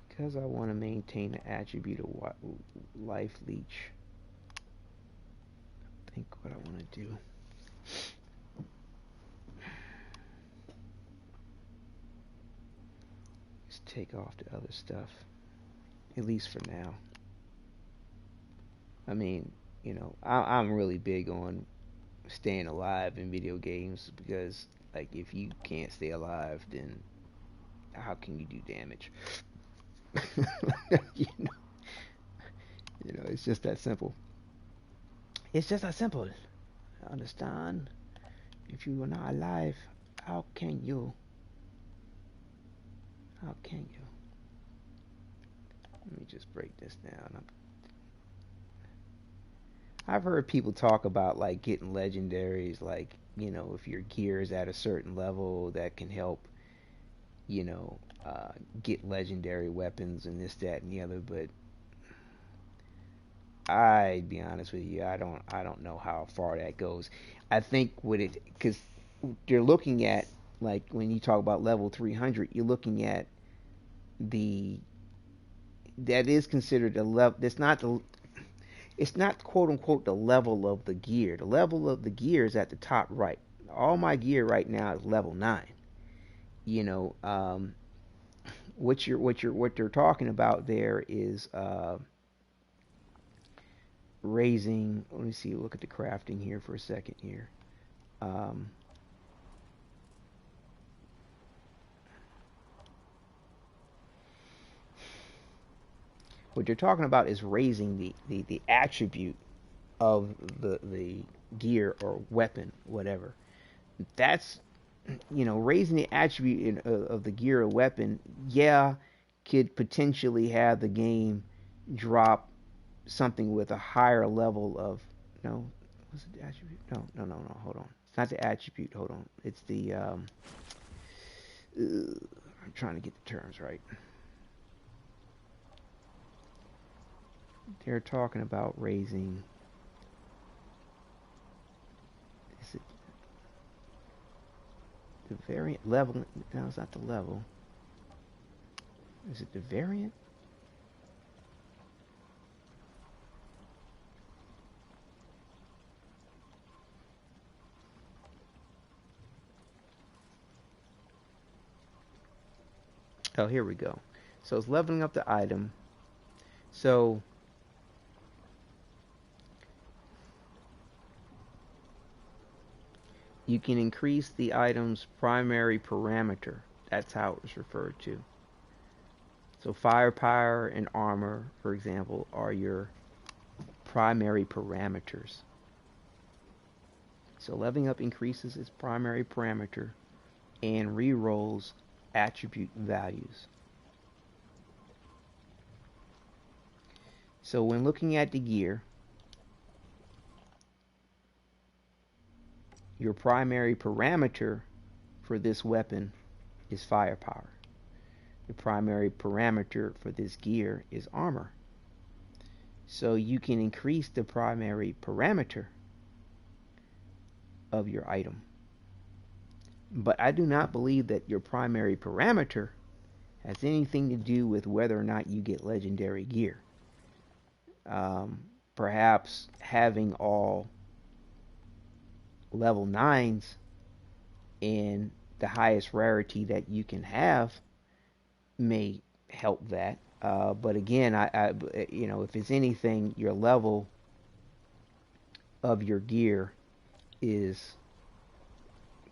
Because I want to maintain the attribute of life leech. I think what I want to do. Is take off the other stuff. At least for now. I mean, you know, I'm really big on staying alive in video games because, like, if you can't stay alive, then how can you do damage? you know, It's just that simple. It's just that simple. Understand? If you are not alive, how can you? How can you? Let me just break this down. I've heard people talk about like getting legendaries, like, you know, if your gear is at a certain level that can help, you know, get legendary weapons and this, that, and the other. But I'd be honest with you, I don't know how far that goes. I think because you're looking at, like, when you talk about level 300, you're looking at that is considered a level. It's not quote unquote the level of the gear. The level of the gear is at the top right. All my gear right now is level 9. You know, what they're talking about there is raising. Let me see. Look at the crafting here for a second here. What they're talking about is raising the attribute of the gear or weapon, whatever. That's, you know, raising the attribute of the gear or weapon, yeah, could potentially have the game drop something with a higher level of, no, what's the attribute? No, hold on. It's not the attribute, hold on. It's the, I'm trying to get the terms right. They're talking about raising, is it the variant level? No, it's not the level. Is it the variant? Oh, here we go. So it's leveling up the item. So you can increase the item's primary parameter. That's how it was referred to. So firepower and armor, for example, are your primary parameters. So leveling up increases its primary parameter and re-rolls attribute values. So when looking at the gear, your primary parameter for this weapon is firepower. The primary parameter for this gear is armor. So you can increase the primary parameter of your item. But I do not believe that your primary parameter has anything to do with whether or not you get legendary gear. Perhaps having all level 9s and the highest rarity that you can have may help that. But again, I you know, if it's anything, your level of your gear is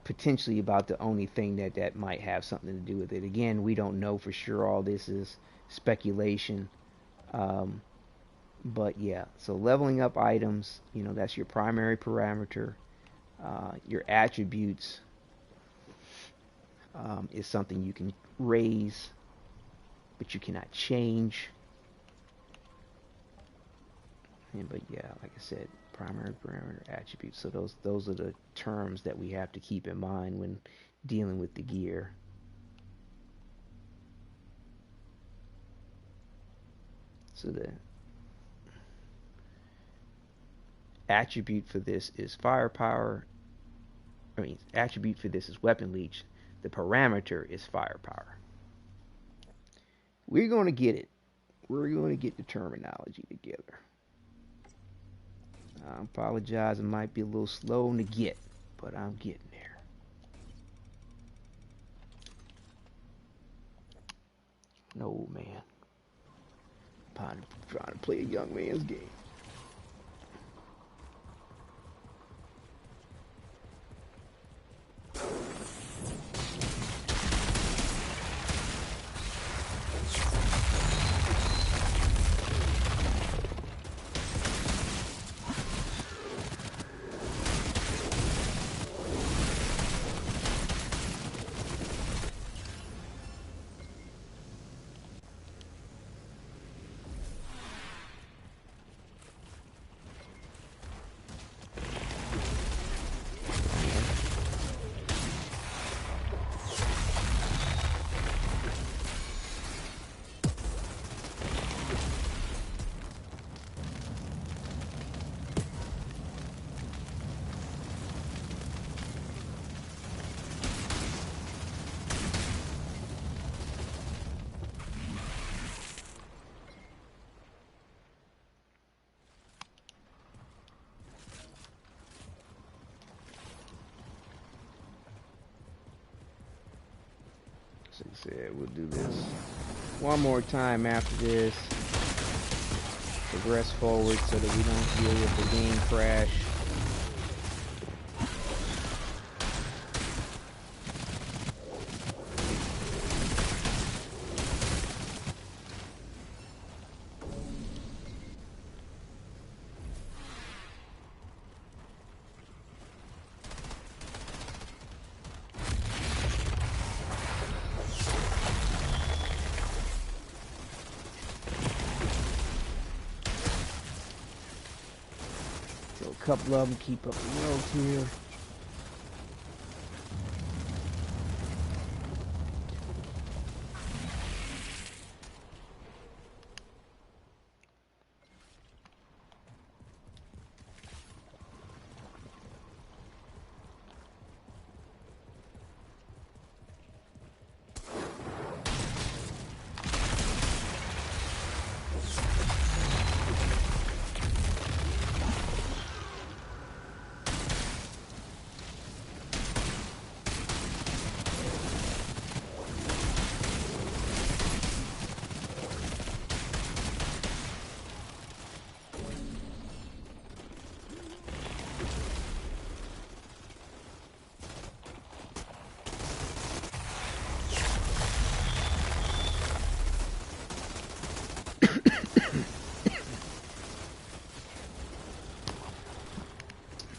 potentially about the only thing that might have something to do with it. Again, we don't know for sure. All this is speculation. But yeah, so leveling up items, you know, that's your primary parameter. Your attributes is something you can raise, but you cannot change. But yeah, like I said, primary parameter, attributes. So those are the terms that we have to keep in mind when dealing with the gear. So the attribute for this is firepower. Attribute for this is weapon leech. The parameter is firepower. We're going to get it. We're going to get the terminology together. I apologize, it might be a little slow to get, but I'm getting there. No, man. I'm trying to play a young man's game. said, we'll do this one more time after this. Progress forward so that we don't deal with the game crash. A couple of them keep up the road here.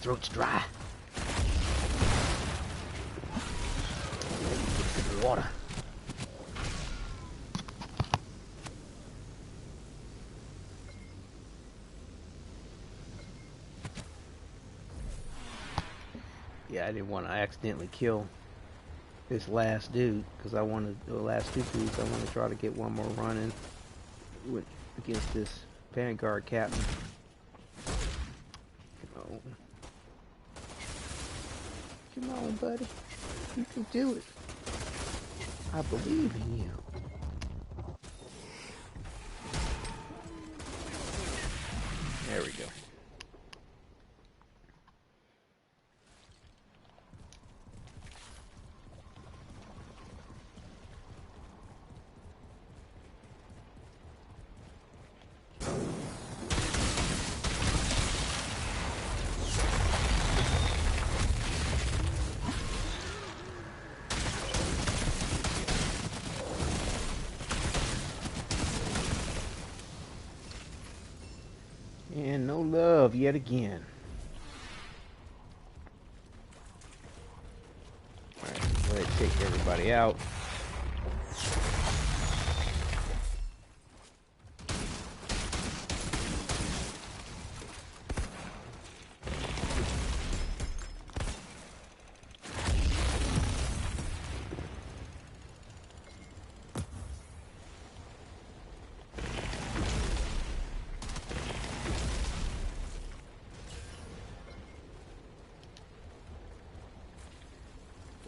Throat's dry. Water. Yeah, I didn't want to accidentally kill this last dude because I wanted the last two dudes. I want to try to get one more run in with against this Vanguard captain. Come on, buddy. You can do it. I believe in you. There we go. And no love yet again. Alright, go ahead and take everybody out.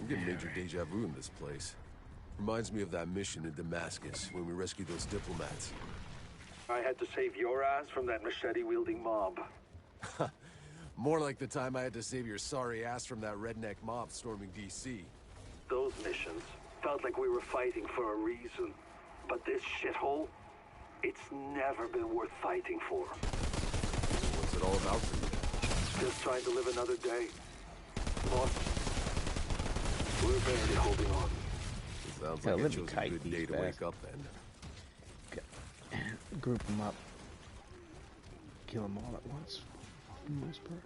Getting major deja vu in this place. Reminds me of that mission in Damascus when we rescued those diplomats. I had to save your ass from that machete-wielding mob. More like the time I had to save your sorry ass from that redneck mob storming D.C. Those missions felt like we were fighting for a reason. But this shithole, it's never been worth fighting for. What's it all about for you? Just trying to live another day. Lost. We're barely holding on. Sounds like it chose a good day to wake up then. Okay. Group them up. Kill them all at once, for the most part.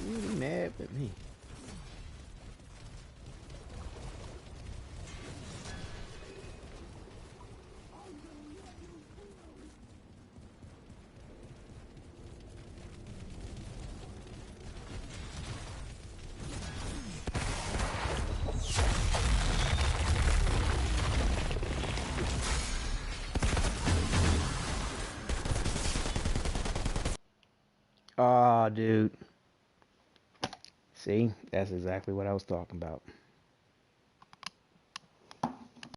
Really mad with me. Aw, dude. See, that's exactly what I was talking about.